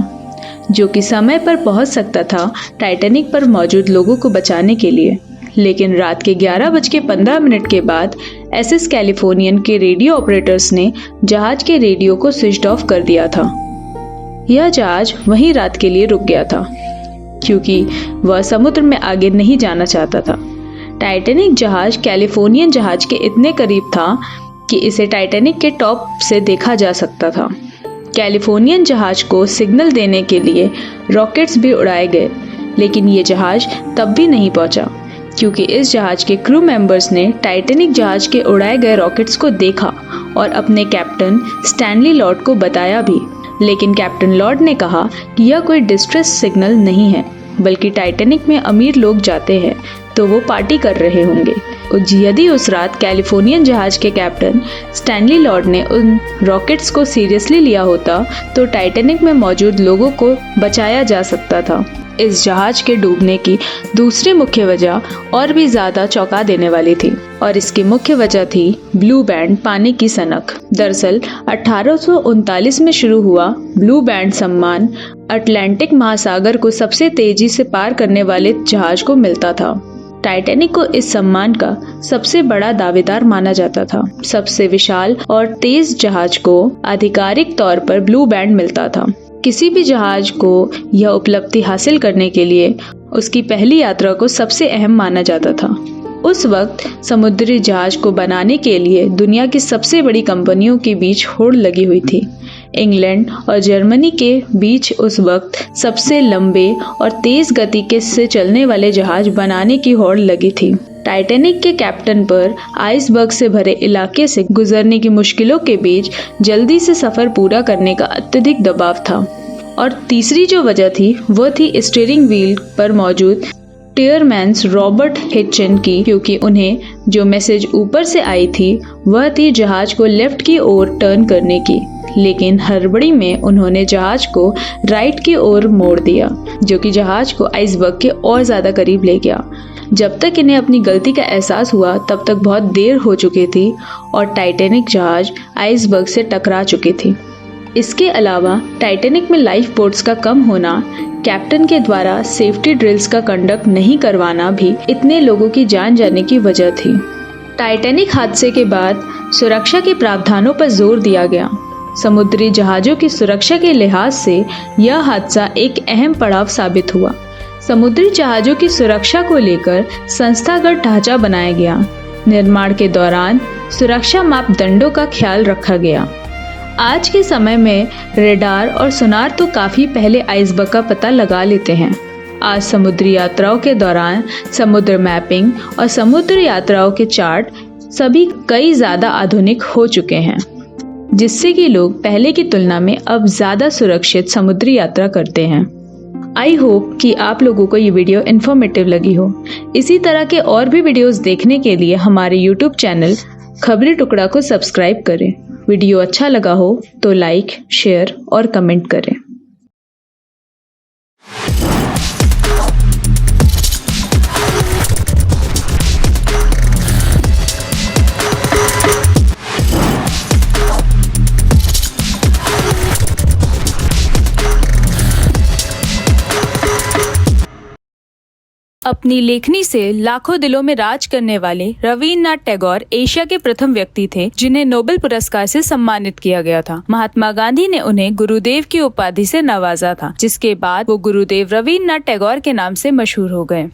S3: जो कि समय पर पहुंच सकता था टाइटैनिक पर मौजूद लोगों को बचाने के लिए। लेकिन रात के 11:15 के बाद SS कैलिफोर्नियन के रेडियो ऑपरेटर्स ने जहाज के रेडियो को स्विच ऑफ कर दिया था। यह जहाज वहीं रात के लिए रुक गया था, क्योंकि वह समुद्र में आगे नहीं जाना चाहता था। टाइटैनिक जहाज कैलिफोर्नियन जहाज के इतने करीब था कि इसे टाइटैनिक के टॉप से देखा जा सकता था। कैलिफोर्नियन जहाज को सिग्नल देने के लिए रॉकेट्स भी उड़ाए गए, लेकिन ये जहाज तब भी नहीं पहुंचा, क्योंकि इस जहाज के क्रू मेंबर्स ने टाइटैनिक जहाज के उड़ाए गए रॉकेट्स को देखा और अपने कैप्टन स्टैनली लॉर्ड को बताया भी। लेकिन कैप्टन लॉर्ड ने कहा कि यह कोई डिस्ट्रेस सिग्नल नहीं है, बल्कि टाइटैनिक में अमीर लोग जाते हैं तो वो पार्टी कर रहे होंगे। यदि उस रात कैलिफोर्नियन जहाज के कैप्टन स्टैनली लॉर्ड ने उन रॉकेट्स को सीरियसली लिया होता तो टाइटैनिक में मौजूद लोगों को बचाया जा सकता था। इस जहाज के डूबने की दूसरी मुख्य वजह और भी ज्यादा चौंका देने वाली थी, और इसकी मुख्य वजह थी ब्लू बैंड पानी की सनक। दरअसल 1839 में शुरू हुआ ब्लू बैंड सम्मान अटलांटिक महासागर को सबसे तेजी से पार करने वाले जहाज को मिलता था। टाइटैनिक को इस सम्मान का सबसे बड़ा दावेदार माना जाता था। सबसे विशाल और तेज जहाज को आधिकारिक तौर पर ब्लू बैंड मिलता था। किसी भी जहाज को यह उपलब्धि हासिल करने के लिए उसकी पहली यात्रा को सबसे अहम माना जाता था। उस वक्त समुद्री जहाज को बनाने के लिए दुनिया की सबसे बड़ी कंपनियों के बीच होड़ लगी हुई थी। इंग्लैंड और जर्मनी के बीच उस वक्त सबसे लंबे और तेज गति से चलने वाले जहाज बनाने की होड़ लगी थी। टाइटैनिक के कैप्टन पर आइसबर्ग से भरे इलाके से गुजरने की मुश्किलों के बीच जल्दी से सफर पूरा करने का अत्यधिक दबाव था। और तीसरी जो वजह थी वह थी स्टीयरिंग व्हील पर मौजूद टीयरमैन्स रॉबर्ट हिचन की, क्योंकि उन्हें जो मैसेज ऊपर से आई थी वह थी जहाज को लेफ्ट की ओर टर्न करने की, लेकिन हड़बड़ी में उन्होंने जहाज को राइट की ओर मोड़ दिया, जो कि जहाज को आइसबर्ग के और ज्यादा करीब ले गया। जब तक इन्हें अपनी गलती का एहसास हुआ तब तक बहुत देर हो चुकी थी और टाइटैनिक जहाज आइसबर्ग से टकरा चुकी थी। इसके अलावा टाइटैनिक में लाइफ बोट्स का कम होना, कैप्टन के द्वारा सेफ्टी ड्रिल्स का कंडक्ट नहीं करवाना भी इतने लोगों की जान जाने की वजह थी। टाइटैनिक हादसे के बाद सुरक्षा के प्रावधानों पर जोर दिया गया। समुद्री जहाजों की सुरक्षा के लिहाज से यह हादसा एक अहम पड़ाव साबित हुआ। समुद्री जहाजों की सुरक्षा को लेकर संस्थागत ढांचा बनाया गया। निर्माण के दौरान सुरक्षा मापदंडों का ख्याल रखा गया। आज के समय में रेडार और सोनार तो काफी पहले आइसबर्ग का पता लगा लेते हैं। आज समुद्री यात्राओं के दौरान समुद्र मैपिंग और समुद्र यात्राओं के चार्ट सभी कई ज्यादा आधुनिक हो चुके हैं, जिससे कि लोग पहले की तुलना में अब ज्यादा सुरक्षित समुद्री यात्रा करते हैं। आई होप कि आप लोगों को ये वीडियो इन्फॉर्मेटिव लगी हो। इसी तरह के और भी वीडियोस देखने के लिए हमारे यूट्यूब चैनल खबरी टुकड़ा को सब्सक्राइब करें। वीडियो अच्छा लगा हो तो लाइक, शेयर और कमेंट करें। अपनी लेखनी से लाखों दिलों में राज करने वाले रवीन्द्रनाथ टैगोर एशिया के प्रथम व्यक्ति थे जिन्हें नोबेल पुरस्कार से सम्मानित किया गया था। महात्मा गांधी ने उन्हें गुरुदेव की उपाधि से नवाजा था, जिसके बाद वो गुरुदेव रवीन्द्रनाथ टैगोर के नाम से मशहूर हो गए।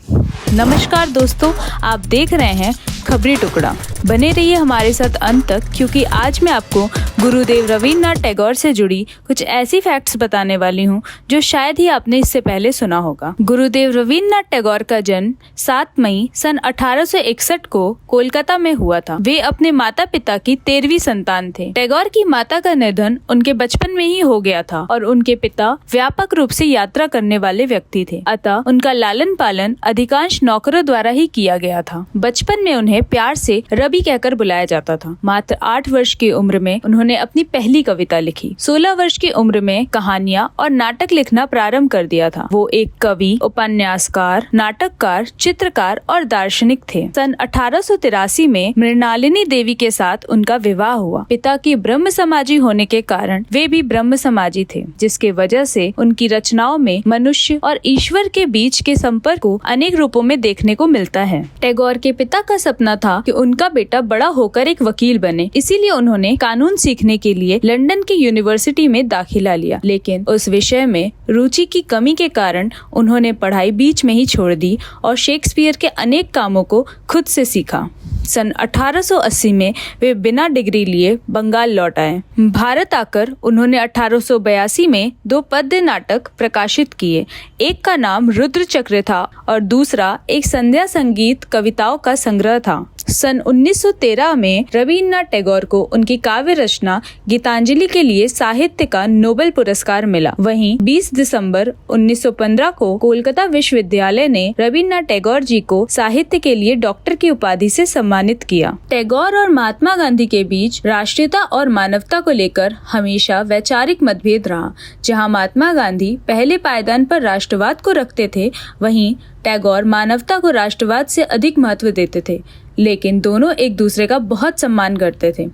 S3: नमस्कार दोस्तों, आप देख रहे हैं खबरी टुकड़ा। बने रहिए हमारे साथ अंत तक, क्योंकि आज मैं आपको गुरुदेव रवीन्द्रनाथ टैगोर से जुड़ी कुछ ऐसी फैक्ट्स बताने वाली हूँ जो शायद ही आपने इससे पहले सुना होगा। गुरुदेव रवीन्द्रनाथ टैगोर का जन्म 7 मई सन 1861 को कोलकाता में हुआ था। वे अपने माता पिता की 13वीं संतान थे। टैगोर की माता का निधन उनके बचपन में ही हो गया था और उनके पिता व्यापक रूप से यात्रा करने वाले व्यक्ति थे, अतः उनका लालन पालन अधिकांश नौकरों द्वारा ही किया गया था। बचपन में उन्हें प्यार से रवि कहकर बुलाया जाता था। मात्र 8 वर्ष की उम्र में उन्होंने अपनी पहली कविता लिखी। 16 वर्ष की उम्र में कहानियां और नाटक लिखना प्रारंभ कर दिया था। वो एक कवि, उपन्यासकार, नाटककार, चित्रकार और दार्शनिक थे। सन 1883 में मृणालिनी देवी के साथ उनका विवाह हुआ। पिता की ब्रह्म समाजी होने के कारण वे भी ब्रह्म समाजी थे, जिसके वजह से उनकी रचनाओं में मनुष्य और ईश्वर के बीच के संपर्क को अनेक रूपों में देखने को मिलता है। टैगोर के पिता का सपना था कि उनका बेटा बड़ा होकर एक वकील बने, इसीलिए उन्होंने कानून सीखने के लिए लंदन की यूनिवर्सिटी में दाखिला लिया, लेकिन उस विषय में रुचि की कमी के कारण उन्होंने पढ़ाई बीच में ही छोड़ दी और शेक्सपियर के अनेक कामों को खुद से सीखा। सन 1880 में वे बिना डिग्री लिए बंगाल लौट आए। भारत आकर उन्होंने 1882 में 2 पद्य नाटक प्रकाशित किए। एक का नाम रुद्र चक्र था और दूसरा एक संध्या संगीत कविताओं का संग्रह था। सन 1913 में रवीन्द्रनाथ टैगोर को उनकी काव्य रचना गीतांजलि के लिए साहित्य का नोबेल पुरस्कार मिला। वहीं 20 दिसंबर 1915 को कोलकाता विश्वविद्यालय ने रवीन्द्रनाथ टैगोर जी को साहित्य के लिए डॉक्टर की उपाधि से सम्मानित किया। टैगोर और महात्मा गांधी के बीच राष्ट्रीयता और मानवता को लेकर हमेशा वैचारिक मतभेद रहा। जहां महात्मा गांधी पहले पायदान पर राष्ट्रवाद को रखते थे, वहीं टैगोर मानवता को राष्ट्रवाद से अधिक महत्व देते थे, लेकिन दोनों एक दूसरे का बहुत सम्मान करते थे।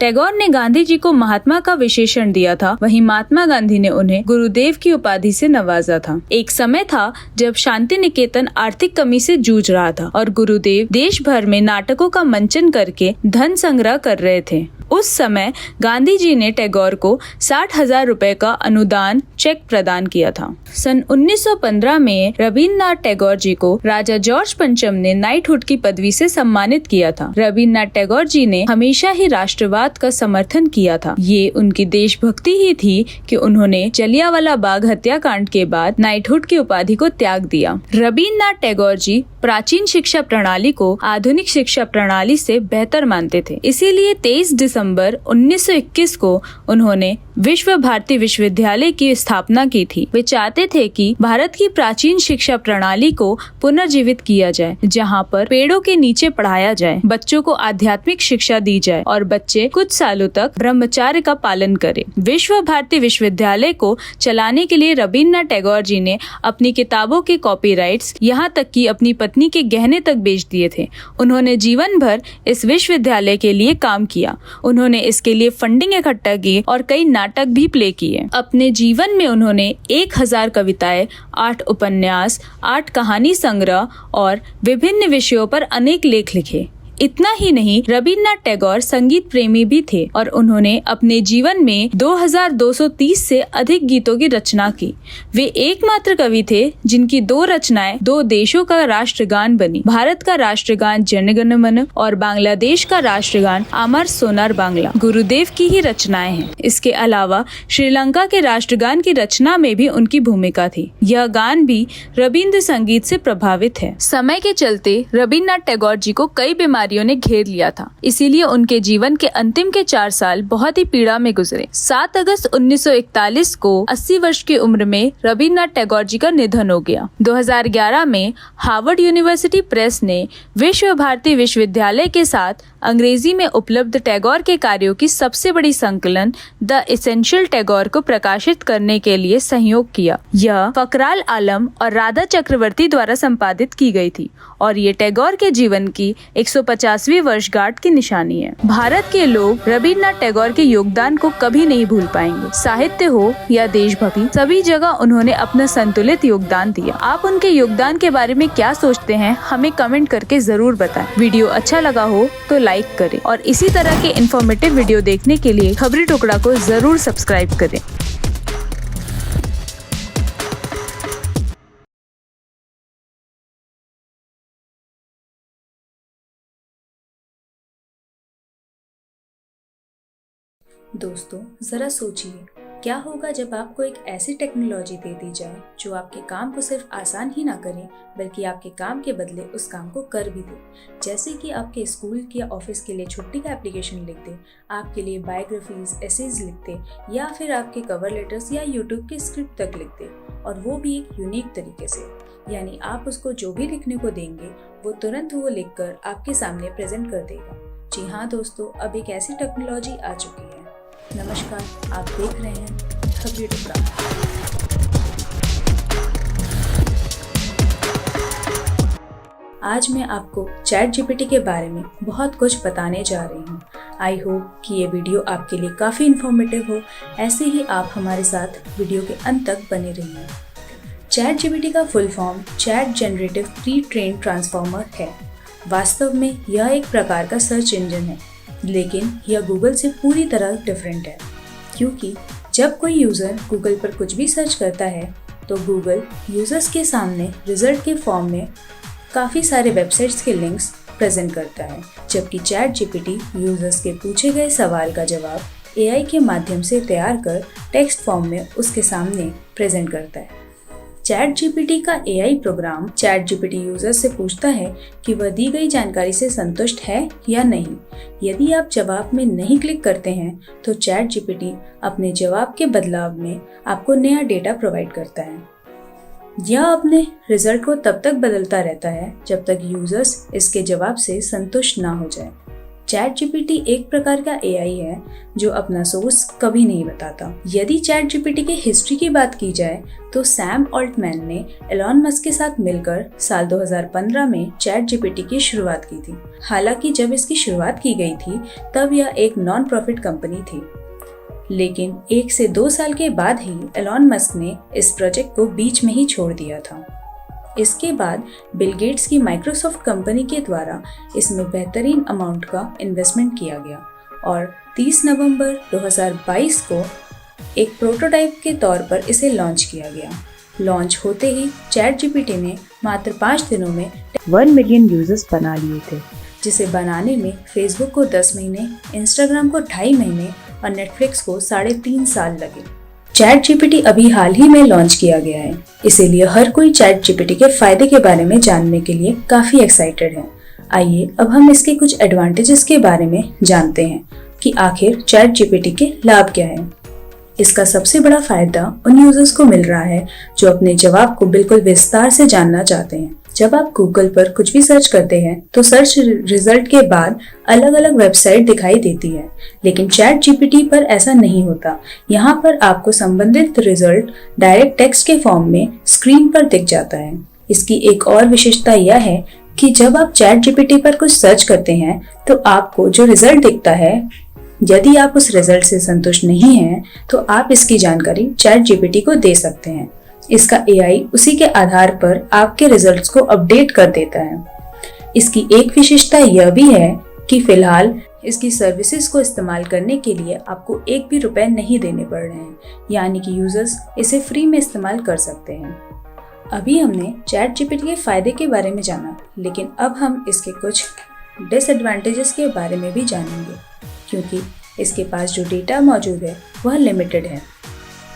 S3: टैगोर ने गांधी जी को महात्मा का विशेषण दिया था, वहीं महात्मा गांधी ने उन्हें गुरुदेव की उपाधि से नवाजा था। एक समय था जब शांति निकेतन आर्थिक कमी से जूझ रहा था और गुरुदेव देश भर में नाटकों का मंचन करके धन संग्रह कर रहे थे। उस समय गांधी जी ने टैगोर को 60,000 रुपए का अनुदान चेक प्रदान किया था। सन 1915 में रविन्द्रनाथ टैगोर जी को राजा जॉर्ज पंचम ने नाइटहुड की पदवी से सम्मानित किया था। रविन्द्रनाथ टैगोर जी ने हमेशा ही राष्ट्रवाद का समर्थन किया था। ये उनकी देशभक्ति ही थी कि उन्होंने जलियांवाला बाग हत्याकांड के बाद नाइटहुड की उपाधि को त्याग दिया। रविन्द्रनाथ टैगोर जी प्राचीन शिक्षा प्रणाली को आधुनिक शिक्षा प्रणाली से बेहतर मानते थे। इसीलिए 23 दिसंबर 1921 को उन्होंने विश्व भारती विश्वविद्यालय की स्थापना की थी। वे चाहते थे कि भारत की प्राचीन शिक्षा प्रणाली को पुनर्जीवित किया जाए, जहां पर पेड़ों के नीचे पढ़ाया जाए, बच्चों को आध्यात्मिक शिक्षा दी जाए और बच्चे कुछ सालों तक ब्रह्मचर्य का पालन करें। विश्व भारती विश्वविद्यालय को चलाने के लिए रविन्द्रनाथ टैगोर जी ने अपनी किताबों के कॉपीराइट्स, यहाँ तक कि अपनी पत्नी के गहने तक बेच दिए थे। उन्होंने जीवन भर इस विश्वविद्यालय के लिए काम किया। उन्होंने इसके लिए फंडिंग इकट्ठा की और कई नाटक भी प्ले किए। अपने जीवन में उन्होंने 1000 कविताएं, 8 उपन्यास, 8 कहानी संग्रह और विभिन्न विषयों पर अनेक लेख लिखे। इतना ही नहीं, रविन्द्रनाथ टैगोर संगीत प्रेमी भी थे और उन्होंने अपने जीवन में 2230 से अधिक गीतों की रचना की। वे एकमात्र कवि थे जिनकी 2 रचनाएं 2 देशों का राष्ट्रगान बनी। भारत का राष्ट्रगान जन गण मन और बांग्लादेश का राष्ट्रगान अमर सोनार बांग्ला गुरुदेव की ही रचनाएं हैं। इसके अलावा श्रीलंका के राष्ट्रगान की रचना में भी उनकी भूमिका थी। यह गान भी रविन्द्र संगीत से प्रभावित है। समय के चलते रविन्द्रनाथ टैगोर जी को कई बीमारियों ने घेर लिया था, इसीलिए उनके जीवन के अंतिम के 4 साल बहुत ही पीड़ा में गुजरे। 7 अगस्त 1941 को 80 वर्ष की उम्र में रविन्द्रनाथ टैगोर जी का निधन हो गया। 2011 में हार्वर्ड यूनिवर्सिटी प्रेस ने विश्व भारती विश्वविद्यालय के साथ अंग्रेजी में उपलब्ध टैगोर के कार्यों की सबसे बड़ी संकलन द एसेंशियल टैगोर को प्रकाशित करने के लिए सहयोग किया। यह फकराल आलम और राधा चक्रवर्ती द्वारा संपादित की गई थी और ये टैगोर के जीवन की 150वीं वर्षगांठ की निशानी है। भारत के लोग रविन्द्रनाथ टैगोर के योगदान को कभी नहीं भूल पाएंगे। साहित्य हो या देशभक्ति, सभी जगह उन्होंने अपना संतुलित योगदान दिया। आप उनके योगदान के बारे में क्या सोचते हैं, हमें कमेंट करके जरूर बताएं। वीडियो अच्छा लगा हो तो लाइक करें और इसी तरह के इन्फॉर्मेटिव वीडियो देखने के लिए खबरी टुकड़ा को जरूर सब्सक्राइब करें। दोस्तों, जरा सोचिए, क्या होगा जब आपको एक ऐसी टेक्नोलॉजी दे दी जाए जो आपके काम को सिर्फ आसान ही ना करे बल्कि आपके काम के बदले उस काम को कर भी दे। जैसे कि आपके स्कूल या ऑफिस के लिए छुट्टी का एप्लीकेशन लिख दे, आपके लिए बायोग्राफीज, एसेज लिख दे या फिर आपके कवर लेटर्स या यूट्यूब के स्क्रिप्ट तक लिख दे, और वो भी एक यूनिक तरीके से। यानी आप उसको जो भी लिखने को देंगे वो तुरंत वो लिखकर आपके सामने प्रेजेंट कर देगा। जी हाँ दोस्तों, अब एक ऐसी टेक्नोलॉजी आ चुकी है। नमस्कार, आप देख रहे हैं खबरी टुकड़ा। आज मैं आपको चैट जीपीटी के बारे में बहुत कुछ बताने जा रही हूँ। आई होप कि ये वीडियो आपके लिए काफ़ी इन्फॉर्मेटिव हो। ऐसे ही आप हमारे साथ वीडियो के अंत तक बने रहिए। चैट जीपीटी का full form chat generative pre train transformer है। वास्तव में यह एक प्रकार का सर्च इंजन है, लेकिन यह गूगल से पूरी तरह डिफरेंट है, क्योंकि जब कोई यूज़र गूगल पर कुछ भी सर्च करता है तो गूगल यूज़र्स के सामने रिजल्ट के फॉर्म में काफ़ी सारे वेबसाइट्स के लिंक्स प्रेजेंट करता है, जबकि चैट जीपीटी यूज़र्स के पूछे गए सवाल का जवाब एआई के माध्यम से तैयार कर टेक्स्ट फॉर्म में उसके सामने प्रेजेंट करता है। चैट जीपीटी का AI programme chat GPT user से पूछता है कि वह दी गई जानकारी से संतुष्ट है या नहीं। यदि आप जवाब में नहीं क्लिक करते हैं तो चैट जीपीटी अपने जवाब के बदलाव में आपको नया डेटा प्रोवाइड करता है। यह अपने रिजल्ट को तब तक बदलता रहता है जब तक यूजर्स इसके जवाब से संतुष्ट ना हो जाए। चैट जीपीटी एक प्रकार का एआई है जो अपना सोर्स कभी नहीं बताता। यदि चैट जीपीटी के हिस्ट्री की बात की जाए तो सैम ऑल्टमैन ने एलॉन मस्क के साथ मिलकर साल 2015 में चैट जीपीटी की शुरुआत की थी। हालांकि जब इसकी शुरुआत की गई थी तब यह एक नॉन प्रॉफिट कंपनी थी, लेकिन 1 से 2 साल के बाद ही एलॉन मस्क ने इस प्रोजेक्ट को बीच में ही छोड़ दिया था। इसके बाद बिल गेट्स की माइक्रोसॉफ्ट कंपनी के द्वारा इसमें बेहतरीन अमाउंट का इन्वेस्टमेंट किया गया और 30 नवंबर 2022 को एक प्रोटोटाइप के तौर पर इसे लॉन्च किया गया। लॉन्च होते ही ChatGPT ने मात्र 5 दिनों में 1 मिलियन यूजर्स बना लिए थे, जिसे बनाने में फेसबुक को 10 महीने, इंस्टाग्राम को 2.5 महीने और नेटफ्लिक्स को 3.5 साल लगे। ChatGPT अभी हाल ही में लॉन्च किया गया है, इसीलिए हर कोई ChatGPT के फायदे के बारे में जानने के लिए काफी एक्साइटेड है। आइए अब हम इसके कुछ एडवांटेजेस के बारे में जानते हैं कि आखिर ChatGPT के लाभ क्या है। इसका सबसे बड़ा फायदा उन यूजर्स को मिल रहा है जो अपने जवाब को बिल्कुल विस्तार से जानना चाहते हैं। जब आप गूगल पर कुछ भी सर्च करते हैं तो सर्च रिजल्ट के बाद अलग अलग वेबसाइट दिखाई देती है, लेकिन ChatGPT पर ऐसा नहीं होता। यहाँ पर आपको संबंधित रिजल्ट डायरेक्ट टेक्स्ट के फॉर्म में स्क्रीन पर दिख जाता है। इसकी एक और विशेषता यह है कि जब आप ChatGPT पर कुछ सर्च करते हैं तो आपको जो रिजल्ट दिखता है, यदि आप उस रिजल्ट से संतुष्ट नहीं हैं, तो आप इसकी जानकारी ChatGPT को दे सकते हैं। इसका AI उसी के आधार पर आपके रिजल्ट्स को अपडेट कर देता है। इसकी एक विशेषता यह भी है कि फिलहाल इसकी सर्विसेज को इस्तेमाल करने के लिए आपको 1 भी रुपए नहीं देने पड़ रहे हैं, यानी कि यूजर्स इसे फ्री में इस्तेमाल कर सकते हैं। अभी हमने ChatGPT के फायदे के बारे में जाना, लेकिन अब हम इसके कुछ डिसएडवांटेजेस के बारे में भी जानेंगे, क्योंकि इसके पास जो डेटा मौजूद है वह लिमिटेड है।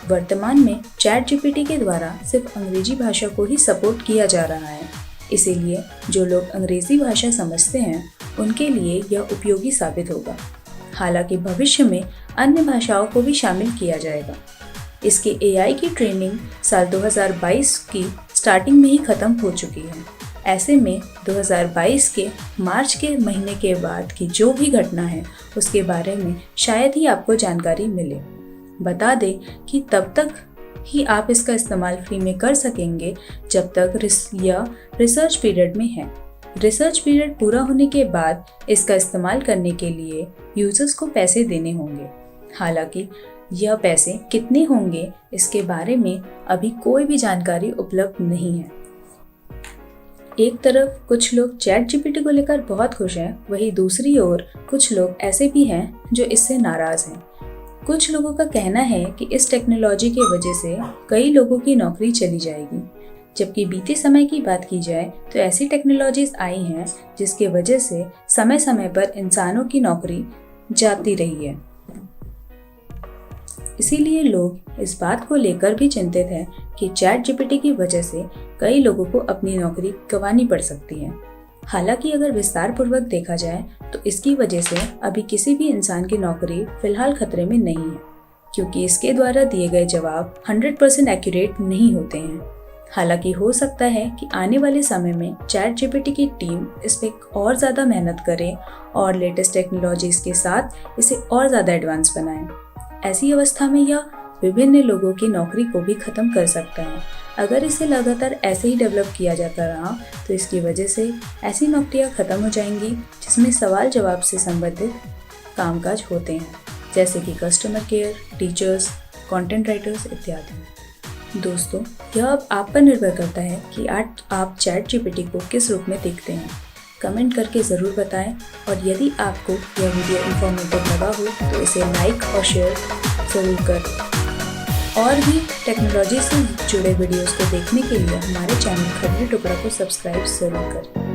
S3: वर्तमान में ChatGPT के द्वारा सिर्फ अंग्रेजी भाषा को ही सपोर्ट किया जा रहा है, इसीलिए जो लोग अंग्रेजी भाषा समझते हैं उनके लिए यह उपयोगी साबित होगा। हालांकि भविष्य में अन्य भाषाओं को भी शामिल किया जाएगा। इसके AI की ट्रेनिंग साल 2022 की स्टार्टिंग में ही खत्म हो चुकी है। ऐसे में 2022 के मार्च के महीने के बाद की जो भी घटना है उसके बारे में शायद ही आपको जानकारी मिले। बता दें कि तब तक ही आप इसका इस्तेमाल फ्री में कर सकेंगे जब तक यह रिसर्च पीरियड में है। रिसर्च पीरियड पूरा होने के बाद इसका इस्तेमाल करने के लिए यूजर्स को पैसे देने होंगे। हालांकि यह पैसे कितने होंगे इसके बारे में अभी कोई भी जानकारी उपलब्ध नहीं है। एक तरफ कुछ लोग ChatGPT को लेकर बहुत खुश हैं, वहीं दूसरी ओर कुछ लोग ऐसे भी हैं जो इससे नाराज हैं। कुछ लोगों का कहना है कि इस टेक्नोलॉजी की वजह से कई लोगों की नौकरी चली जाएगी, जबकि बीते समय की बात की जाए तो ऐसी टेक्नोलॉजीज आई हैं जिसके वजह से समय समय पर इंसानों की नौकरी जाती रही है। इसीलिए लोग इस बात को लेकर भी चिंतित हैं कि ChatGPT की वजह से कई लोगों को अपनी नौकरी गंवानी पड़ सकती है। हालांकि अगर विस्तार पूर्वक देखा जाए तो इसकी वजह से अभी किसी भी इंसान की नौकरी फिलहाल खतरे में नहीं है, क्योंकि इसके द्वारा दिए गए जवाब 100% एक्यूरेट नहीं होते हैं। हालांकि हो सकता है कि आने वाले समय में ChatGPT की टीम इस पर और ज़्यादा मेहनत करे और लेटेस्ट टेक्नोलॉजीज के साथ इसे और ज़्यादा एडवांस बनाए। ऐसी अवस्था में यह विभिन्न लोगों की नौकरी को भी खत्म कर सकता है। अगर इसे लगातार ऐसे ही डेवलप किया जाता रहा तो इसकी वजह से ऐसी नौकरियां खत्म हो जाएंगी जिसमें सवाल जवाब से संबंधित कामकाज होते हैं, जैसे कि customer care, teachers, content writers इत्यादि। दोस्तों, यह अब आप पर निर्भर करता है कि आप ChatGPT को किस रूप में देखते हैं। कमेंट करके ज़रूर बताएं, और यदि आपको यह वीडियो इन्फॉर्मेटिव लगा हो तो इसे लाइक और शेयर ज़रूर करें। और भी टेक्नोलॉजी से जुड़े वीडियोस को देखने के लिए हमारे चैनल खबरी टुकड़ा को सब्सक्राइब ज़रूर करें।